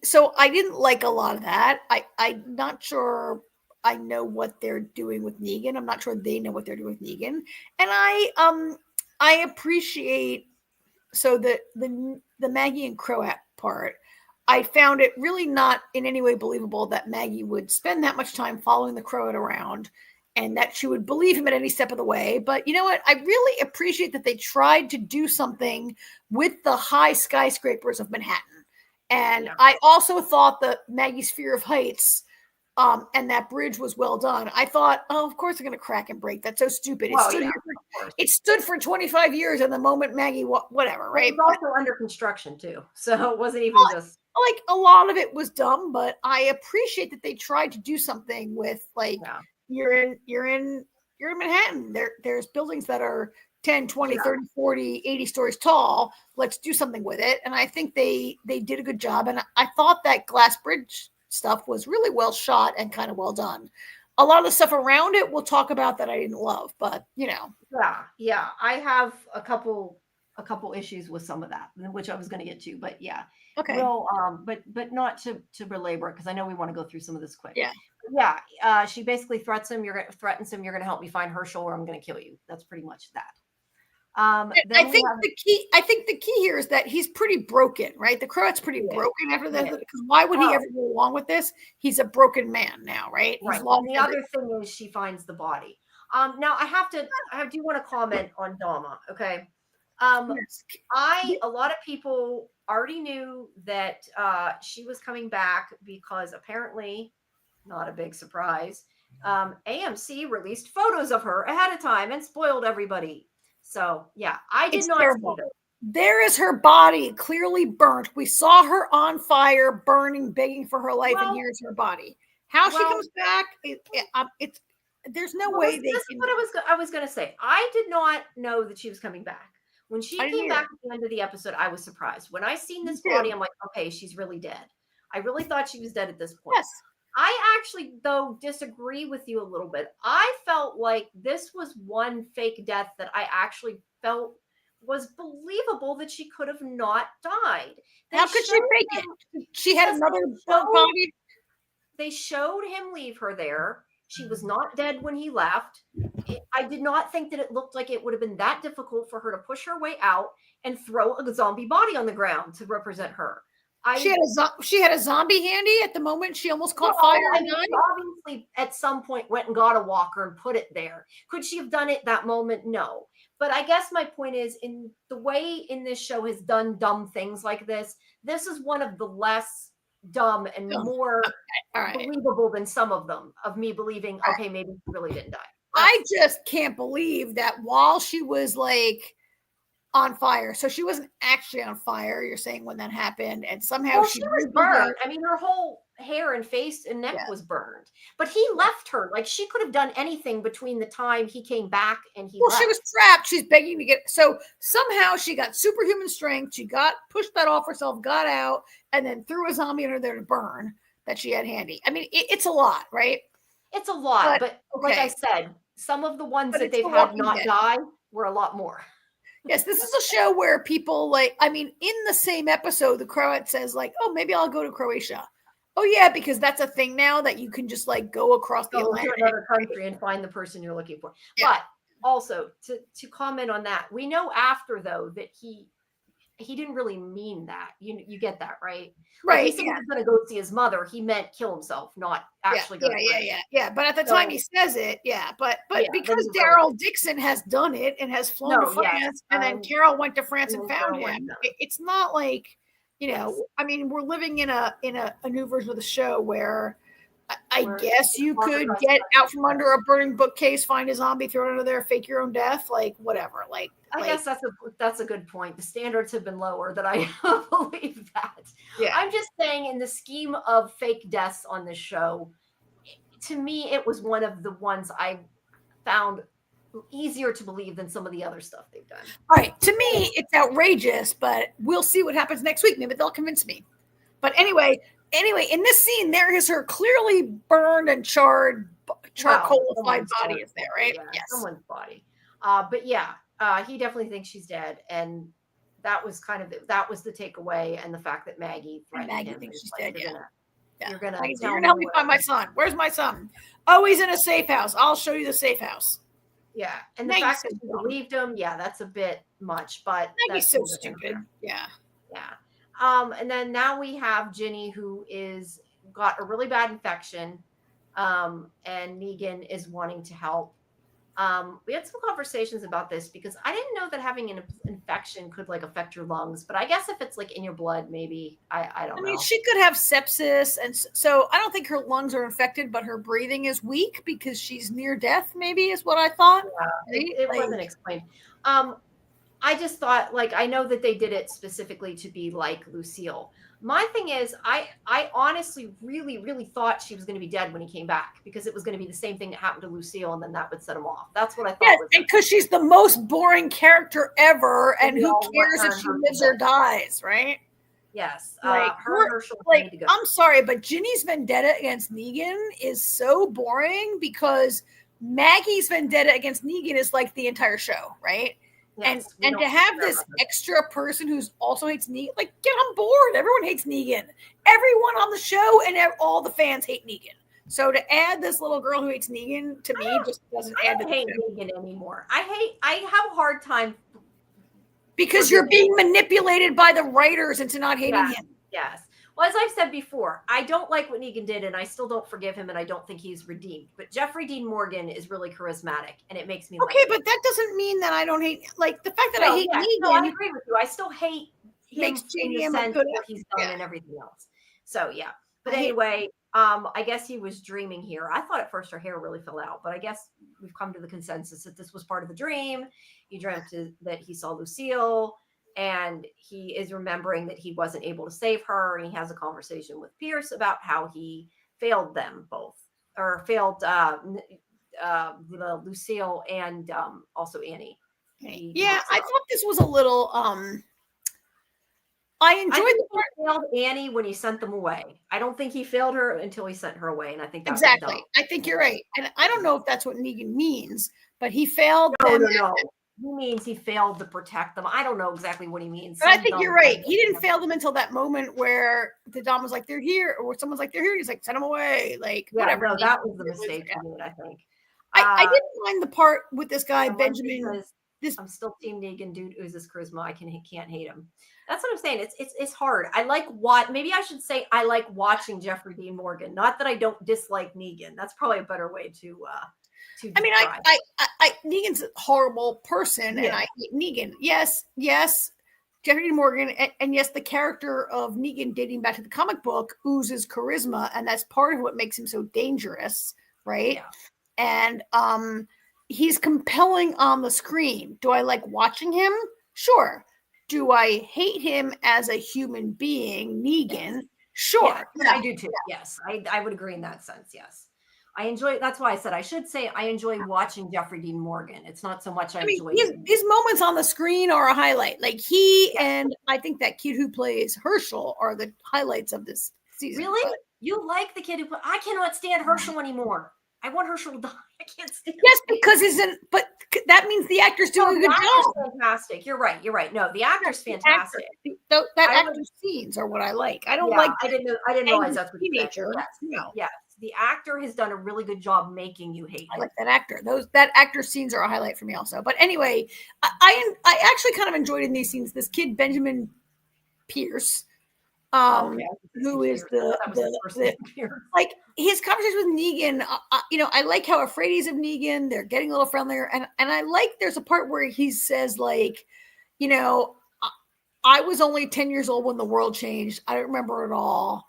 didn't like a lot of that. I'm not sure I know what they're doing with Negan. I'm not sure they know what they're doing with Negan. And I appreciate the Maggie and Croat part. I found it really not in any way believable that Maggie would spend that much time following the Croat around and that she would believe him at any step of the way. But you know what? I really appreciate that they tried to do something with the high skyscrapers of Manhattan. And I also thought that Maggie's fear of heights and that bridge was well done. I thought, oh, of course they're going to crack and break. That's so stupid. It stood for 25 years, and the moment Maggie, whatever, right? It was also under construction too, so it wasn't even just like a lot of it was dumb. But I appreciate that they tried to do something with you're in Manhattan. There's buildings that are 10, 20, 30, 40, 80 stories tall. Let's do something with it. And I think they did a good job. And I thought that glass bridge stuff was really well shot and kind of well done. a lot of the stuff around it we'll talk about that I didn't love, but you know. Yeah. I have a couple issues with some of that, which I was going to get to, but yeah. Okay. We'll but not to belabor it, because I know we want to go through some of this quick. Yeah. She basically threatens him. You're going to help me find Herschel, or I'm going to kill you. That's pretty much that. I think the key here is that he's pretty broken, right? The Croat's pretty broken after that. Because why would he ever go along with this? He's a broken man now, right? Right. And the other thing is she finds the body. Now I do want to comment on Dama. Okay. A lot of people already knew that she was coming back because apparently, not a big surprise, AMC released photos of her ahead of time and spoiled everybody. So yeah, I did not see them. There is her body clearly burnt. We saw her on fire, burning, begging for her life, and here's her body. How she comes back, there's no way they can. This is what I was going to say. I did not know that she was coming back. When she came back at the end of the episode, I was surprised. When I seen this body, I'm like, okay, she's really dead. I really thought she was dead at this point. Yes. I actually, though, disagree with you a little bit. I felt like this was one fake death that I actually felt was believable, that she could have not died. How could she fake it? She had another body. They showed him leave her there. She was not dead when he left. I did not think that it looked like it would have been that difficult for her to push her way out and throw a zombie body on the ground to represent her. She had a zombie handy at the moment. She almost caught fire. And obviously, at some point, went and got a walker and put it there. Could she have done it that moment? No. But I guess my point is, in the way in this show has done dumb things like this is one of the less dumb and more believable than some of them, of me believing, okay, maybe she really didn't die. I just can't believe that while she was like on fire, so she wasn't actually on fire, you're saying, when that happened, and somehow she was burned. I mean, her whole hair and face and neck was burned, but he left her. Like, she could have done anything between the time he came back and he left. She was trapped. She's begging to get, so somehow she got superhuman strength. She pushed that off herself, got out, and then threw a zombie under there to burn that she had handy. I mean, it's a lot, right? It's a lot, but like I said, some of the ones that they've had not die were a lot more. Yes, this is a show where people in the same episode, the Croat says like, oh, maybe I'll go to Croatia. Oh yeah, because that's a thing now that you can just like go across the Atlantic to another country and find the person you're looking for. Yeah. But also to comment on that, we know after though that he didn't really mean that. You get that, right? Right. Like, he said he was going to go see his mother. He meant kill himself, not actually go. Yeah. But at the time he says it, But because Daryl Dixon has done it and has flown to France, and then Carol went to France and found him, it's not like, I mean, we're living in a new version of the show where I guess you could get out from under a burning bookcase, find a zombie, throw it under there, fake your own death, like whatever. I guess that's a good point. The standards have been lower, that I believe that. Yeah. I'm just saying, in the scheme of fake deaths on this show, to me, it was one of the ones I found easier to believe than some of the other stuff they've done. All right. To me, it's outrageous, but we'll see what happens next week. Maybe they'll convince me. But anyway, in this scene, there is her clearly burned and charcoalified body is there, right? Yeah, yes. Someone's body. But yeah, he definitely thinks she's dead, and that was the takeaway, and the fact that Maggie thinks she's dead. You're gonna help me find my son. Where's my son? Oh, he's in a safe house. I'll show you the safe house. Yeah, and the fact that she believed him, that's a bit much. But Maggie's so stupid. Yeah. And then now we have Ginny, who got a really bad infection, and Negan is wanting to help. We had some conversations about this, because I didn't know that having an infection could affect your lungs, but I guess if it's in your blood, maybe I don't know. I mean, she could have sepsis, and so I don't think her lungs are infected, but her breathing is weak because she's near death. Maybe is what I thought. Yeah, it wasn't explained. I just thought, I know that they did it specifically to be like Lucille. My thing is, I honestly really, really thought she was going to be dead when he came back, because it was going to be the same thing that happened to Lucille, and then that would set him off. That's what I thought. Yes, and because she's the most boring character ever, and who cares if she lives or dies, right? Yes. Like, Her and Herschel need to go. I'm sorry, but Ginny's vendetta against Negan is so boring because Maggie's vendetta against Negan is like the entire show, right? Yes, and to have this extra person who's also hates Negan, like, get on board. Everyone hates Negan. Everyone on the show and all the fans hate Negan. So to add this little girl who hates Negan to me just doesn't add. I don't hate Negan anymore. I have a hard time because you're being manipulated by the writers into not hating him. Yes. Well, as I've said before, I don't like what Negan did, and I still don't forgive him, and I don't think he's redeemed. But Jeffrey Dean Morgan is really charismatic, and it makes me okay. But that doesn't mean that I don't hate. Like the fact that I hate Negan. No, I agree with you. I still hate him in the sense what he's done and everything else. So yeah. But anyway, I guess he was dreaming here. I thought at first her hair really fell out, but I guess we've come to the consensus that this was part of the dream. He dreamt that he saw Lucille. And he is remembering that he wasn't able to save her. And he has a conversation with Pierce about how he failed them both, or failed Lucille and also Annie. Yeah, I thought this was a little. I enjoyed the part. He failed Annie when he sent them away. I don't think he failed her until he sent her away. And I think that's exactly. I think you're right. And I don't know if that's what Negan means, but he failed them. No. He means he failed to protect them. I don't know exactly what he means. But I think you're right. He didn't fail them until that moment where the Dom was like, they're here, or someone's like, they're here. He's like, send them away. Like, whatever. No, that was the mistake for me, I think. I didn't mind the part with this guy, Benjamin. I'm still Team Negan, dude. Oozes charisma. I can't hate him. That's what I'm saying. It's hard. I like maybe I should say I like watching Jeffrey Dean Morgan. Not that I don't dislike Negan. That's probably a better way to I mean, Negan's a horrible person, and I hate Negan. Yes, Jeffrey Dean Morgan, and yes, the character of Negan dating back to the comic book oozes charisma, and that's part of what makes him so dangerous, right? Yeah. And he's compelling on the screen. Do I like watching him? Sure. Do I hate him as a human being, Negan? Sure. Yeah, I do too. Yes, I would agree in that sense. Yes. I enjoy. That's why I said I should say I enjoy watching Jeffrey Dean Morgan. It's not so much I enjoy his moments on the screen are a highlight. Like and I think that kid who plays Herschel are the highlights of this season. Really, you like the kid who? I cannot stand Herschel anymore. I want Herschel to die. I can't stand. Yes, because but that means the actor's doing a good job. Fantastic. You're right. No, the actor's fantastic. That actor's scenes are what I like. I don't like. I didn't realize that's what teenager. Yes. The actor has done a really good job making you hate him. I like that actor. That actor's scenes are a highlight for me also. But anyway, I actually kind of enjoyed in these scenes this kid Benjamin Pierce, who is like his conversation with Negan. I like how afraid he's of Negan. They're getting a little friendlier, and I like there's a part where he says like, I was only 10 years old when the world changed. I don't remember it all.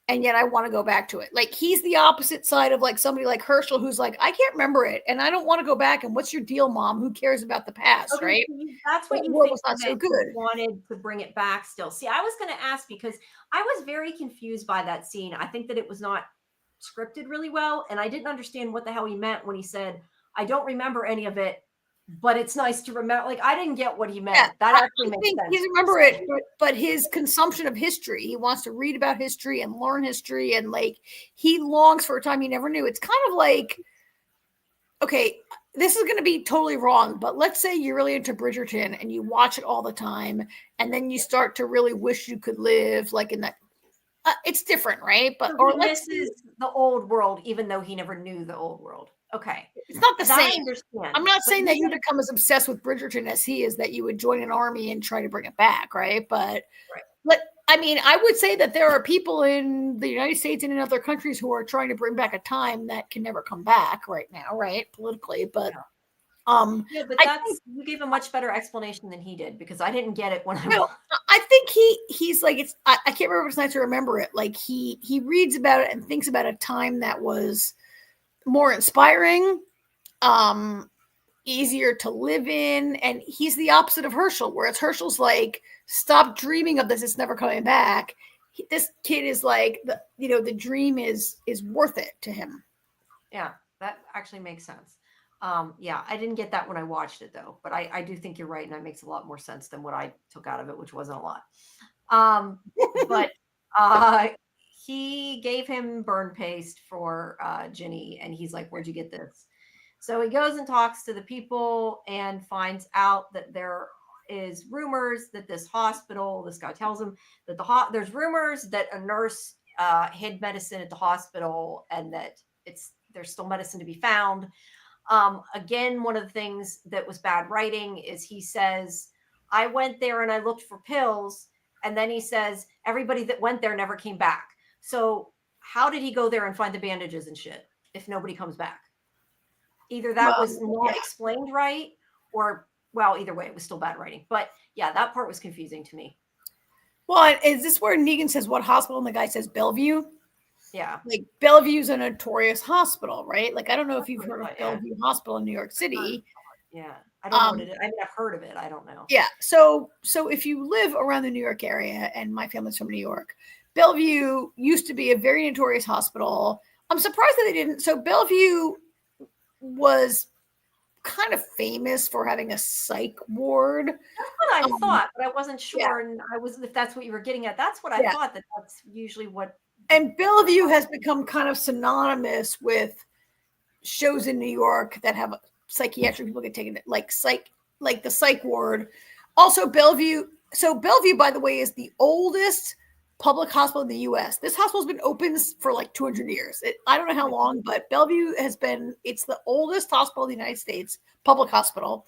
And yet I want to go back to it. Like he's the opposite side of like somebody like Herschel, who's like, I can't remember it. And I don't want to go back. And what's your deal, Mom? Who cares about the past? Okay, right. That's what you think was not so good. Wanted to bring it back still. See, I was going to ask because I was very confused by that scene. I think that it was not scripted really well. And I didn't understand what the hell he meant when he said, I don't remember any of it, but it's nice to remember. Like, I didn't get what he meant. Yeah, that actually makes sense. He doesn't remember it, but his consumption of history, he wants to read about history and learn history. And like, he longs for a time he never knew. It's kind of like, okay, this is going to be totally wrong, but let's say you're really into Bridgerton and you watch it all the time. And then you start to really wish you could live like in that. It's different, right? But or this is the old world, even though he never knew the old world. Okay. It's not the same. I'm not saying that you become as obsessed with Bridgerton as he is, that you would join an army and try to bring it back, right? But I mean, I would say that there are people in the United States and in other countries who are trying to bring back a time that can never come back right now, right? Politically. But you gave a much better explanation than he did because I didn't get it when I think he's like I can't remember if it's nice to remember it. Like he reads about it and thinks about a time that was more inspiring, easier to live in, and he's the opposite of Herschel, whereas Herschel's like, stop dreaming of this, it's never coming back. This kid is like, the dream is worth it to him. Yeah, that actually makes sense. I didn't get that when I watched it though, but I do think you're right, and that makes a lot more sense than what I took out of it, which wasn't a lot. But he gave him burn paste for Ginny, and he's like, "Where'd you get this?" So he goes and talks to the people and finds out that there is rumors that this hospital. This guy tells him that there's rumors that a nurse hid medicine at the hospital, and that there's still medicine to be found. Again, one of the things that was bad writing is he says, "I went there and I looked for pills," and then he says, "Everybody that went there never came back." So how did he go there and find the bandages and shit if nobody comes back? Either that was not explained right, or, well, either way, it was still bad writing. But yeah, that part was confusing to me. Well, is this where Negan says what hospital and the guy says Bellevue? Yeah. Like Bellevue's a notorious hospital, right? Like I don't know if you've heard of Bellevue Hospital in New York City. Yeah. I don't know what it is. I mean, I've heard of it. I don't know. Yeah. So if you live around the New York area, and my family's from New York, Bellevue used to be a very notorious hospital. I'm surprised that they didn't. So Bellevue was kind of famous for having a psych ward. That's what I thought, but I wasn't sure. And if that's what you were getting at, that's what I thought, that's usually what. And Bellevue has become kind of synonymous with shows in New York that have psychiatric people get taken, like the psych ward. Also Bellevue. So Bellevue, by the way, is the oldest public hospital in the U.S. This hospital's been open for like 200 years. I don't know how long, but Bellevue it's the oldest hospital in the United States, public hospital.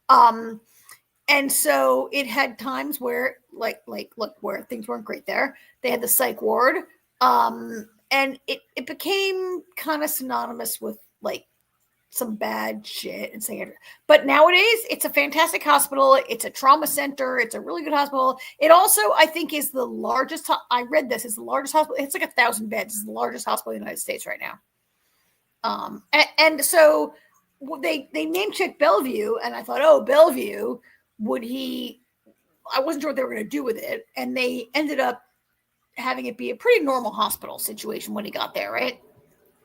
And so it had times where where things weren't great there. They had the psych ward. And it became kind of synonymous with like some bad shit and saying, but nowadays it's a fantastic hospital. It's a trauma center. It's a really good hospital. It also, I think, is the largest. I read this. It's the largest hospital. It's like 1,000 beds. It's the largest hospital in the United States right now. And so they name checked Bellevue, and I thought, oh, Bellevue, I wasn't sure what they were going to do with it. And they ended up having it be a pretty normal hospital situation when he got there, right?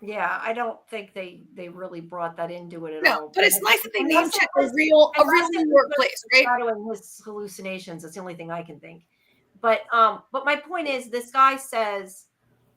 Yeah, I don't think they really brought that into it at all. But it's nice that they name check a real New York place, right? Shadowing his hallucinations. That's the only thing I can think. But my point is, this guy says,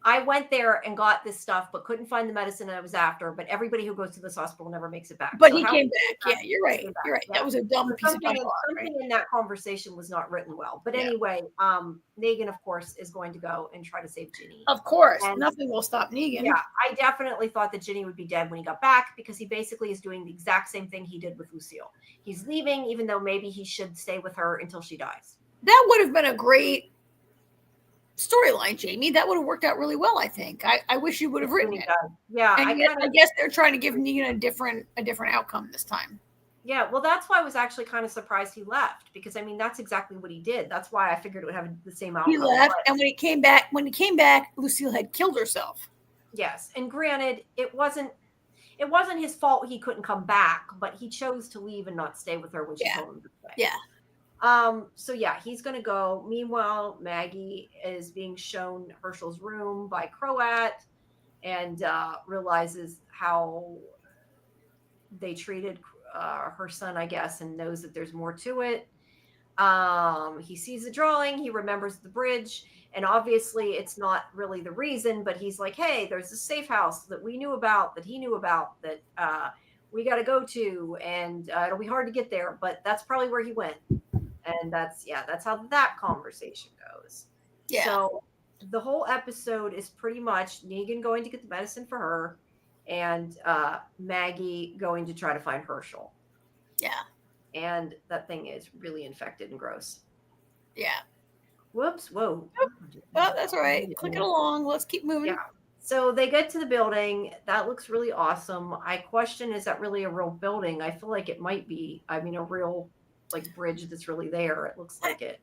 "I went there and got this stuff, but couldn't find the medicine I was after. But everybody who goes to this hospital never makes it back." But he came back. Yeah, you're right. You're right. Yeah. That was a dumb piece of dialogue. Something in that conversation was not written well. But anyway, Negan, of course, is going to go and try to save Ginny. Of course. And nothing will stop Negan. Yeah, I definitely thought that Ginny would be dead when he got back, because he basically is doing the exact same thing he did with Lucille. He's leaving, even though maybe he should stay with her until she dies. That would have been a great storyline, Jamie. That would have worked out really well, I think. I wish you would have written it. Yeah, and I guess they're trying to give Negan a different outcome this time. Yeah, well, that's why I was actually kind of surprised he left, because I mean that's exactly what he did. That's why I figured it would have the same outcome. He left, and when he came back, Lucille had killed herself. Yes, and granted, it wasn't his fault he couldn't come back, but he chose to leave and not stay with her when she told him to stay. Yeah. So yeah, he's gonna go. Meanwhile, Maggie is being shown Herschel's room by Croat, and realizes how they treated her son, I guess, and knows that there's more to it. He sees the drawing, he remembers the bridge, and obviously it's not really the reason, but he's like, hey, there's a safe house that we knew about, that he knew about, that we got to go to, and it'll be hard to get there, but that's probably where he went. And that's how that conversation goes. Yeah. So the whole episode is pretty much Negan going to get the medicine for her, and Maggie going to try to find Herschel. Yeah. And that thing is really infected and gross. Yeah. Whoops. Whoa. Oh, that's all right. Click it along. Let's keep moving. Yeah. So they get to the building. That looks really awesome. I question, is that really a real building? I feel like it might be. I mean, a real like bridge that's really there. It looks like it.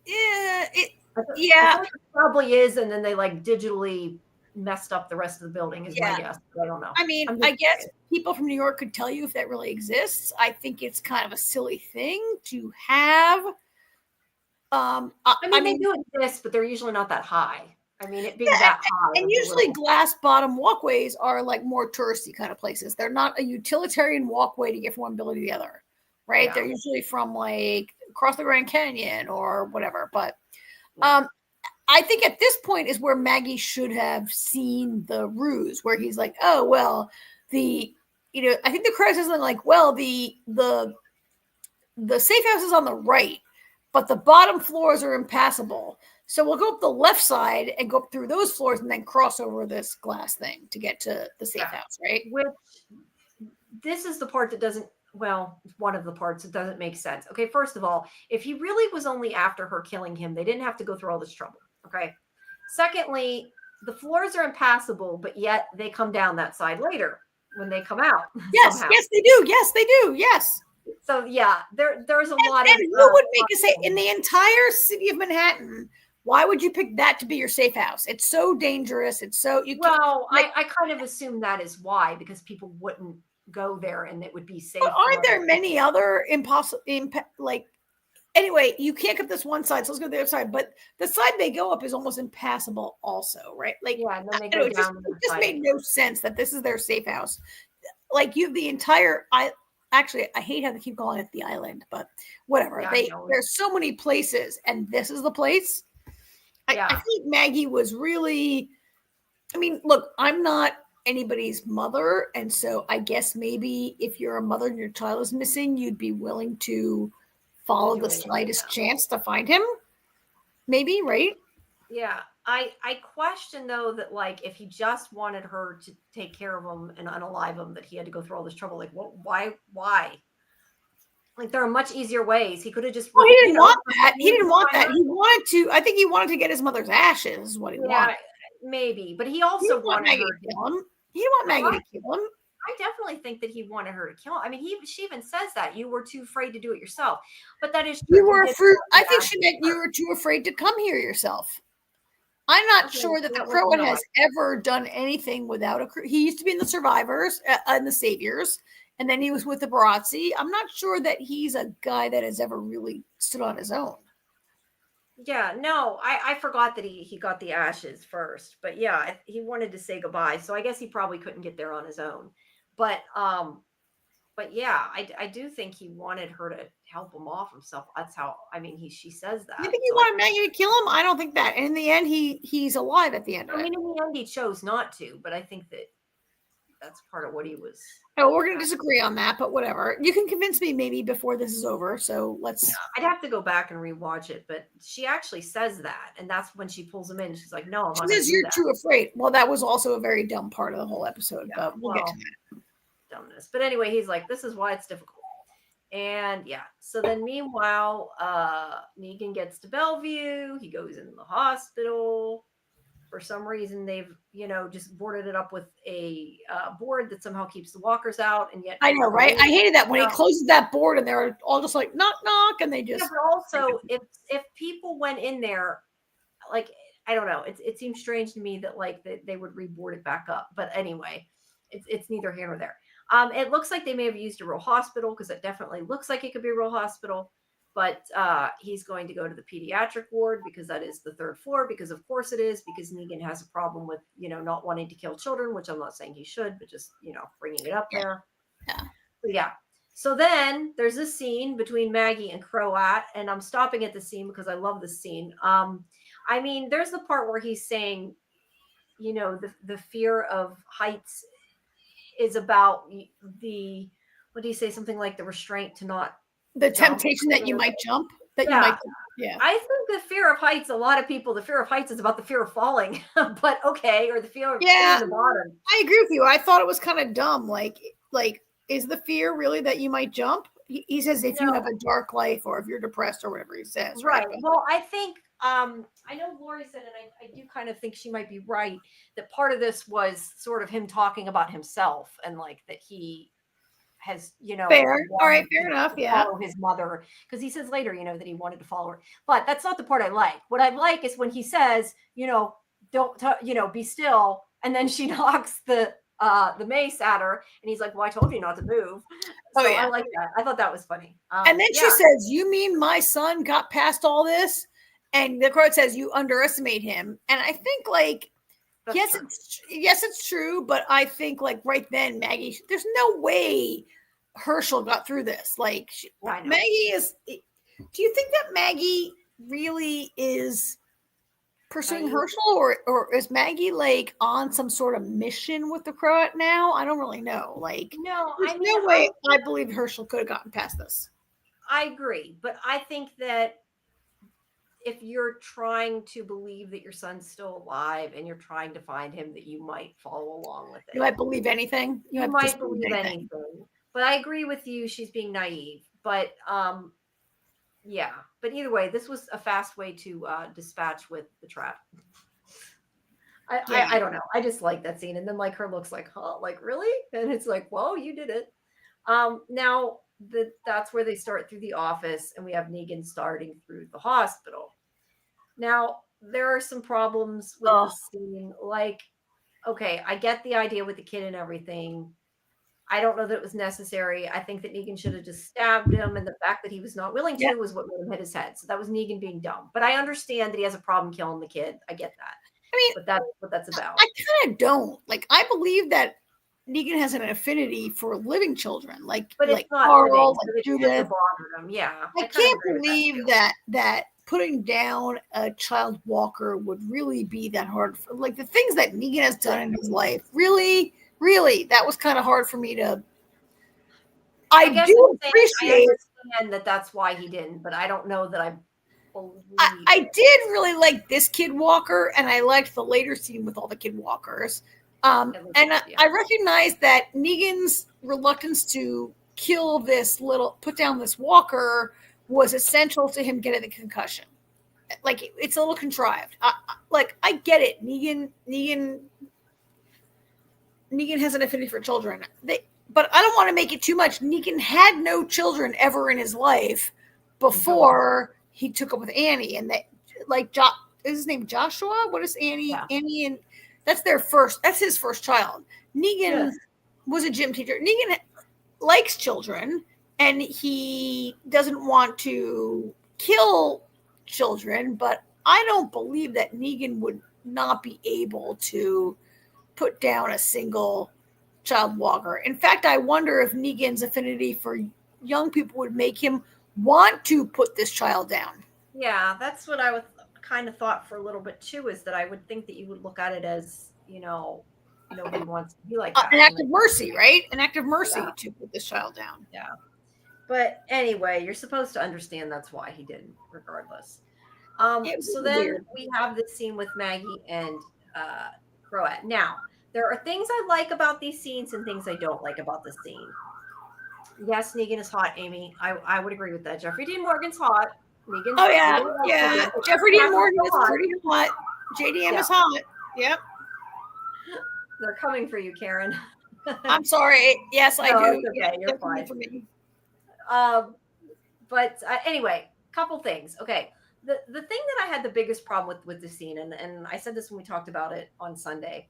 Yeah. I feel like it probably is. And then they like digitally messed up the rest of the building is my guess. I don't know. I mean, I guess people from New York could tell you if that really exists. I think it's kind of a silly thing to have. I mean, they do exist, but they're usually not that high. I mean, it being that high. And usually glass bottom walkways are like more touristy kind of places. They're not a utilitarian walkway to get from one building to the other, right? Yeah. They're usually from like across the Grand Canyon or whatever. But I think at this point is where Maggie should have seen the ruse, where he's like, oh, well, I think the credit is like, well, the safe house is on the right, but the bottom floors are impassable. So we'll go up the left side and go up through those floors and then cross over this glass thing to get to the safe house, right? Which this is the part that doesn't, well, one of the parts that doesn't make sense. Okay, first of all, if he really was only after her killing him, they didn't have to go through all this trouble. Okay. Secondly, the floors are impassable, but yet they come down that side later when they come out. Yes, somehow. yes, they do. Yes, they do. Yes. So yeah, there's a lot of. And who would make us say in the entire city of Manhattan? Why would you pick that to be your safe house? It's so dangerous. It's so I kind of assume that is why, because people wouldn't go there and it would be safe. But aren't there many other anyway, you can't get this one side, so let's go to the other side. But the side they go up is almost impassable, also, right? Like, yeah, and then they go it just made no sense that this is their safe house. Like the entire actually, I hate how they keep calling it the island, but whatever. Yeah, there's so many places, and this is the place. Yeah. I think Maggie was really. I mean, look, I'm not anybody's mother, and so I guess maybe if you're a mother and your child is missing, you'd be willing to follow the slightest chance to find him. Maybe, right? Yeah. I question though that like if he just wanted her to take care of him and unalive him, that he had to go through all this trouble. Like, what? Why? Like, there are much easier ways. He could have just. Well, he didn't want that. He didn't want that. He wanted to. I think he wanted to get his mother's ashes. Is what he wanted. Maybe, but he also wanted her to kill him. He didn't want Maggie to kill him. I definitely think that he wanted her to kill him. I mean, she even says that you were too afraid to do it yourself. But that is true. You were afraid. I think she meant you were too afraid to come here yourself. I'm not sure that the Crow has ever done anything without a crew. He used to be in the Survivors and the Saviors, and then he was with the Barazzi. I'm not sure that he's a guy that has ever really stood on his own. Yeah, no, I forgot that he got the ashes first, but yeah, he wanted to say goodbye, so I guess he probably couldn't get there on his own. But yeah, I do think he wanted her to help him off himself. That's how, I mean, she says that. You think he wanted Maggie to kill him? I don't think that. And in the end, he's alive at the end. I mean, in the end, he chose not to, but I think that that's part of what he was. Oh, we're going to disagree on that, but whatever. You can convince me maybe before this is over. So let's. Yeah, I'd have to go back and rewatch it, but she actually says that, and that's when she pulls him in. She's like, "No, I'm not." She says you're too afraid. Well, that was also a very dumb part of the whole episode, but we'll get to that. Dumbness. But anyway, he's like, "This is why it's difficult." And yeah, so then meanwhile, Negan gets to Bellevue. He goes in the hospital. For some reason, they've, just boarded it up with a board that somehow keeps the walkers out. And yet, I know, right? I hated that when he closes that board and they're all just like, knock, knock. And they just. Yeah, but also, if people went in there, like, I don't know, it seems strange to me that, like, they would reboard it back up. But anyway, it's neither here nor there. It looks like they may have used a real hospital, because it definitely looks like it could be a real hospital. But he's going to go to the pediatric ward because that is the third floor, because of course it is, because Negan has a problem with, not wanting to kill children, which I'm not saying he should, but just, bringing it up there. Yeah. But yeah. So then there's this scene between Maggie and Croat, and I'm stopping at the scene because I love this scene. I mean, there's the part where he's saying, the fear of heights is about the, what do you say? Something like the restraint to not. The temptation that you might jump. Yeah. I think the fear of heights, a lot of people, the fear of heights is about the fear of falling, but okay. Or the fear of hitting the bottom. I agree with you. I thought it was kind of dumb. Like, is the fear really that you might jump? He says if you have a dark life or if you're depressed or whatever he says. Right. Well, I think, I know Lori said, and I do kind of think she might be right, that part of this was sort of him talking about himself and like that he has, fair. All right, fair enough. Yeah. Follow his mother, because he says later, that he wanted to follow her. But that's not the part I like. What I like is when he says, don't, be still, and then she knocks the mace at her, and he's like, "Well, I told you not to move." So I like that. I thought that was funny. And then she says, "You mean my son got past all this?" And the Crow says, "You underestimate him." And I think like. Yes, it's true, but I think like right then, Maggie, there's no way Herschel got through this. Like Maggie is. Do you think that Maggie really is pursuing Herschel, or is Maggie like on some sort of mission with the Croat now? I don't really know. Like, No, there's I mean, no way I believe Herschel could have gotten past this. I agree, but I think that if you're trying to believe that your son's still alive and you're trying to find him, that you might follow along with it. You might believe anything. You might believe anything. But I agree with you. She's being naive. But yeah. But either way, this was a fast way to dispatch with the trap. I don't know. I just like that scene. And then like her looks like, huh, like really? And it's like, whoa, you did it. Now that's where they start through the office, and we have Negan starting through the hospital. Now there are some problems with the scene. Like, okay, I get the idea with the kid and everything. I don't know that it was necessary. I think that Negan should have just stabbed him, and the fact that he was not willing to was what made him hit his head. So that was Negan being dumb. But I understand that he has a problem killing the kid. I get that. I mean, but that's what that's about. I kind of don't. Like, I believe that Negan has an affinity for living children, like Carl, like Judith. Yeah, I can't believe that putting down a child walker would really be that hard. Like the things that Negan has done in his life, really, that was kind of hard for me to. I do appreciate that that's why he didn't, but I don't know that I believe. I did really like this kid walker, and I liked the later scene with all the kid walkers. I recognize that Negan's reluctance to put down this walker was essential to him getting the concussion. Like, it's a little contrived. I get it. Negan has an affinity for children. But I don't want to make it too much. Negan had no children ever in his life before he took up with Annie. And is his name Joshua? What is Annie? Yeah. Annie and that's his first child. Negan was a gym teacher. Negan likes children, and he doesn't want to kill children, but I don't believe that Negan would not be able to put down a single child walker. In fact, I wonder if Negan's affinity for young people would make him want to put this child down. Yeah, that's what I would kind of thought for a little bit too, is that I would think that you would look at it as, nobody wants to be like that. An act of mercy, right? An act of mercy to put this child down. Yeah. But anyway, you're supposed to understand that's why he didn't, regardless. So then we have this scene with Maggie and Croat. Now, there are things I like about these scenes and things I don't like about this scene. Yes, Negan is hot, Amy. I would agree with that. Jeffrey Dean Morgan's hot. Yeah. Jeffrey Dean Morgan is pretty hot. JDM is hot. Yep. They're coming for you, Karen. I'm sorry. Yes, I do. Okay, you're fine. For me. But anyway, couple things. Okay. The thing that I had the biggest problem with the scene, and I said this when we talked about it on Sunday,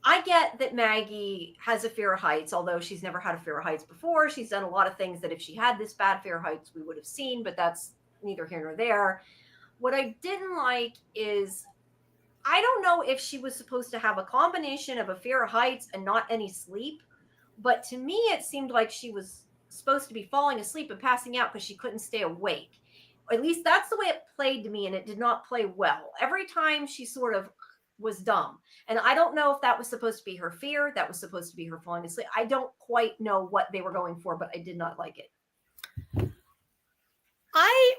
I get that Maggie has a fear of heights, although she's never had a fear of heights before. She's done a lot of things that if she had this bad fear of heights, we would have seen, but that's neither here nor there. What I didn't like is, I don't know if she was supposed to have a combination of a fear of heights and not any sleep, but to me, it seemed like she was supposed to be falling asleep and passing out because she couldn't stay awake. At least that's the way it played to me, and it did not play well. Every time she sort of was dumb. And I don't know if that was supposed to be her fear, that was supposed to be her falling asleep. I don't quite know what they were going for, but I did not like it. I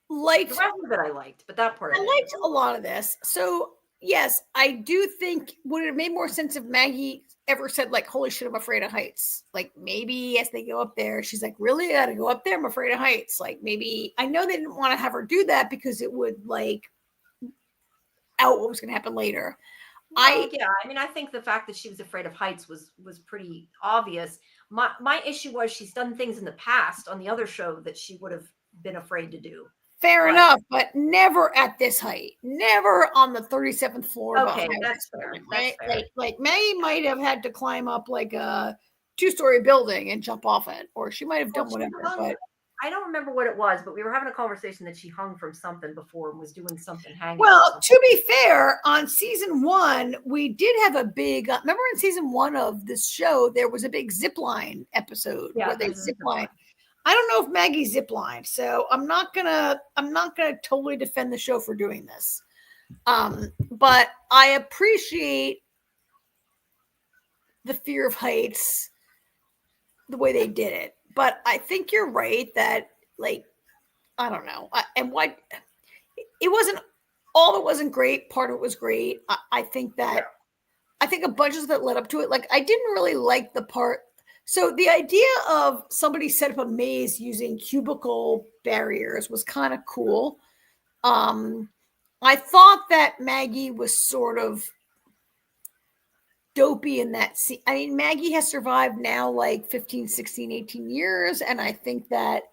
liked the rest of it. I liked, but that part I liked a lot of this. So yes, I do think would it have made more sense if Maggie ever said like, "Holy shit, I'm afraid of heights." Like maybe as they go up there, she's like, "Really, I gotta go up there? I'm afraid of heights." Like maybe I know they didn't want to have her do that because it would like out what was going to happen later. I mean, I think the fact that she was afraid of heights was pretty obvious. My issue was she's done things in the past on the other show that she would have been afraid to do. Fair enough, but never at this height. Never on the 37th floor. Okay, that's fair. Right? That's fair. Like Maggie might have had to climb up like a 2-story building and jump off it, or she might have done whatever. But I don't remember what it was, but we were having a conversation that she hung from something before and was doing something hanging. Well, to be fair, on season 1, we did have a big. Remember in season 1 of this show, there was a big zipline episode where they zipline. I don't know if Maggie ziplined, so I'm not gonna totally defend the show for doing this. But I appreciate the fear of heights, the way they did it. But I think you're right that, like, I don't know. And what it wasn't all of it wasn't great. Part of it was great. I think that I think a bunch of that led up to it. Like, I didn't really like the part. So the idea of somebody set up a maze using cubicle barriers was kind of cool. I thought that Maggie was sort of dopey in that scene. I mean, Maggie has survived now like 15, 16, 18 years. And I think that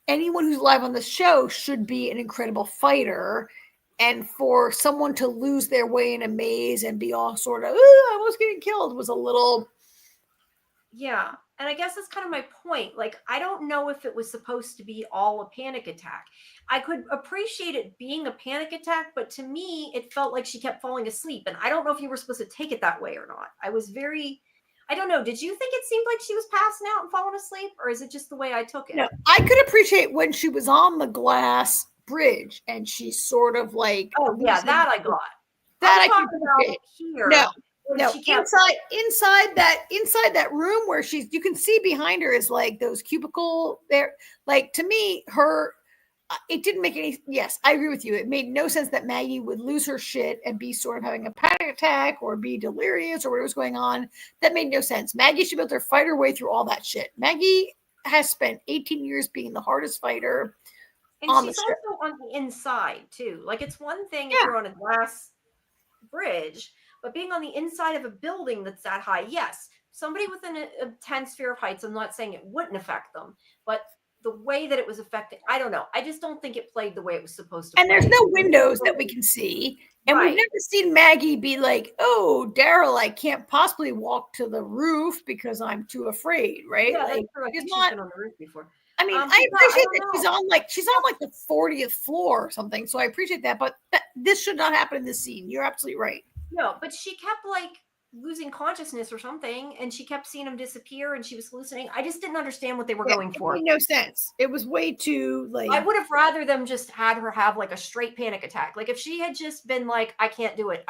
anyone who's live on the show should be an incredible fighter. And for someone to lose their way in a maze and be all sort of, I was getting killed, was a little. Yeah. And I guess that's kind of my point. Like, I don't know if it was supposed to be all a panic attack. I could appreciate it being a panic attack, but to me, it felt like she kept falling asleep. And I don't know if you were supposed to take it that way or not. I don't know. Did you think it seemed like she was passing out and falling asleep? Or is it just the way I took it? No, I could appreciate when she was on the glass bridge and she's sort of like. Oh, yeah, that I got. That I'm talking about here. No, inside that room where you can see behind her is like those cubicle there. Like, to me, it didn't make any. Yes, I agree with you. It made no sense that Maggie would lose her shit and be sort of having a panic attack or be delirious or whatever was going on. That made no sense. Maggie should be able to fight her way through all that shit. Maggie has spent 18 years being the hardest fighter. And she's also on the inside too. Like, it's one thing if you're on a glass bridge, but being on the inside of a building that's that high, yes, somebody within a 10 sphere of heights, I'm not saying it wouldn't affect them, but the way that it was affecting, I don't know. I just don't think it played the way it was supposed to. And there's no windows that we can see. And we've never seen Maggie be like, oh, Daryl, I can't possibly walk to the roof because I'm too afraid, right? Yeah, like, that's true. I think she's been on the roof before. I mean, I appreciate that she's on like the 40th floor or something. So I appreciate that. But this should not happen in this scene. You're absolutely right. No, but she kept like losing consciousness or something, and she kept seeing him disappear, and she was hallucinating. I just didn't understand what they were going for. It made no sense. It was way too like. I would have rather them just had her have like a straight panic attack. Like, if she had just been like, I can't do it,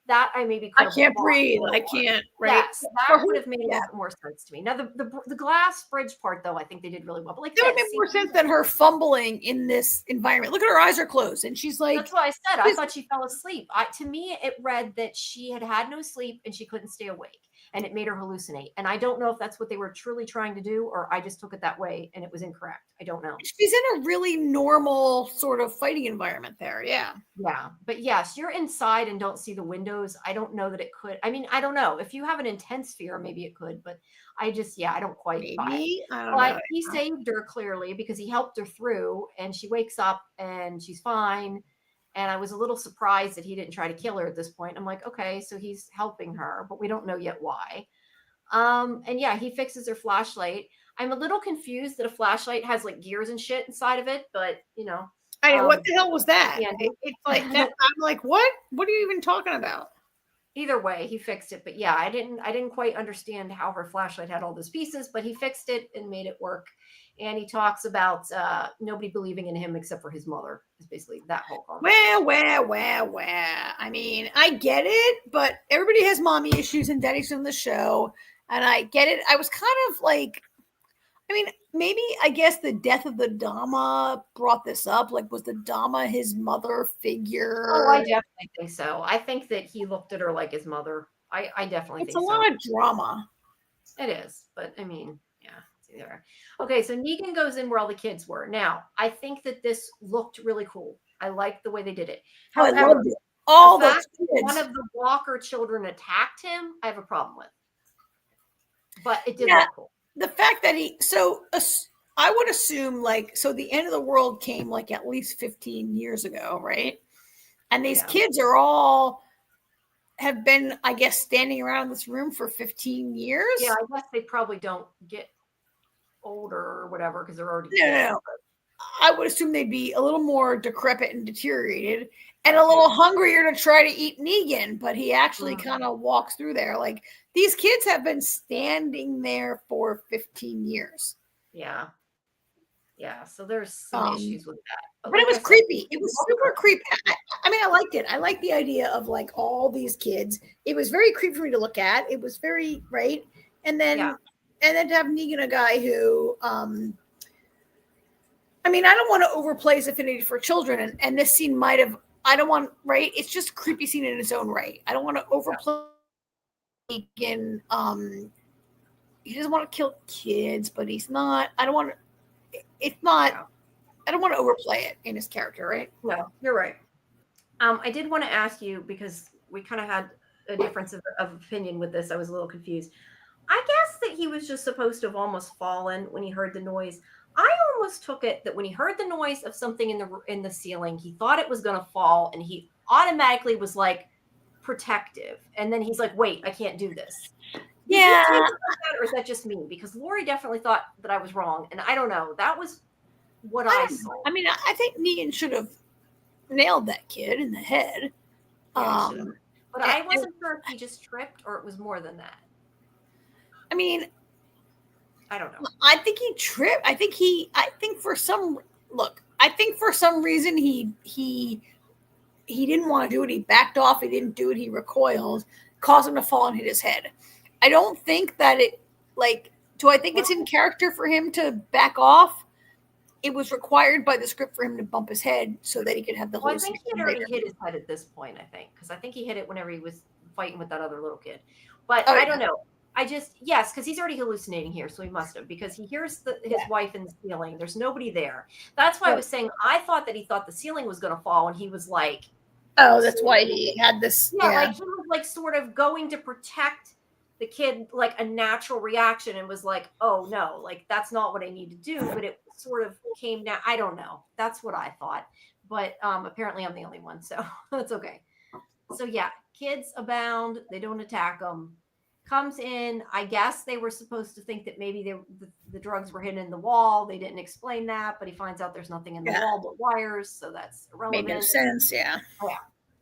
that I maybe could. I can't breathe. I can't. Right. Yes, that would have made a little bit more sense to me. Now the glass bridge part, though, I think they did really well. But like, that would make more sense than her fumbling in this environment. Look at her eyes are closed, and she's like. That's what I said. I thought she fell asleep. To me, it read that she had no sleep and she couldn't stay awake, and it made her hallucinate. And I don't know if that's what they were truly trying to do, or I just took it that way and it was incorrect. I don't know. She's in a really normal sort of fighting environment there. Yeah. Yeah. But yes, you're inside and don't see the windows. I don't know that it could. I mean, I don't know. If you have an intense fear, maybe it could, but I don't quite buy it. But he saved her clearly because he helped her through, and she wakes up and she's fine. And I was a little surprised that he didn't try to kill her at this point. I'm like, okay, so he's helping her, but we don't know yet why. And yeah, he fixes her flashlight. I'm a little confused that a flashlight has like gears and shit inside of it, but I know, what the hell was that? Yeah, it's like that. I'm like, what? What are you even talking about? Either way, he fixed it. But yeah, I didn't quite understand how her flashlight had all those pieces, but he fixed it and made it work. And he talks about nobody believing in him except for his mother. Is basically that whole conversation. Well. I mean, I get it, but everybody has mommy issues and daddy's on the show. And I get it. I was kind of like, I mean, maybe I guess the death of the Dama brought this up. Like, was the Dama his mother figure? Oh, I definitely think so. I think that he looked at her like his mother. I definitely think so. It's a lot of drama. It is, but I mean, yeah. There. Okay, so Negan goes in where all the kids were. Now, I think that this looked really cool. I liked the way they did it. However, I loved it. All the fact that one of the Walker children attacked him, I have a problem with. But it did look cool. The fact that I would assume the end of the world came like at least 15 years ago, right? And these kids are all have been, I guess, standing around this room for 15 years. Yeah, I guess they probably don't get older or whatever because they're already no. I would assume they'd be a little more decrepit and deteriorated and a little hungrier to try to eat Negan, but he actually kind of walks through there. Like, these kids have been standing there for 15 years. Yeah. Yeah, so there's some issues with that. But like it was I said, creepy. It was super creepy. I mean, I liked it. I liked the idea of like all these kids. It was very creepy for me to look at. It was very right. And then to have Negan, a guy who I mean, I don't want to overplay his affinity for children, and this scene might have. I don't want right. It's just a creepy scene in its own right. I don't want to overplay Negan. He doesn't want to kill kids, but he's not. I don't want to. It's not. Yeah. I don't want to overplay it in his character, right? No, you're right. I did want to ask you because we kind of had a difference of opinion with this. I was a little confused. I guess that he was just supposed to have almost fallen when he heard the noise. I almost took it that when he heard the noise of something in the ceiling, he thought it was going to fall, and he automatically was like protective. And then he's like, "Wait, I can't do this." Yeah. Or is that just me? Because Lori definitely thought that I was wrong, and I don't know. That was what I saw. I mean, I think Negan should have nailed that kid in the head. Yeah, but I wasn't sure if he just tripped or it was more than that. I mean, I don't know. I think he tripped. I think for some reason he didn't want to do it. He backed off. He didn't do it. He recoiled, caused him to fall and hit his head. I don't think that do I think it's in character for him to back off? It was required by the script for him to bump his head so that he could have the whole. I think he had already hit his head at this point, I think, because I think he hit it whenever he was fighting with that other little kid. But I don't know. Yes, because he's already hallucinating here, so he must have, because he hears his wife in the ceiling. There's nobody there. That's why I was saying I thought that he thought the ceiling was going to fall, and he was like, "Oh, that's why he had this." Yeah, like he was like sort of going to protect the kid, like a natural reaction, and was like, "Oh no, like that's not what I need to do." But it sort of came down. I don't know. That's what I thought, but apparently I'm the only one, so that's okay. So yeah, kids abound. They don't attack them. Comes in. I guess they were supposed to think that maybe the drugs were hidden in the wall. They didn't explain that, but he finds out there's nothing in the wall but wires, so that's irrelevant. Made no sense. Yeah. Oh, yeah.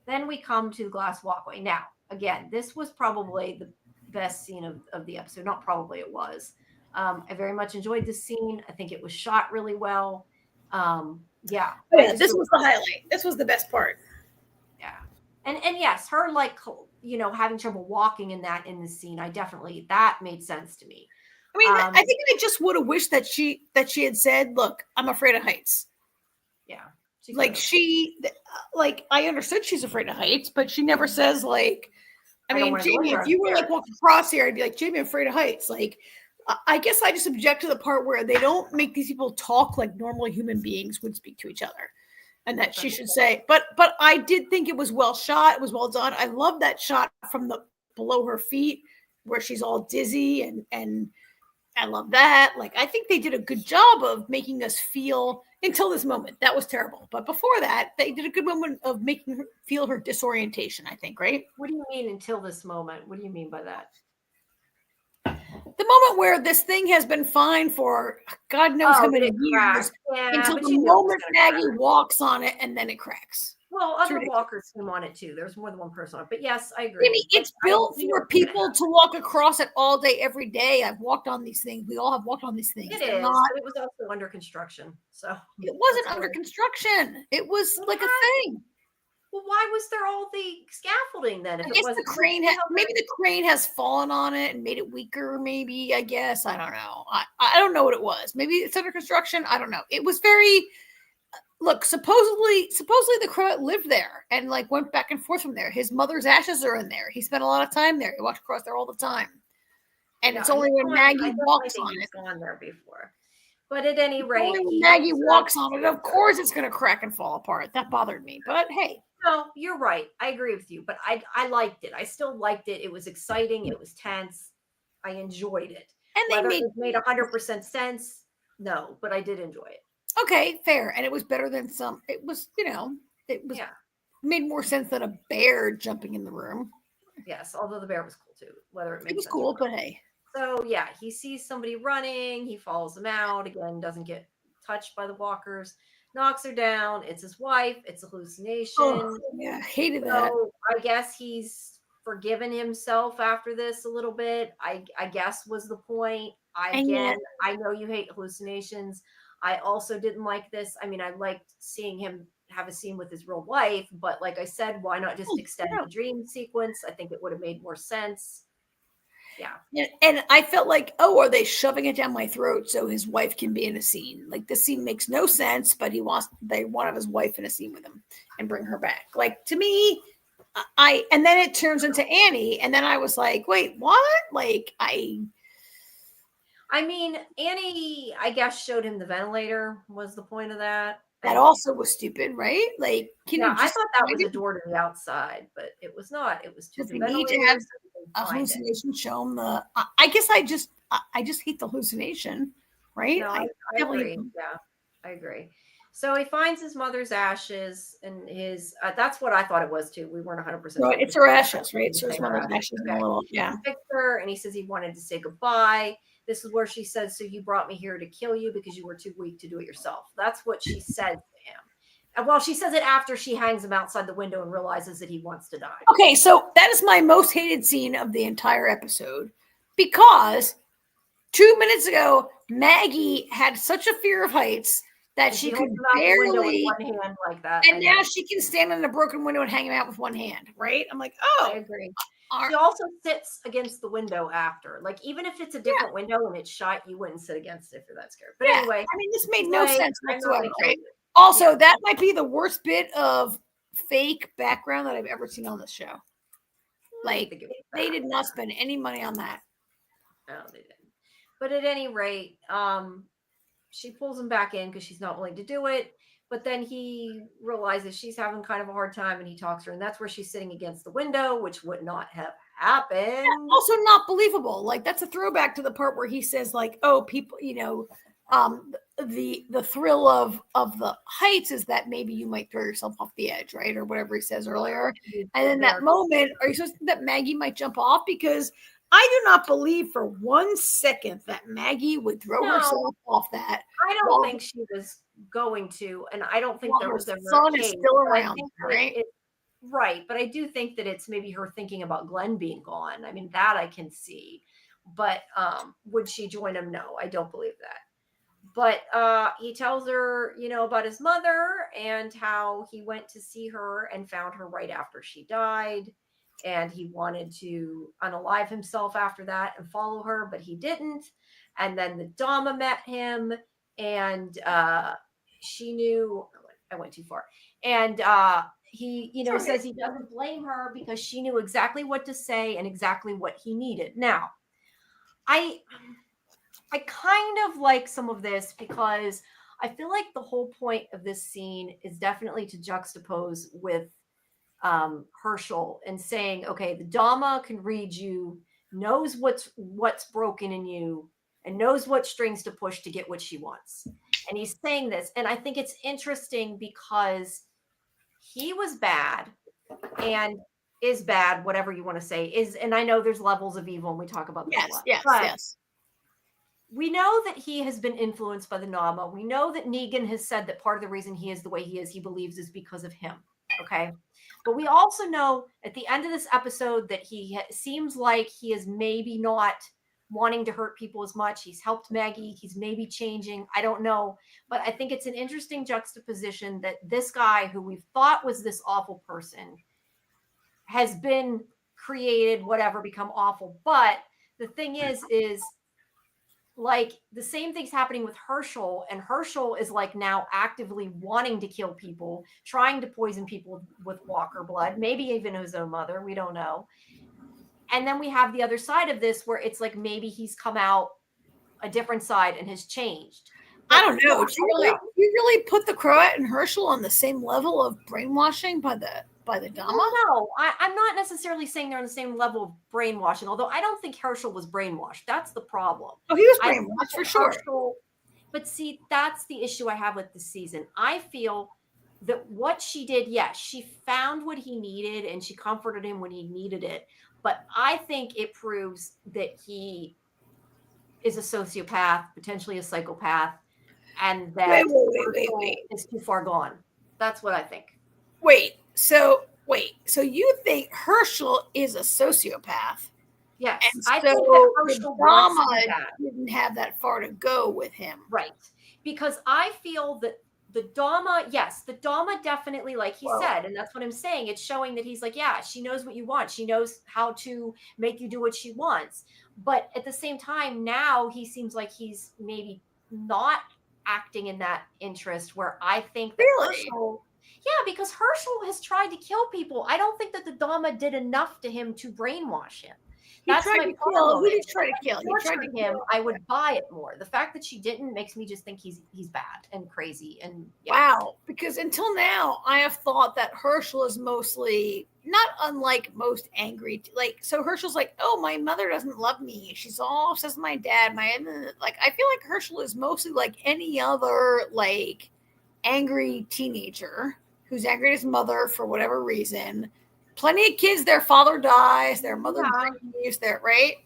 Then we come to the glass walkway. Now, again, this was probably the best scene of the episode. Not probably, it was. I very much enjoyed this scene. I think it was shot really well. Yeah. This was the highlight. This was the best part. Yeah. And yes, her having trouble walking in the scene, that made sense to me. I mean, I think I just would have wished that she had said, "Look, I'm afraid of heights." Yeah. I understood she's afraid of heights, but she never says like, I mean, Jamie, if you were like walking across here, I'd be like, "Jamie, I'm afraid of heights." Like, I guess I just object to the part where they don't make these people talk like normal human beings would speak to each other. And that she should say, but I did think it was well shot. It was well done. I love that shot from the below her feet where she's all dizzy and I love that. Like, I think they did a good job of making us feel until this moment. That was terrible. But before that, they did a good moment of making her feel her disorientation, I think, right? What do you mean until this moment? What do you mean by that? The moment where this thing has been fine for God knows how many years until the moment Maggie walks on it and then it cracks. Well, other walkers came on it too. There's more than one person on it. But yes, I agree. I mean, it's built for people to walk across it all day, every day. I've walked on these things. We all have walked on these things. It is. But it was also under construction. So it wasn't under construction. It was like a thing. Well, why was there all the scaffolding then? If I guess the crane maybe the crane has fallen on it and made it weaker. Maybe, I guess. I don't know. I don't know what it was. Maybe it's under construction. I don't know. It was very. Look, supposedly the Croat lived there and like went back and forth from there. His mother's ashes are in there. He spent a lot of time there. He walked across there all the time. And it's only when Maggie walks on it. Gone there before. But at any rate, when Maggie walks on it, of course it's going to crack and fall apart. That bothered me. But hey. No, you're right. I agree with you. But I liked it. I still liked it. It was exciting. It was tense. I enjoyed it. And it made 100% sense. No, but I did enjoy it. Okay, fair. And it was better than some. It was, made more sense than a bear jumping in the room. Yes, although the bear was cool too. It was cool, but hey. So yeah, he sees somebody running. He follows them out. Again, doesn't get touched by the walkers. Knocks her down. It's his wife. It's a hallucination. Oh, yeah, hated that. I guess he's forgiven himself after this a little bit. I guess was the point. I know you hate hallucinations. I also didn't like this. I mean, I liked seeing him have a scene with his real wife, but like I said, why not just extend the dream sequence? I think it would have made more sense. Yeah. And I felt like, oh, are they shoving it down my throat so his wife can be in a scene? Like, this scene makes no sense, but they want to have his wife in a scene with him and bring her back. Like, to me, and then it turns into Annie, and then I was like, wait, what? Like, I mean, Annie, I guess, showed him the ventilator was the point of that. That also was stupid, right? Like, I thought that was a door to the outside, but it was not. It was to the ventilator. Need to have a hallucination show him the. I guess I just hate the hallucination, right? No, I agree. Yeah, I agree. So he finds his mother's ashes and his. That's what I thought it was too. We weren't 100%. No, it's her ashes, right? So his mother's ashes. Okay. A little, yeah. He picked her, and he says he wanted to say goodbye. This is where she says, "So you brought me here to kill you because you were too weak to do it yourself." That's what she said to him. And well, she says it after she hangs him outside the window and realizes that he wants to die. Okay, so that is my most hated scene of the entire episode because 2 minutes ago, Maggie had such a fear of heights that she could barely with one hand like that. And now she can stand in a broken window and hang him out with one hand, right? I'm like, oh, I agree. She also sits against the window after. Like, even if it's a different window and it's shut, you wouldn't sit against it if you're that scared. But anyway, I mean, this made no sense whatsoever. Right? Also, that might be the worst bit of fake background that I've ever seen on this show. Like, they did not spend any money on that. No, they didn't. But at any rate, she pulls him back in because she's not willing to do it. But then he realizes she's having kind of a hard time, and he talks to her, and that's where she's sitting against the window, which would not have happened. Yeah, also not believable. Like, that's a throwback to the part where he says, like, oh, people, the thrill of the heights is that maybe you might throw yourself off the edge, right? Or whatever he says earlier. And in that moment, are you supposed to think that Maggie might jump off? Because I do not believe for 1 second that Maggie would throw herself off that. I don't think she was going to, and I don't think that was ever son is still around, right? Right, but I do think that it's maybe her thinking about Glenn being gone. I mean, that I can see, but would she join him? No, I don't believe that. But he tells her, about his mother and how he went to see her and found her right after she died. And he wanted to unalive himself after that and follow her, but he didn't. And then the Dama met him, and she knew I went too far. And he, says he doesn't blame her because she knew exactly what to say and exactly what he needed. Now, I kind of like some of this because I feel like the whole point of this scene is definitely to juxtapose with Herschel and saying, okay, the Dama can read you, knows what's broken in you, and knows what strings to push to get what she wants. And he's saying this, and I think it's interesting because he was bad and is bad, whatever you want to say, and I know there's levels of evil and we talk about that a lot. Yes. We know that he has been influenced by the Nama. We know that Negan has said that part of the reason he is the way he is, he believes, is because of him. Okay. But we also know at the end of this episode that he seems like he is maybe not wanting to hurt people as much. He's helped Maggie. He's maybe changing. I don't know. But I think it's an interesting juxtaposition that this guy who we thought was this awful person has been created, whatever, become awful. But the thing is like the same thing's happening with Herschel, and Herschel is like now actively wanting to kill people, trying to poison people with walker blood, maybe even his own mother. We don't know. And then we have the other side of this where it's like maybe he's come out a different side and has changed. But I don't know. Do you really put the Croat and Herschel on the same level of brainwashing by the Dama? No, I'm not necessarily saying they're on the same level of brainwashing, although I don't think Herschel was brainwashed. That's the problem. Oh, he was brainwashed for sure. But see, that's the issue I have with this season. I feel that what she did, yes, she found what he needed and she comforted him when he needed it. But I think it proves that he is a sociopath, potentially a psychopath, and that wait. is too far gone. That's what I think. So you think Herschel is a sociopath? Yes, And I so think that the Herschel wants to do drama that. didn't have that far to go with him. Right. Because I feel that the Dama, yes, the Dama definitely, like he Well, said, and that's what I'm saying. It's showing that he's like, yeah, she knows what you want. She knows how to make you do what she wants. But at the same time, now he seems like he's maybe not acting in that interest where I think that really? Herschel, yeah, because Herschel has tried to kill people. I don't think that the Dama did enough to him to brainwash him. He That's tried my to kill. problem. Who did If he try to she kill? He tried to tortured him, kill. I would buy it more. The fact that she didn't makes me just think he's bad and crazy and yeah. Wow. Because until now, I have thought that Herschel is mostly not unlike most angry. Like, so Herschel's like, oh, my mother doesn't love me. She's all obsessed with my dad. Like, I feel like Herschel is mostly like any other like angry teenager who's angry at his mother for whatever reason. Plenty of kids, their father dies, their mother grieves, their right.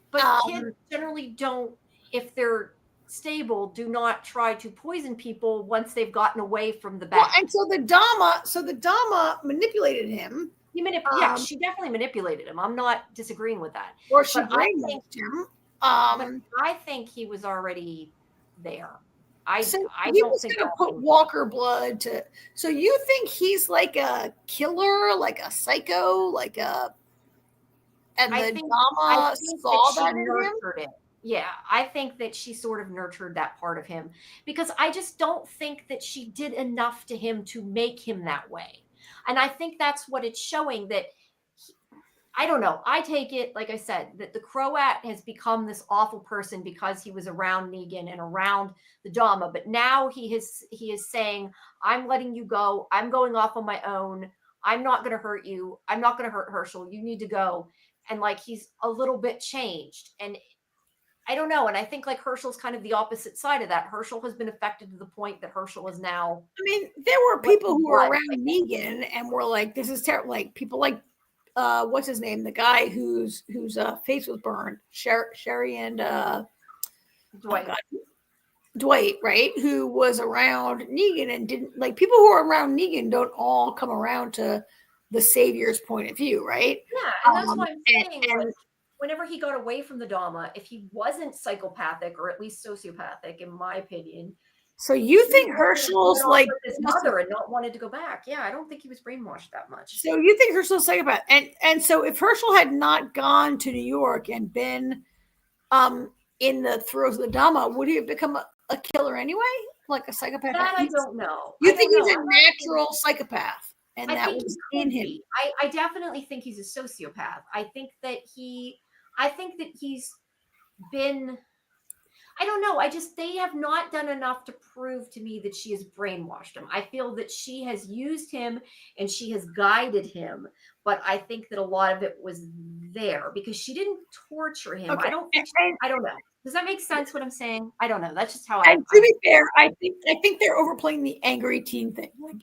But kids generally don't, if they're stable, do not try to poison people once they've gotten away from the bad. Well, and so the Dama manipulated him. Yeah, she definitely manipulated him. I'm not disagreeing with that. Or she brainwashed him. I think he was already there. I he was going to put Walker blood to. So you think he's like a killer, like a psycho, like a. And the Dama saw that in him. Yeah, I think that she sort of nurtured that part of him because I just don't think that she did enough to him to make him that way. And I think that's what it's showing that I don't know. I take it, like I said, that the Croat has become this awful person because he was around Negan and around the Dama. But now he is saying, I'm letting you go. I'm going off on my own. I'm not going to hurt you. I'm not going to hurt Herschel. You need to go. And like he's a little bit changed. And I don't know. And I think like Herschel's kind of the opposite side of that. Herschel has been affected to the point that Herschel is now. I mean, there were people who were around Negan and were like, this is terrible. Like people like, what's his name? The guy whose face was burned, Sherry and Dwight. Dwight, right? Who was around Negan and didn't like people who are around Negan don't all come around to the savior's point of view, right? Yeah, and that's what I'm saying. And whenever he got away from the Dama, if he wasn't psychopathic or at least sociopathic, in my opinion. So you think Herschel's like his mother and not wanted to go back? Yeah, I don't think he was brainwashed that much. So you think Herschel's a psychopath? And so if Herschel had not gone to New York and been in the throes of the Dama, would he have become a killer anyway? Like a psychopath? That I don't know. You think he's a natural psychopath? And that was in him. I definitely think he's a sociopath. I think that he's been, I don't know. They have not done enough to prove to me that she has brainwashed him. I feel that she has used him and she has guided him, but I think that a lot of it was there because she didn't torture him. Okay. I don't know. Does that make sense what I'm saying? I don't know. That's just how and to be fair, I think they're overplaying the angry teen thing. Like,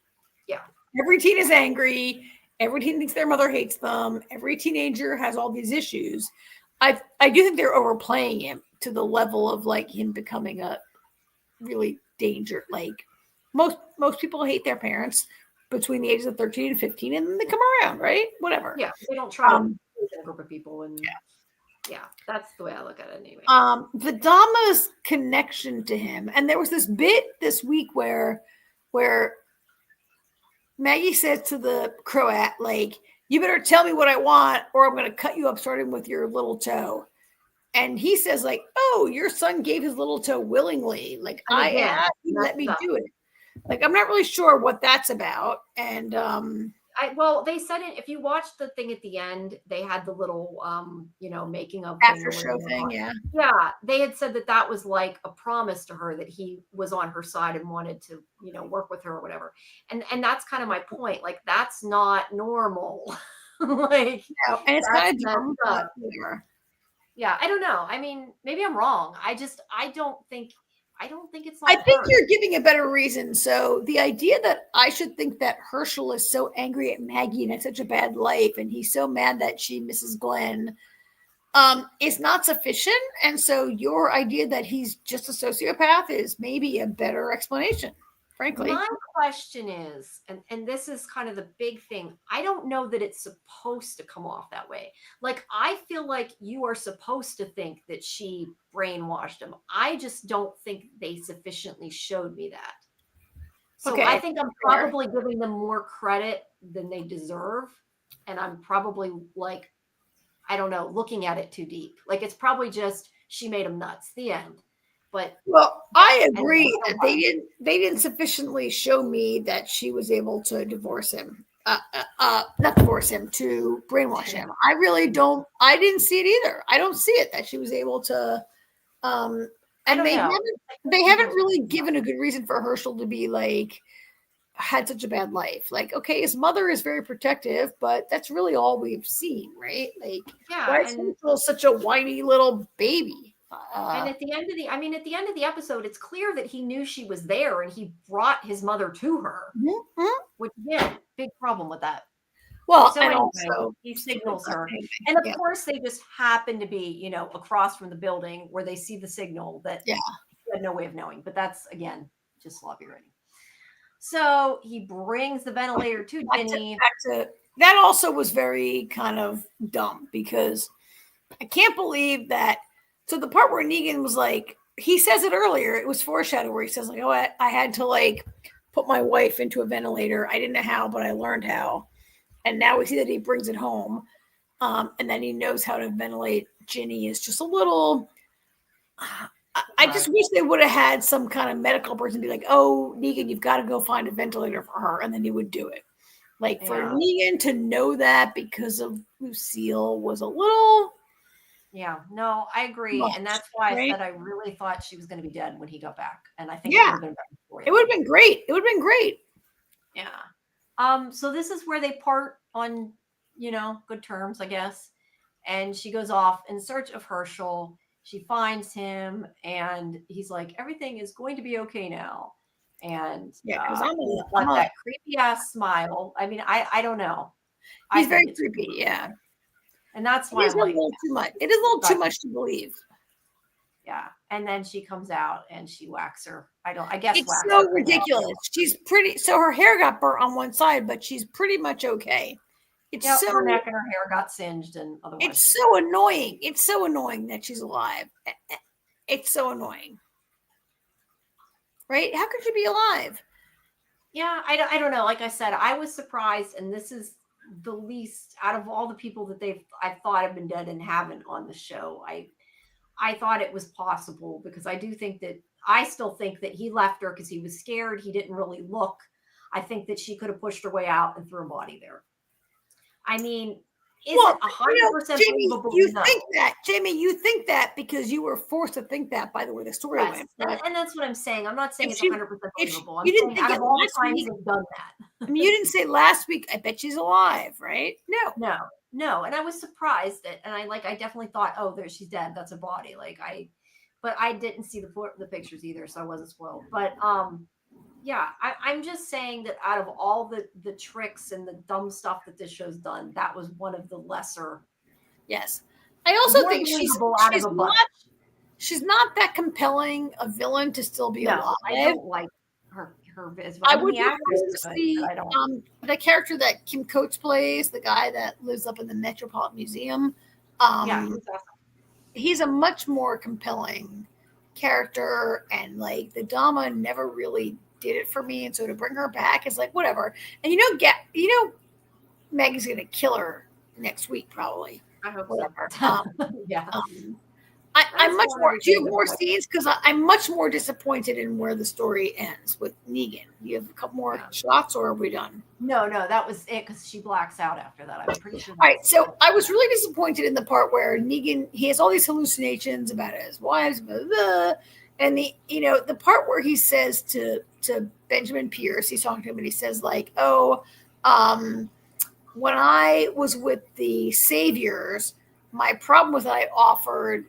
yeah. Every teen is angry. Every teen thinks their mother hates them. Every teenager has all these issues. I do think they're overplaying him to the level of like him becoming a really danger. Like most people hate their parents between the ages of 13 and 15, and then they come around, right? Whatever. Yeah, they don't try to a group of people, and yeah, that's the way I look at it anyway. The Dama's connection to him, and there was this bit this week where Maggie says to the Croat, like, you better tell me what I want or I'm going to cut you up starting with your little toe. And he says, like, oh, your son gave his little toe willingly. Like, I asked, he let me do it. Like, I'm not really sure what that's about. And well, they said it, if you watch the thing at the end, they had the little making of after show thing. Yeah. They had said that was like a promise to her that he was on her side and wanted to, work with her or whatever. And that's kind of my point. Like, that's not normal. Like, no, and it's kind of dumb. Yeah, I don't know. I mean, maybe I'm wrong. I don't think it's I think you're giving a better reason. So the idea that I should think that Herschel is so angry at Maggie and had such a bad life and he's so mad that she misses Glenn is not sufficient. And so your idea that he's just a sociopath is maybe a better explanation. frankly. My question is, and this is kind of the big thing, I don't know that it's supposed to come off that way. Like, I feel like you are supposed to think that she brainwashed him. I just don't think they sufficiently showed me that. So Okay, I think I'm fair. probably giving them more credit than they deserve. And I'm probably like, I don't know, looking at it too deep. Like, it's probably just she made him nuts. The end. But Well, I agree. I don't They didn't sufficiently show me that she was able to divorce him. Not divorce him, to brainwash him. I really don't. I didn't see it either. I don't see it that she was able to. And don't know. they haven't really given a good reason for Herschel to be like had such a bad life. Like, okay, his mother is very protective, but that's really all we've seen, right? Like, Yeah, why is Herschel such a whiny little baby? and at the end of the end of the episode, it's clear that he knew she was there and he brought his mother to her. Mm-hmm. Which, yeah, big problem with that. Well, So and anyway, also he signals her. And of course, they just happen to be, across from the building where they see the signal that he had no way of knowing. But that's, again, just sloppy writing. So he brings the ventilator to Ginny. That also was very kind of dumb because I can't believe that. So the part where Negan was like, he says it earlier, it was foreshadowed where he says, like, oh, I had to like put my wife into a ventilator. I didn't know how, but I learned how. And now we see that he brings it home. And then he knows how to ventilate Ginny is just a little. I just wish they would have had some kind of medical person be like, oh, Negan, you've got to go find a ventilator for her. And then he would do it. Like for Negan to know that because of Lucille was a little. Yeah, no, I agree. Much, and that's why right? I said I really thought she was going to be dead when he got back. And I think Yeah, it would have been better for you. It would have been great. It would have been great. Yeah. So this is where they part on, good terms, I guess. And she goes off in search of Herschel. She finds him and he's like, everything is going to be okay now. And because I'm that creepy ass smile. I mean, I don't know. He's very creepy, yeah. And that's why I'm like, a little too much. It is a little too much to believe. Yeah. And then she comes out and she whacks her. I guess it's so ridiculous. She's pretty. So her hair got burnt on one side, but she's pretty much okay. It's so her neck and her hair got singed and otherwise. It's so annoying. It's so annoying that she's alive. It's so annoying. Right? How could she be alive? Yeah, I don't know. Like I said, I was surprised, and this is the least out of all the people that I thought have been dead and haven't on the show. I thought it was possible because I still think that he left her because he was scared. He didn't really look. I think that she could have pushed her way out and threw a body there. I mean, is it 100% believable? Jamie, you think that because you were forced to think that by the way the story went. And that's what I'm saying. I'm not saying it's 100% believable. You didn't think out of all the times they've done that. I mean, you didn't say last week, I bet she's alive, right? No. And I was surprised and I definitely thought, oh, she's dead. That's a body. But I didn't see the pictures either, so I wasn't spoiled. But yeah, I'm just saying that out of all the tricks and the dumb stuff that this show's done, that was one of the lesser. Yes. I also think she's not that compelling a villain to still be alive. I don't like her. I would see the character that Kim Coates plays, the guy that lives up in the Metropolitan Museum. He's awesome. He's a much more compelling character, and like the Dama never really did it for me, and so to bring her back is like whatever. And Maggie's gonna kill her next week probably. I hope whatever. Yeah. I'm much more. Do you have more scenes? Because I'm much more disappointed in where the story ends with Negan. You have a couple more shots, or are we done? No, that was it. Because she blacks out after that. I'm pretty sure. All right, so I was really disappointed in the part where Negan he has all these hallucinations about his wives, blah, blah, blah, and the part where he says to Benjamin Pierce, he's talking to him, and he says like, "Oh, when I was with the Saviors, my problem was I offered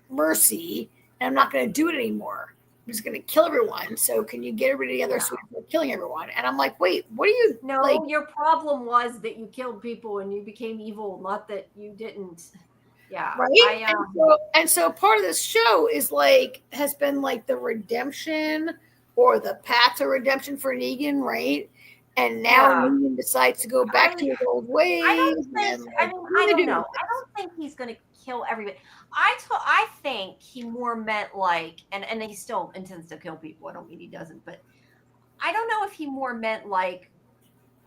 mercy, and I'm not going to do it anymore. I'm just going to kill everyone. So can you get everybody together so we're killing everyone?" And I'm like, wait, what do you? No, your problem was that you killed people and you became evil, not that you didn't. Yeah, right. And so part of this show is like has been like the redemption or the path to redemption for Negan, right? And now Yeah. Negan decides to go back to his old ways. I don't think. And, like, I mean, what are I they don't doing know. with I this? don't think he's going to kill everybody. I think he more meant like, and he still intends to kill people. I don't mean he doesn't, but I don't know if he more meant like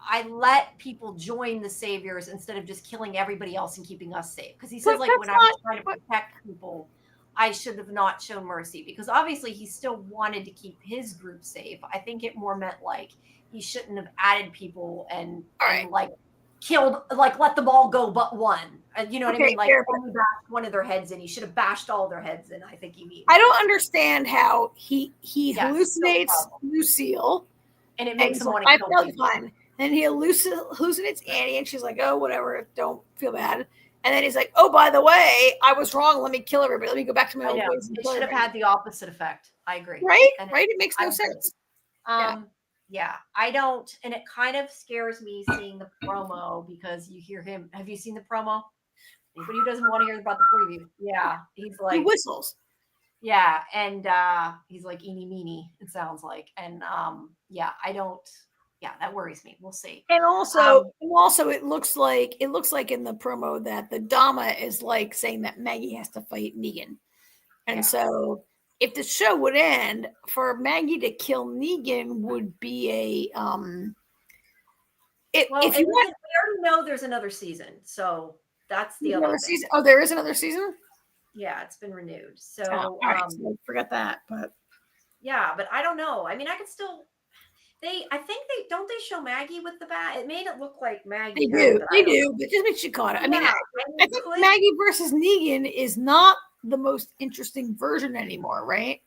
I let people join the saviors instead of just killing everybody else and keeping us safe. Because he says But like that's when I was not trying to what. protect people, I should have not shown mercy because obviously he still wanted to keep his group safe. I think it more meant like he shouldn't have added people and All right. like killed like let them all go but one. You know what I Okay, mean? Like fair, but only bashed one of their heads in. He should have bashed all their heads in. I think he means. I don't understand how he Yes, no hallucinates problem. Lucille, And it and makes he's him like, want to I kill felt people. fine. Then he hallucinates Annie, and she's like, oh, whatever, don't feel bad. And then he's like, oh, by the way, I was wrong. Let me kill everybody. Let me go back to my I old know. ways and It kill should have everybody. had the opposite effect. I agree. Right? And Right? It makes I no agree. sense. Yeah. Yeah, I don't, and it kind of scares me seeing the promo because you hear him. Have you seen the promo? Anybody who doesn't want to hear about the preview, yeah, he's He like, whistles. yeah, and he's like eeny meeny. It sounds like, and yeah, I don't. Yeah, that worries me. We'll see. And also, it looks like in the promo that the Dama is like saying that Maggie has to fight Negan, and Yeah. so if the show would end, for Maggie to kill Negan would be a Well, if you want we already know there's another season, so that's the other thing. season. Oh, there is another season. Yeah, it's been renewed. So, All right, so I forgot that, but yeah, but I don't know. I mean, I could still. I think don't they show Maggie with the bat? It made it look like Maggie they does, do, but I don't know. but just makes you caught it. I mean, Yeah, I think Maggie versus Negan is not the most interesting version anymore, right?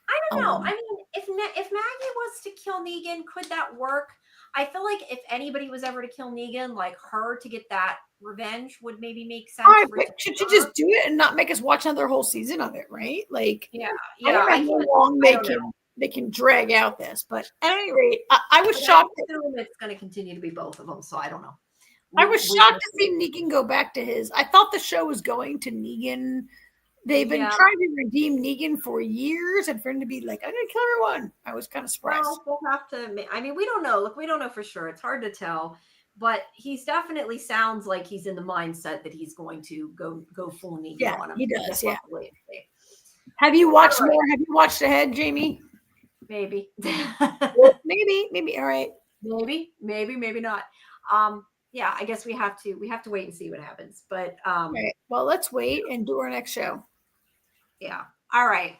I don't know. I mean, if Maggie was to kill Negan, could that work? I feel like if anybody was ever to kill Negan, like her to get that revenge would maybe make sense. All right, for it but to should be you her. just do it and not make us watch another whole season of it, right? Like, Yeah, I don't I know how can't. long I don't know. they can drag out this, but at any rate, I was But I shocked. assume it's going to continue to be both of them, so I don't know. I was shocked to see Negan go back to his. I thought the show was going to Negan. They've been trying to redeem Negan for years, and for him to be like, "I'm going to kill everyone," I was kind of surprised. Well, we'll have to. I mean, we don't know. Look, we don't know for sure. It's hard to tell, but he's definitely sounds like he's in the mindset that he's going to go full Negan on him. He does. Yeah. Have you watched more? Have you watched ahead, Jamie? Maybe. maybe. All right. Maybe not. Yeah, I guess we have to wait and see what happens. But right. Well, let's wait and do our next show. Yeah. All right.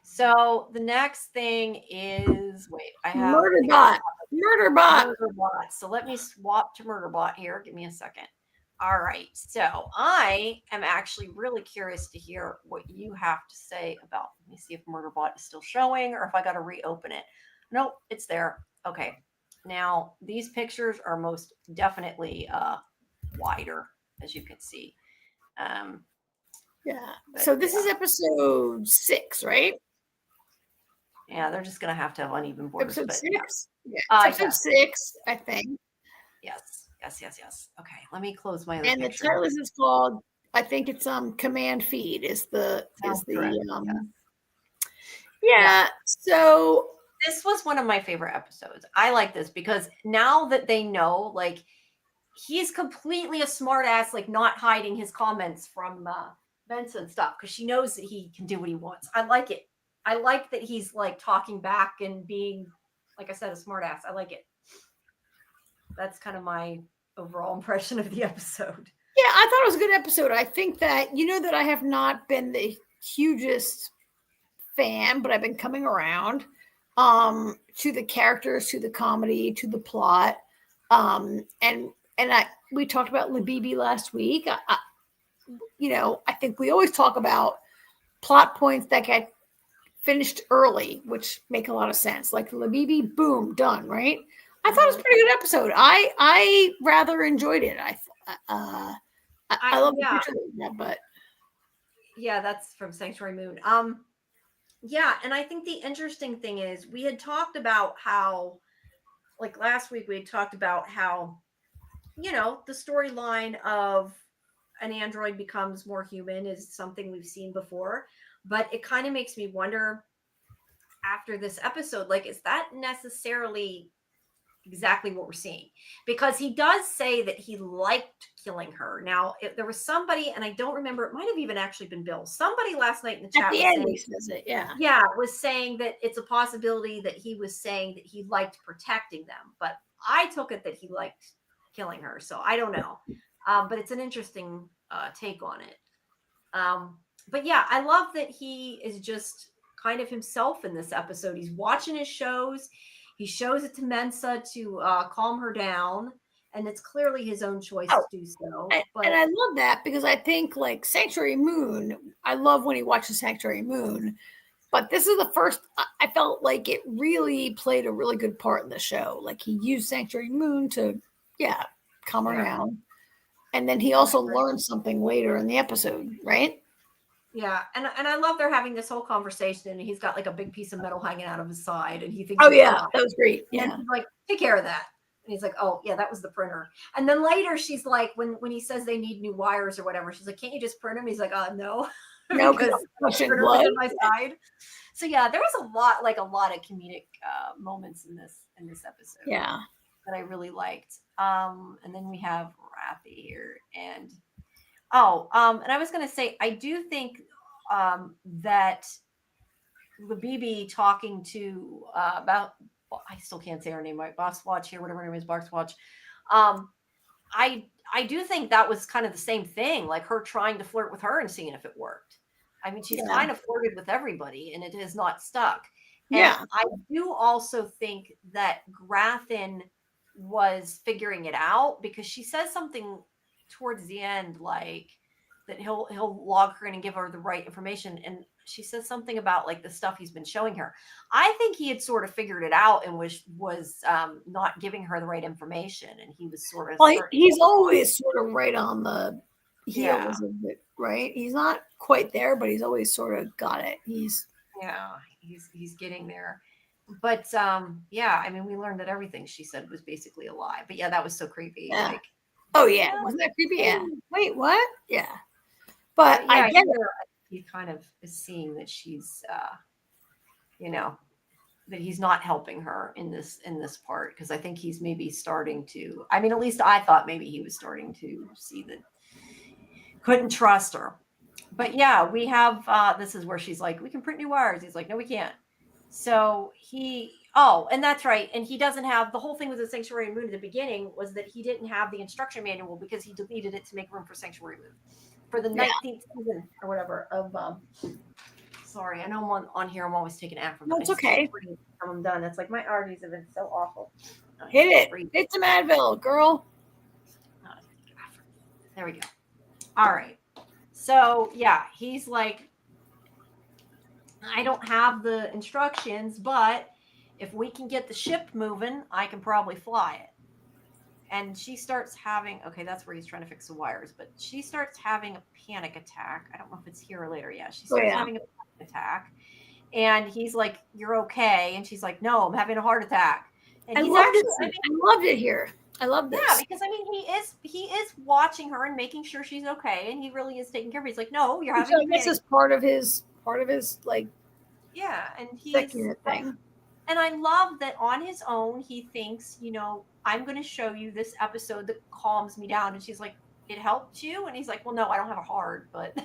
So the next thing is I have Murderbot. So let me swap to Murderbot here. Give me a second. All right. So I am actually really curious to hear what you have to say about. Let me see if Murderbot is still showing or if I got to reopen it. Nope, it's there. Okay. Now these pictures are most definitely wider, as you can see. Yeah. So this is episode 6, right? Yeah, they're just gonna have to have uneven borders. Episode 6. Yeah. Episode 6, I think. Yes. Okay, let me close my other and picture. The title is called. I think it's Command Feed is the yeah. So this was one of my favorite episodes. I like this because now that they know, like, he's completely a smart ass, like not hiding his comments from Benson stuff because she knows that he can do what he wants. I like it. I like that he's like talking back and being, like I said, a smart ass. I like it. That's kind of my overall impression of the episode. Yeah, I thought it was a good episode. I think that, that I have not been the hugest fan, but I've been coming around to the characters, to the comedy, to the plot. And we talked about Labibi last week. I think we always talk about plot points that get finished early, which make a lot of sense. Like Labibi, boom, done, right? I thought it was a pretty good episode. I rather enjoyed it. I love the picture, but yeah, that's from Sanctuary Moon. Yeah, and I think the interesting thing is we had talked about how, like last week, we had talked about how, the storyline of an android becomes more human is something we've seen before, but it kind of makes me wonder after this episode, like, is that necessarily exactly what we're seeing? Because he does say that he liked killing her. Now, there was somebody, and I don't remember, it might have even actually been Bill. Somebody last night in the chat At the was end, saying, he says it. Yeah. yeah, was saying that it's a possibility that he was saying that he liked protecting them. But I took it that he liked killing her. So I don't know. But it's an interesting take on it. But yeah, I love that he is just kind of himself in this episode. He's watching his shows. He shows it to Mensa to calm her down, and it's clearly his own choice to do so. And I love that because I think like Sanctuary Moon, I love when he watches Sanctuary Moon, but this is the first I felt like it really played a really good part in the show. Like he used Sanctuary Moon to, calm her down. And then he also learned something later in the episode, right? Yeah, and I love they're having this whole conversation, and he's got like a big piece of metal hanging out of his side, and he thinks, oh yeah, that was great. Yeah, and he's like, take care of that. And he's like, oh yeah, that was the printer. And then later she's like, when he says they need new wires or whatever, she's like, can't you just print them? He's like, no, no, because pushing blood on my side. So yeah, there was a lot of comedic moments in this episode. Yeah, that I really liked. And then we have Rathi here, and and I was going to say, I do think that Labibi talking to about, I still can't say her name right, Boss Watch here, whatever her name is, Boss Watch. I do think that was kind of the same thing, like her trying to flirt with her and seeing if it worked. I mean, she's kind of flirted with everybody, and it has not stuck. And I do also think that Grathin was figuring it out, because she says something towards the end, like that he'll log her in and give her the right information, and she says something about like the stuff he's been showing her. I think he had sort of figured it out and was not giving her the right information, and he was sort of he's always sort of right on the heels of it, right? He's not quite there, but he's always sort of got it. He's getting there. But I mean, we learned that everything she said was basically a lie. But yeah, that was so creepy. Yeah. Like, wasn't that creepy? Yeah. Wait, what? Yeah. But I get it. He kind of is seeing that she's that he's not helping her in this part, because I think he's maybe starting to, I mean, at least I thought maybe he was starting to see that couldn't trust her. But yeah, we have this is where she's like, we can print new wires. He's like, no, we can't. So and that's right. And he doesn't have, the whole thing with the Sanctuary Moon at the beginning was that he didn't have the instruction manual, because he deleted it to make room for Sanctuary Moon for the 19th season or whatever of sorry, I know I'm on here, I'm always taking Advil. No, it's okay. I'm done. It's like my allergies have been so awful. Hit it. Hit some Advil, girl. There we go. All right. So yeah, he's like, I don't have the instructions, but if we can get the ship moving, I can probably fly it. And she starts having, okay, that's where he's trying to fix the wires, but she starts having a panic attack. I don't know if it's here or later. Yeah, she starts having a panic attack. And he's like, you're okay. And she's like, no, I'm having a heart attack. And I loved it here. I love this. Yeah, because I mean, he is watching her and making sure she's okay, and he really is taking care of her. He's like, no, you're having. So this is part of his like. Yeah, and he's thing. And I love that on his own he thinks, I'm going to show you this episode that calms me down. And she's like, it helped you? And he's like, well, no, I don't have a heart, but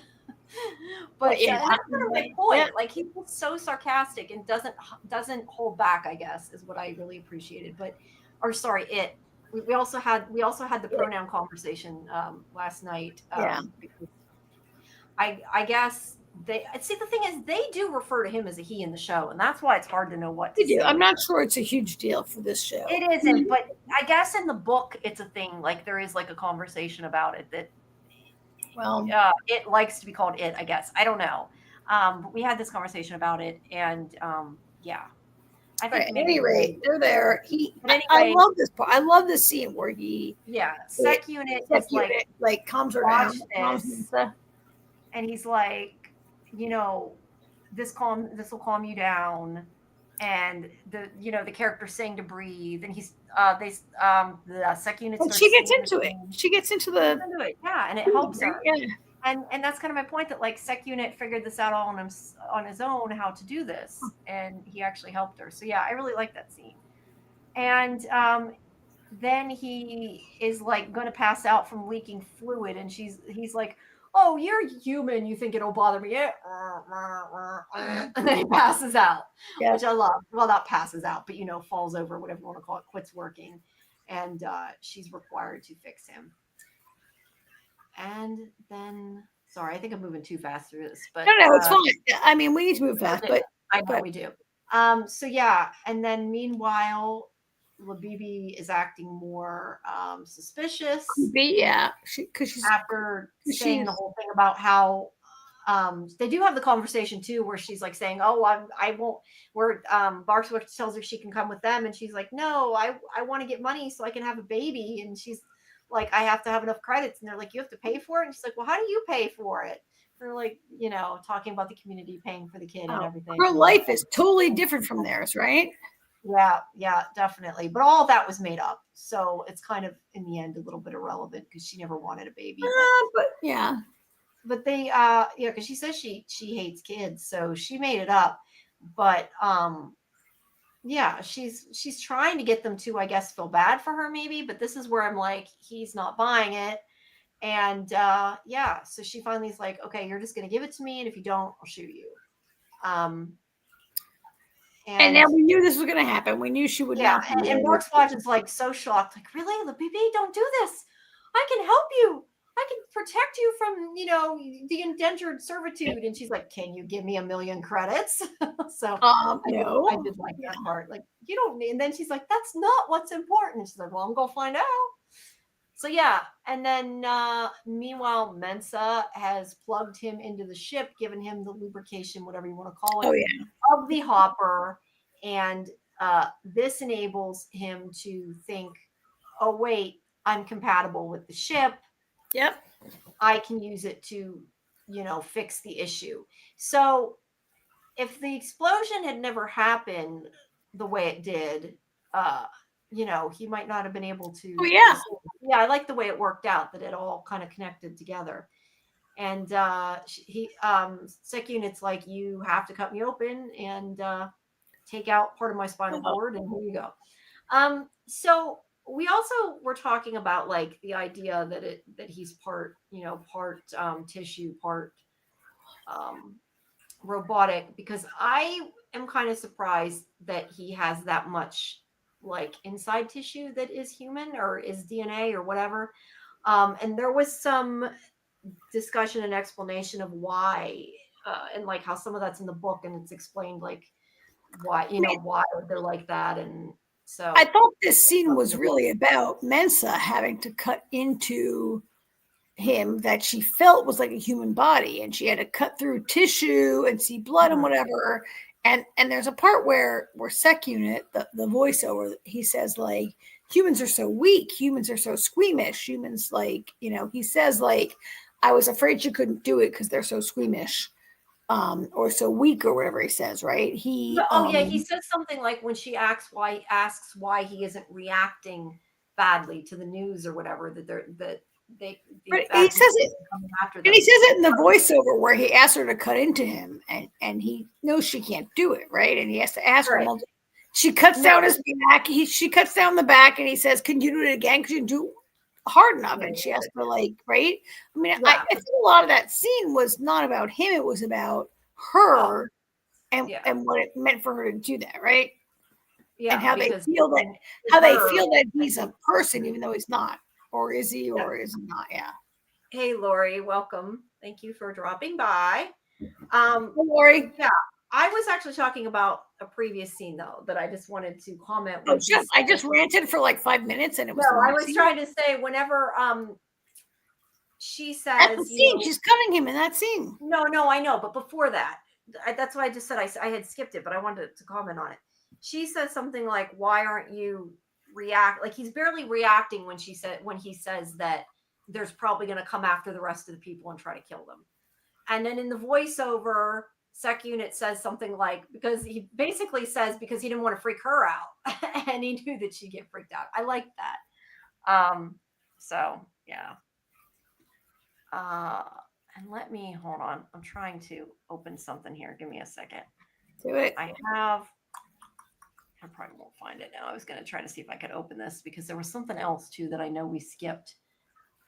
yeah, that's kind of my point. Yeah. Like, he was so sarcastic and doesn't hold back, I guess, is what I really appreciated. We also had the pronoun conversation last night. Because I guess the thing is, they do refer to him as a he in the show, and that's why it's hard to know what to say. I'm not sure it's a huge deal for this show. It isn't, but I guess in the book it's a thing. Like, there is like a conversation about it that, it likes to be called it, I guess. I don't know. But we had this conversation about it, and I think at any rate, they're there. I love this part. I love this scene where Sec unit is like calms her down. And he's like, this will calm you down, and the character's saying to breathe, and he's the Sec unit. She gets into it. She gets into the and it helps her. Yeah. And that's kind of my point, that like Sec Unit figured this out all on his own, how to do this, and he actually helped her. So yeah, I really like that scene. And then he is like going to pass out from leaking fluid, and he's like, "Oh, you're human. You think it'll bother me?" And then he passes out, Yeah. which I love. Well, not passes out, but falls over, whatever you want to call it, quits working, and she's required to fix him. And then, sorry, I think I'm moving too fast through this, but No, it's fine. I mean, we need to move fast, but I know we do. So yeah, and then meanwhile, Labibi is acting more suspicious yeah, because she's after saying the whole thing about how they do have the conversation too, where she's like saying, "Oh, I won't." Where Barksworth tells her she can come with them, and she's like, "No, I want to get money so I can have a baby." And she's like, "I have to have enough credits," and they're like, "You have to pay for it." And she's like, "Well, how do you pay for it?" They're like, talking about the community paying for the kid and everything. Her life is totally different from theirs, right? Yeah, definitely. But all that was made up, so it's kind of in the end a little bit irrelevant because she never wanted a baby. But yeah. But they because she says she hates kids, so she made it up. But yeah, she's trying to get them to, I guess, feel bad for her maybe, but this is where I'm like, he's not buying it. And yeah, so she finally is like, "Okay, you're just gonna give it to me, and if you don't, I'll shoot you." And then we knew this was going to happen. We knew she would not. And Barkswatch is like so shocked, like, "Really, Labibi, don't do this. I can help you. I can protect you from, the indentured servitude." And she's like, "Can you give me 1,000,000 credits?" So no. I did like that part. Like, you don't need. And then she's like, "That's not what's important." And she's like, "Well, I'm gonna find out." So yeah, and then meanwhile, Mensa has plugged him into the ship, given him the lubrication, whatever you want to call it, of the hopper, and this enables him to think, "Oh wait, I'm compatible with the ship. Yep, I can use it to, fix the issue." So if the explosion had never happened the way it did, he might not have been able to. Oh yeah. Yeah, I like the way it worked out, that it all kind of connected together. And Sec Unit's like, "You have to cut me open and take out part of my spinal cord, and here you go." So we also were talking about like the idea that he's part tissue, part robotic, because I am kind of surprised that he has that much like inside tissue that is human or is DNA or whatever. And there was some discussion and explanation of why, and like how some of that's in the book, and it's explained like why why they're like that. And so I thought this scene was really about Mensa having to cut into him that she felt was like a human body, and she had to cut through tissue and see blood and whatever. And there's a part where Sec Unit, the voiceover, he says like, "Humans are so weak, humans are so squeamish, humans like," he says like, "I was afraid you couldn't do it because they're so squeamish, or so weak," or whatever he says, right? He says something like, when she asks why he isn't reacting badly to the news or whatever, that he says it, and he says it in the voiceover where he asks her to cut into him, and he knows she can't do it, right? And he has to ask her. She cuts down his back. She cuts down the back, and he says, "Can you do it again? Because you do hard enough." And she has to like, right? I mean, I think a lot of that scene was not about him; it was about her and what it meant for her to do that, right? Yeah, and how they feel that he's a person, even though he's not. Or is he, or is he not? Yeah. Hey, Lori, welcome. Thank you for dropping by. Hey, Lori. Yeah, I was actually talking about a previous scene, though, that I just wanted to comment. I just ranted for like 5 minutes, and it was. No, I was trying to say, whenever she says, that's the scene, she's cutting him in that scene. No, I know, but before that, that's what I just said. I had skipped it, but I wanted to comment on it. She says something like, "Why aren't you react?" Like he's barely reacting when he says that there's probably going to come after the rest of the people and try to kill them. And then in the voiceover, Sec Unit says something like, because he basically says because he didn't want to freak her out and he knew that she'd get freaked out. I like that. So yeah. And let me hold on. I'm trying to open something here. Give me a second. Do it. I probably won't find it now. I was going to try to see if I could open this because there was something else too that I know we skipped.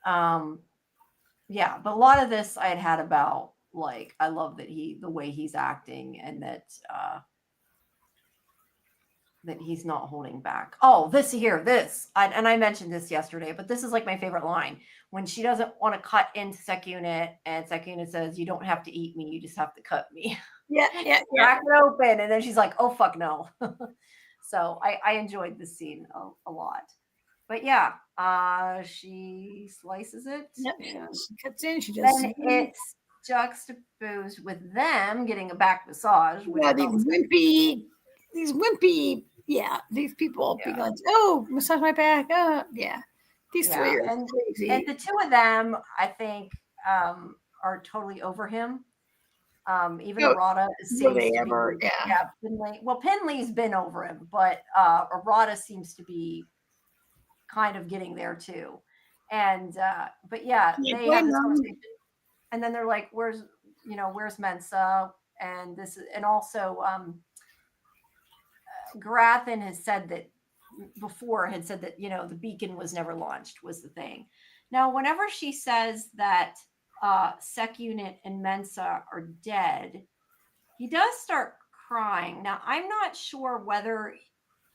Yeah, but a lot of this I had about like I love that the way he's acting and that he's not holding back. Oh, and I mentioned this yesterday, but this is like my favorite line when she doesn't want to cut into SecUnit and SecUnit says, "You don't have to eat me, you just have to cut me." Yeah. Crack it open, and then she's like, "Oh fuck no." So I enjoyed this scene a lot. But yeah, she slices it. Yep. And She cuts in. She does. then it's juxtaposed with them getting a back massage. Which Yeah, these wimpy. Yeah, these people being like, "Oh, massage my back." Yeah, these three are crazy. And the two of them, I think, are totally over him. Even Arata seems to be. Yeah, Pinley. Well, Pinley's been over him, but Arata seems to be kind of getting there too. And but yeah, they have this conversation, and then they're like, "Where's Mensa?" And also Garathan had said that the beacon was never launched was the thing. Now, whenever she says that SecUnit and Mensa are dead, he does start crying. Now, I'm not sure whether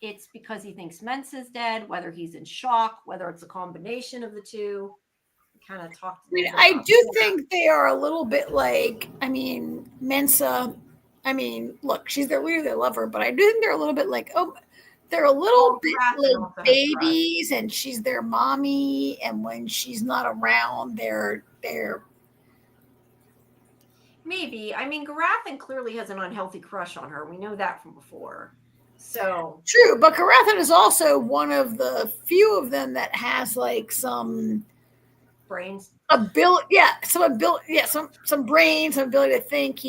it's because he thinks Mensa's dead, whether he's in shock, whether it's a combination of the two. Kind of talked. I do think they are a little bit like. I mean, Mensa. I mean, look, she's their leader. They love her, but I do think they're a little bit like, they're a little bit like babies, and she's their mommy. And when she's not around, they're maybe. I mean, Garathan clearly has an unhealthy crush on her. We know that from before. So true, but Garathan is also one of the few of them that has like some brains ability, some brains, some ability to think.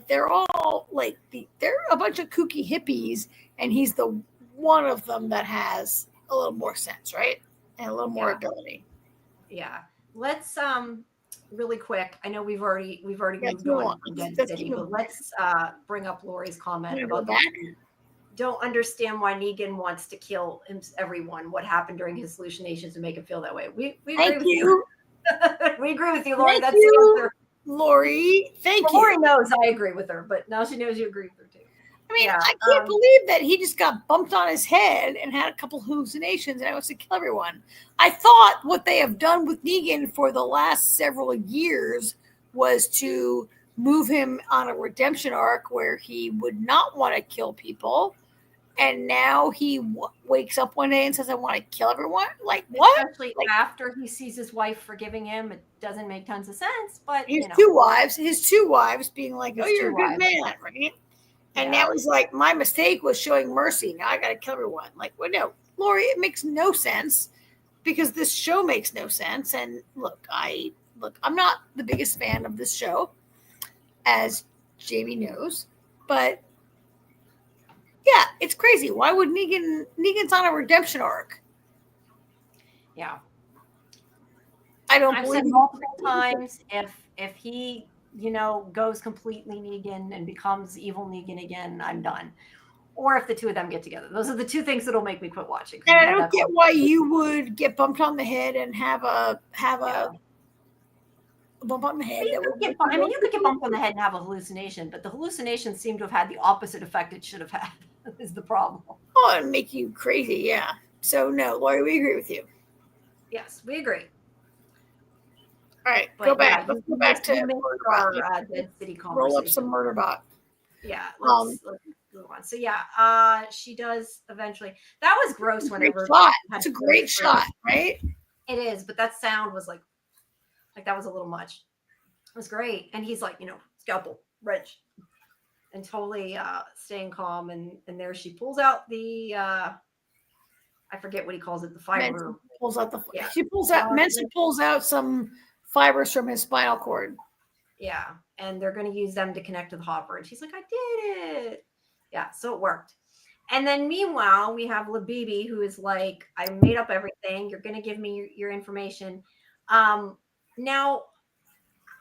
They're all like they're a bunch of kooky hippies, and he's the one of them that has a little more sense, right, and a little more ability. Yeah, let's really quick. I know we've already moved on to Dead City, but let's bring up Lori's comment about don't understand why Negan wants to kill everyone. What happened during his hallucinations to make him feel that way? We agree with you. We agree with you, Lori. That's the answer. Lori, thank you. Lori knows I agree with her, but now she knows you agree with her too. I mean, I can't believe that he just got bumped on his head and had a couple hallucinations and wants to kill everyone. I thought what they have done with Negan for the last several years was to move him on a redemption arc where he would not want to kill people. And now he wakes up one day and says, "I want to kill everyone." Like what? Especially after he sees his wife forgiving him, it doesn't make tons of sense. But his two wives being like, "Oh, you're a good man," right? And now he's like, "My mistake was showing mercy. Now I got to kill everyone." Like, well, no, Lori, it makes no sense because this show makes no sense. And look, I'm not the biggest fan of this show, as Jamie knows, but. Yeah, it's crazy. Why would Negan's on a redemption arc? Yeah. I've said multiple times if he, goes completely Negan and becomes evil Negan again, I'm done. Or if the two of them get together. Those are the two things that'll make me quit watching. And I don't get why you would get bumped on the head and have a bump on the head. You could get bumped on the head and have a hallucination, but the hallucination seemed to have had the opposite effect it should have had. Is the problem. Oh, and make you crazy, yeah. So no, Lori, we agree with you. Yes, we agree. All right, go back. Let's go back to our Dead City conversation. Roll up some Murderbot. Yeah, let's go on. So yeah, she does eventually. That was gross. Whenever it's a great shot, right? It is, but that sound was like that was a little much. It was great, and he's like, scalpel, wrench. And totally staying calm, and there she pulls out the I forget what he calls it, the fiber. Mensa pulls out some fibers from his spinal cord. Yeah, and they're going to use them to connect to the hopper. And she's like, "I did it." Yeah, so it worked. And then meanwhile, we have Labibi, who is like, "I made up everything. You're going to give me your information." Now,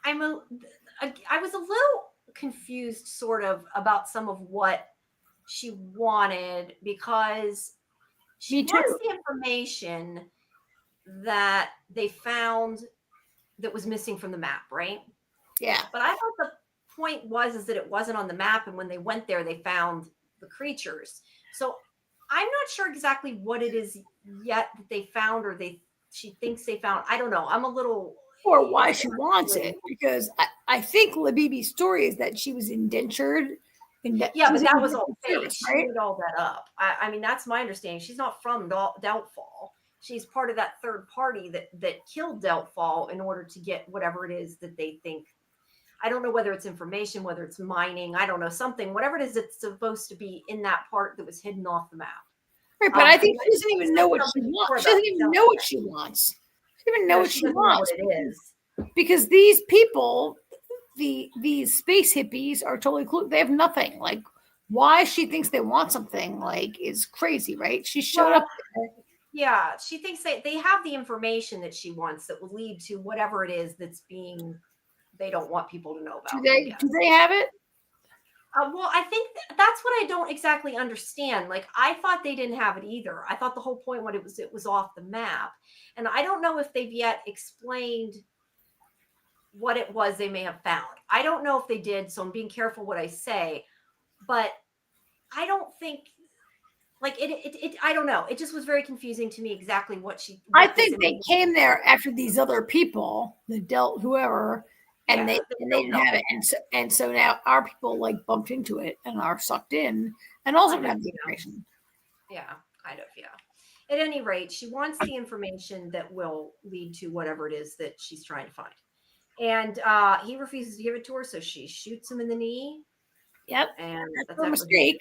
I was a little confused, sort of, about some of what she wanted, because she Me wants too. the information that they found that was missing from the map, right? Yeah. But I thought the point was that it wasn't on the map, and when they went there, they found the creatures. So I'm not sure exactly what it is yet that they found, or she thinks they found. I don't know. I'm a little. Or why It's she wants it, because I think Labibi's story is that she was indentured. Yeah, but that was all fake. She right? made all that up. I mean, that's my understanding. She's not from Doubtfall. She's part of that third party that killed Doubtfall in order to get whatever it is that they think. I don't know whether it's information, whether it's mining. I don't know, something, whatever it is that's supposed to be in that part that was hidden off the map. Right, but I think And she doesn't even know what she wants. She doesn't even know what she wants. She doesn't even know what she doesn't know wants. what it is. Because these people, these space hippies, are totally clueless. They have nothing. Like, why she thinks they want something, like, is crazy, right? She showed up there. Yeah, she thinks they have the information that she wants that will lead to whatever it is that's being, they don't want people to know about. Do they have it? Well, I think that's what I don't exactly understand. Like, I thought they didn't have it either. I thought the whole point what it was off the map, and I don't know if they've yet explained what it was they may have found. I don't know if they did, so I'm being careful what I say. But I don't think, like, it I don't know. It just was very confusing to me exactly what she. I think they came there after these other people, the dealt whoever, and they didn't have it, and so now our people like bumped into it and are sucked in, and also have the information. Yeah, kind of. Yeah. At any rate, she wants the information that will lead to whatever it is that she's trying to find, and he refuses to give it to her, so she shoots him in the knee. Yep, and that's a mistake.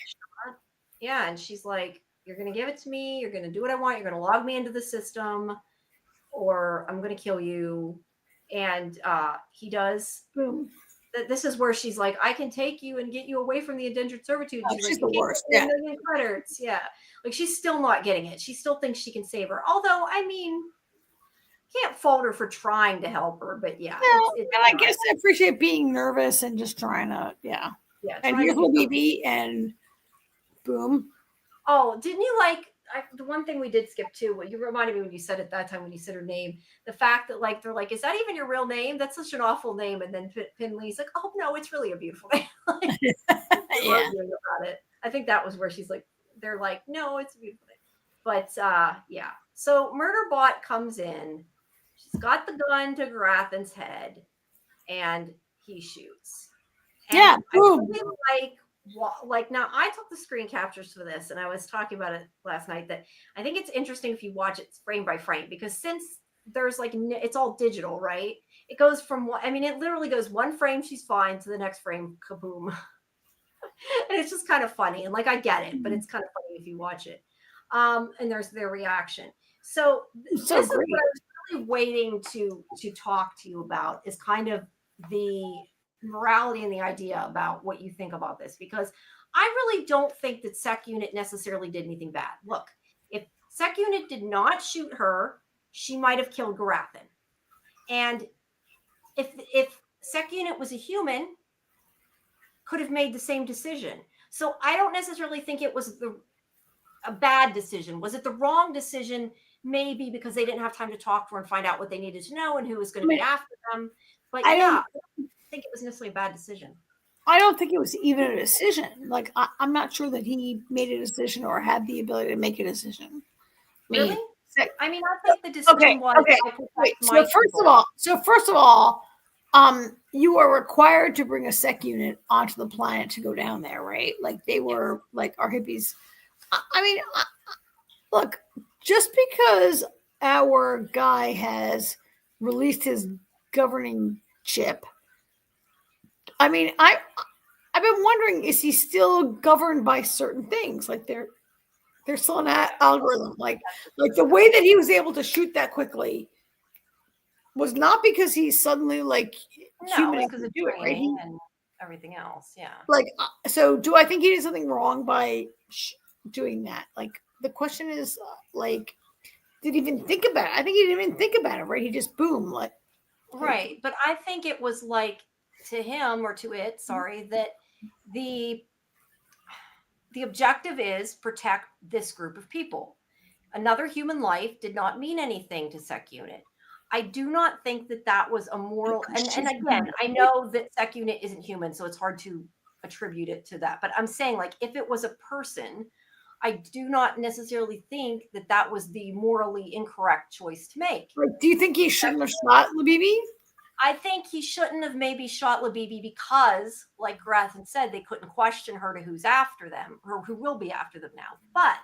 Yeah, and she's like, "You're going to give it to me. You're going to do what I want. You're going to log me into the system, or I'm going to kill you." And he does. Boom. This is where she's like, "I can take you and get you away from the indentured servitude." Oh, she's the worst. Yeah. Yeah, like, she's still not getting it. She still thinks she can save her. Although, I mean, can't fault her for trying to help her. But yeah, and I guess I appreciate being nervous and just trying to, yeah. And here's Libby, and boom. Oh, didn't you like? The one thing we did skip too, what you reminded me when you said it that time, when you said her name, the fact that, like, they're like, "Is that even your real name? That's such an awful name." And then Pinley's like, "Oh no, it's really a beautiful name." Like, yeah. About it. I think that was where she's like, they're like, "No, it's a beautiful name." But yeah. So Murderbot comes in. She's got the gun to Garathan's head, and he shoots. And yeah. Boom. I really like, now I took the screen captures for this, and I was talking about it last night, that I think it's interesting if you watch it frame by frame, because since there's like, it's all digital, right? It goes from I mean, it literally goes one frame, she's fine, to the next frame, kaboom. And it's just kind of funny, and like, I get it, but it's kind of funny if you watch it. And there's their reaction. So this is what I was really waiting to talk to you about, is kind of the morality and the idea about what you think about this, because I really don't think that Sec Unit necessarily did anything bad. Look, if Sec Unit did not shoot her, she might have killed Garathan. And if Sec Unit was a human, could have made the same decision. So I don't necessarily think it was a bad decision. Was it the wrong decision? Maybe, because they didn't have time to talk to her and find out what they needed to know and who was going to be after them. But I don't think it was necessarily a bad decision. I don't think it was even a decision. Like, I'm not sure that he made a decision or had the ability to make a decision. Really? I mean, I think the decision was. Okay. Wait, so first of all, you are required to bring a Sec Unit onto the planet to go down there, right? Like, they were like our hippies. I mean, look, just because our guy has released his governing chip, I mean, I've been wondering, is he still governed by certain things? Like, they're still an algorithm. Like the way that he was able to shoot that quickly was not because he's suddenly like human because of do it, right? And everything else, yeah. Like, so do I think he did something wrong by doing that? Like, the question is, like, did he even think about it? I think he didn't even think about it, right? He just boom, like. Right. But I think it was like to him or to it, sorry, that the the objective is protect this group of people. Another human life did not mean anything to Sec Unit. I do not think that that was a moral. And again, I know that Sec Unit isn't human, so it's hard to attribute it to that. But I'm saying, like, if it was a person, I do not necessarily think that that was the morally incorrect choice to make. Like, do you think he shouldn't have shot Labibi? I think he shouldn't have maybe shot Labibi because, like Grathan said, they couldn't question her to who's after them or who will be after them now. But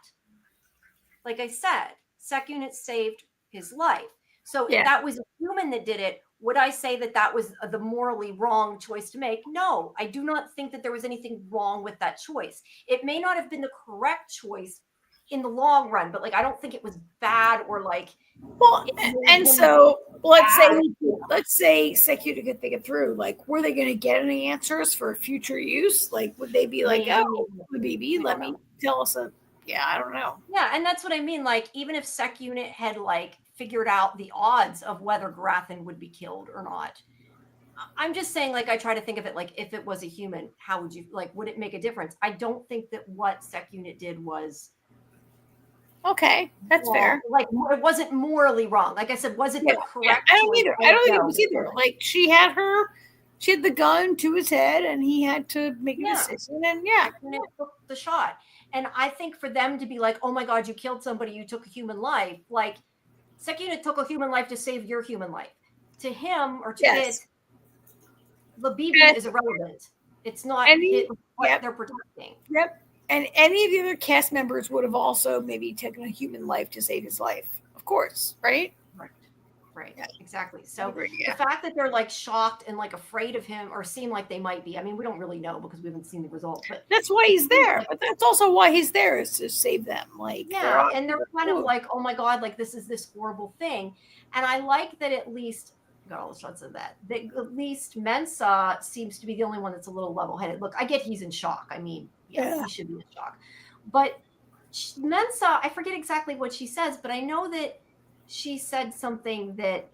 like I said, Sec Unit saved his life. So if that was a human that did it, would I say that that was the morally wrong choice to make? No, I do not think that there was anything wrong with that choice. It may not have been the correct choice in the long run, but like I don't think it was bad or like. Well, and so let's say Sec Unit could think it through. Like, were they going to get any answers for future use? Like, would they be like, "Oh, Labibi, let me tell us a." Yeah, I don't know. Yeah, and that's what I mean. Like, even if Sec Unit had like figured out the odds of whether Grathan would be killed or not, I'm just saying, like, I try to think of it like if it was a human, how would you like? Would it make a difference? I don't think that what Sec Unit did was okay. That's fair. Like, it wasn't morally wrong. Like I said, was it the correct? I don't either. I don't think it was either. Like, she had the gun to his head, and he had to make a decision. And and it took the shot. And I think for them to be like, oh my God, you killed somebody, you took a human life. Like, Sec Unit took a human life to save your human life. To him or to it, Labibi is irrelevant. It's not what they're protecting. Yep. And any of the other cast members would have also maybe taken a human life to save his life. Of course, right? Right. Yeah. Exactly. So the fact that they're like shocked and like afraid of him or seem like they might be, I mean, we don't really know because we haven't seen the result. But that's why he's there. But that's also why he's there, is to save them. Like, and they're kind of like, oh my God, like this is this horrible thing. And I like that at least got all the shots of that. That at least Mensa seems to be the only one that's a little level-headed. Look, I get he's in shock. I mean, yes, he should be in shock. But Mensa, I forget exactly what she says, but I know that she said something that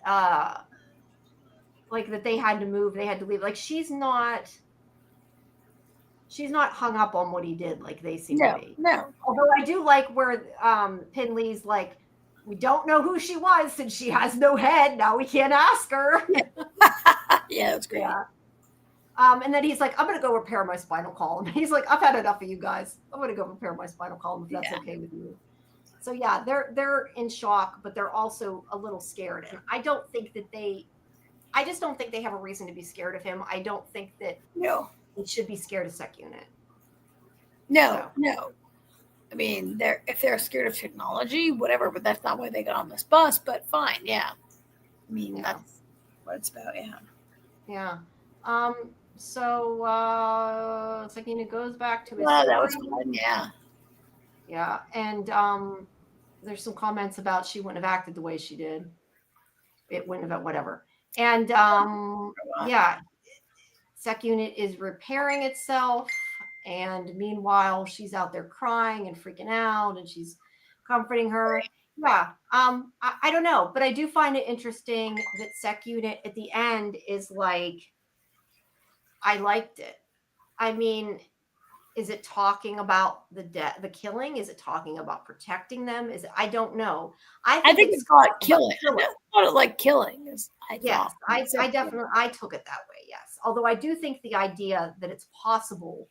like that they had to move, they had to leave. Like she's not hung up on what he did like they seem to be. No. Although I do like where Pinley's like, we don't know who she was since she has no head. Now we can't ask her. Yeah, that's great. Yeah. And then he's like, I'm gonna go repair my spinal column. He's like, I've had enough of you guys. I'm gonna go repair my spinal column if that's okay with you. So yeah, they're in shock, but they're also a little scared. And I just don't think they have a reason to be scared of him. I don't think that they should be scared of Sec Unit. No. I mean, if they're scared of technology, whatever, but that's not why they got on this bus, but fine, yeah. I mean, that's what it's about, Yeah. So Sec Unit goes back to his that was fun, Yeah, and there's some comments about she wouldn't have acted the way she did. It wouldn't have, whatever. And Sec Unit is repairing itself, and meanwhile she's out there crying and freaking out, and she's comforting her. Yeah, I don't know, but I do find it interesting that Sec Unit at the end is like, I liked it. I mean, is it talking about the killing? Is it talking about protecting them? I don't know. I think it's called killing. I thought it like killing. I definitely took it that way. Yes, although I do think the idea that it's possible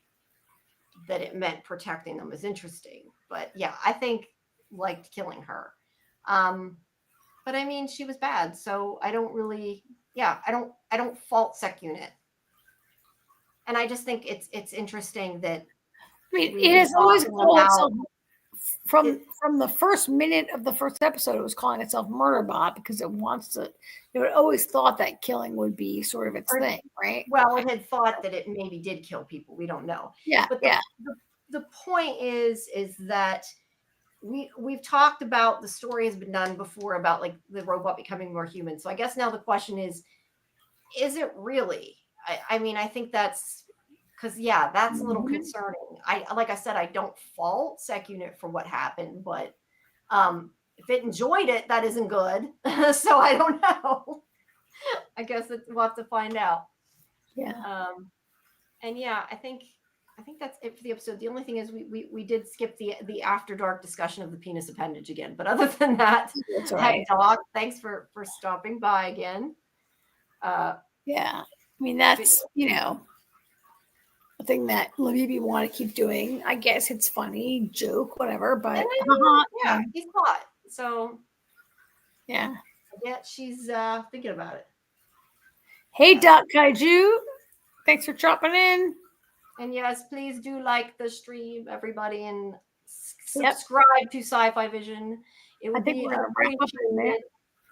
that it meant protecting them is interesting. But yeah, I think liked killing her. But I mean, she was bad, so I don't really. Yeah, I don't fault Sec Unit. And I just think it's interesting that. I mean, it has always called itself from the first minute of the first episode. It was calling itself Murderbot because it wants to. It had always thought that killing would be sort of its thing, right? Well, it had thought that it maybe did kill people. We don't know. Yeah, but the point is that we've talked about, the story has been done before about like the robot becoming more human. So I guess now the question is it really? I mean, I think that's because that's a little concerning. Like I said, I don't fault Sec Unit for what happened, but if it enjoyed it, that isn't good. So I don't know. I guess we'll have to find out. Yeah. And yeah, I think that's it for the episode. The only thing is we did skip the after dark discussion of the penis appendage again. But other than that, That's all right. Doc, thanks for stopping by again. Yeah. I mean, that's, a thing that Libby want to keep doing. I guess it's funny, joke, whatever, but yeah, he's hot. So yeah. yeah, she's thinking about it. Hey, Doc Kaiju. Thanks for dropping in. And yes, please do like the stream, everybody, and subscribe to Sci-Fi-Vision. It would be appreciated.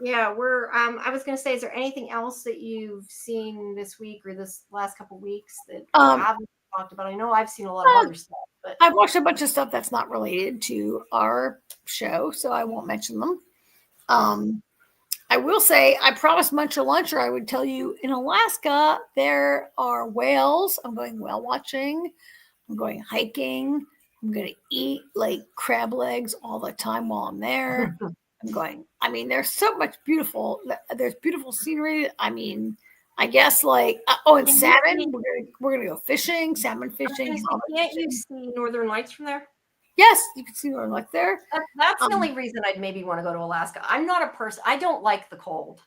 Yeah, we're. I was going to say, is there anything else that you've seen this week or this last couple of weeks that we haven't talked about? I know I've seen a lot of other stuff, but I've watched a bunch of stuff that's not related to our show, so I won't mention them. I will say, I promised Muncher Luncher I would tell you in Alaska there are whales. I'm going whale watching. I'm going hiking. I'm going to eat like crab legs all the time while I'm there. I'm going, I mean, there's so much there's beautiful scenery. I mean, I guess like, and salmon. We're gonna go fishing, salmon fishing. Can't you see Northern Lights from there? Yes, you can see Northern Lights there. That's the only reason I'd maybe want to go to Alaska. I'm not a person. I don't like the cold.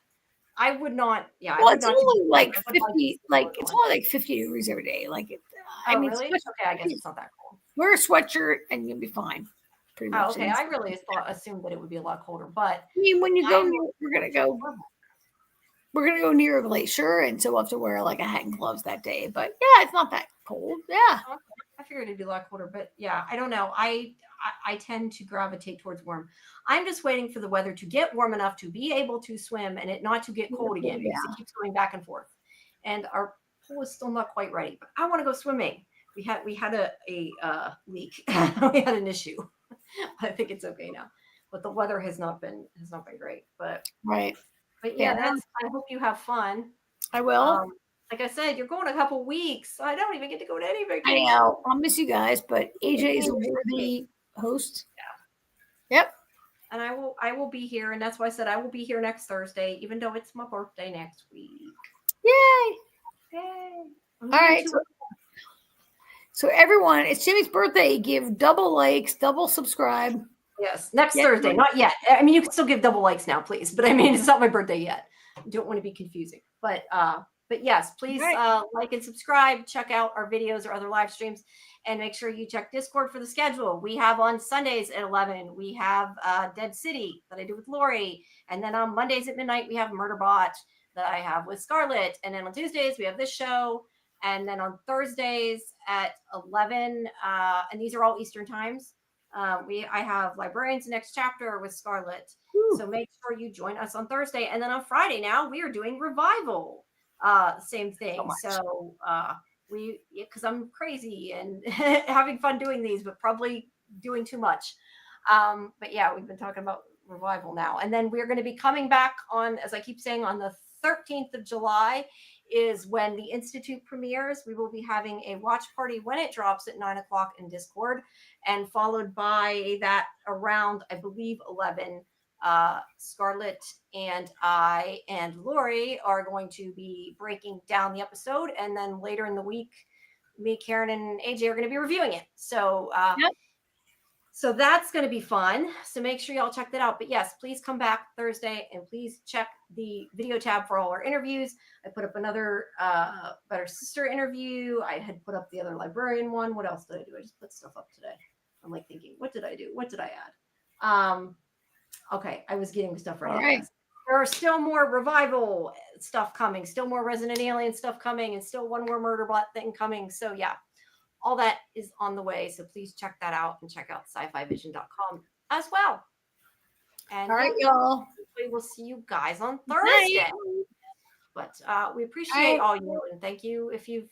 I would not. Yeah. Well, it's only like 50. It's only like 50 degrees every day. Like it. I mean, really? Okay, I guess it's not that cold. Wear a sweatshirt and you'll be fine. Pretty much. Okay, I really assumed that it would be a lot colder, but I mean, when you go, we're gonna go near a glacier, and so we'll have to wear like a hat and gloves that day. But yeah, it's not that cold. Yeah, I figured it'd be a lot colder, but yeah, I don't know. I tend to gravitate towards warm. I'm just waiting for the weather to get warm enough to be able to swim and it not to get cold again because it keeps going back and forth. And our pool is still not quite ready. But I want to go swimming. We had a leak. We had an issue. I think it's okay now. But the weather has not been great. But right. But yeah, I hope you have fun. I will. Like I said, you're going a couple weeks. So I don't even get to go to any vacation. I know. I'll miss you guys, but AJ is a worthy host. Yeah. Yep. And I will be here, and that's why I said I will be here next Thursday, even though it's my birthday next week. Yay! Yay! All right. So everyone, it's Jimmy's birthday. Give double likes, double subscribe. Yes, next Thursday. Not yet. I mean, you can still give double likes now, please. But I mean, it's not my birthday yet. I don't want to be confusing. But yes, please like and subscribe. Check out our videos or other live streams. And make sure you check Discord for the schedule. We have on Sundays at 11. We have Dead City that I do with Lori. And then on Mondays at midnight, we have Murderbot that I have with Scarlett. And then on Tuesdays, we have this show. And then on Thursdays at 11, and these are all Eastern times, I have Librarians Next Chapter with Scarlett. So make sure you join us on Thursday. And then on Friday now, we are doing Revival. Same thing. So because I'm crazy and having fun doing these, but probably doing too much. But yeah, we've been talking about Revival now. And then we're going to be coming back on, as I keep saying, on the 13th of July is when the Institute premieres. We will be having a watch party when it drops at 9:00 in Discord, and followed by that around, I believe, 11. Scarlett and I and Lori are going to be breaking down the episode, and then later in the week, me, Karen, and AJ are going to be reviewing it. So, so that's going to be fun. So make sure y'all check that out. But yes, please come back Thursday and please check the video tab for all our interviews. I put up another Better Sister interview. I had put up the other Librarian one. What else did I do? I just put stuff up today. I'm like thinking, what did I do? What did I add? Okay, I was getting stuff right. Right. There are still more Revival stuff coming, still more Resident Alien stuff coming, and still one more Murderbot thing coming. So yeah, all that is on the way. So please check that out and check out scifivision.com as well. And all right, y'all. We will see you guys on Thursday. But we appreciate all you, and thank you if you've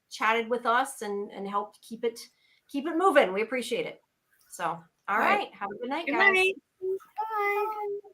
chatted with us and helped keep it moving. We appreciate it. So all right. Have a good night, guys. Night. Bye.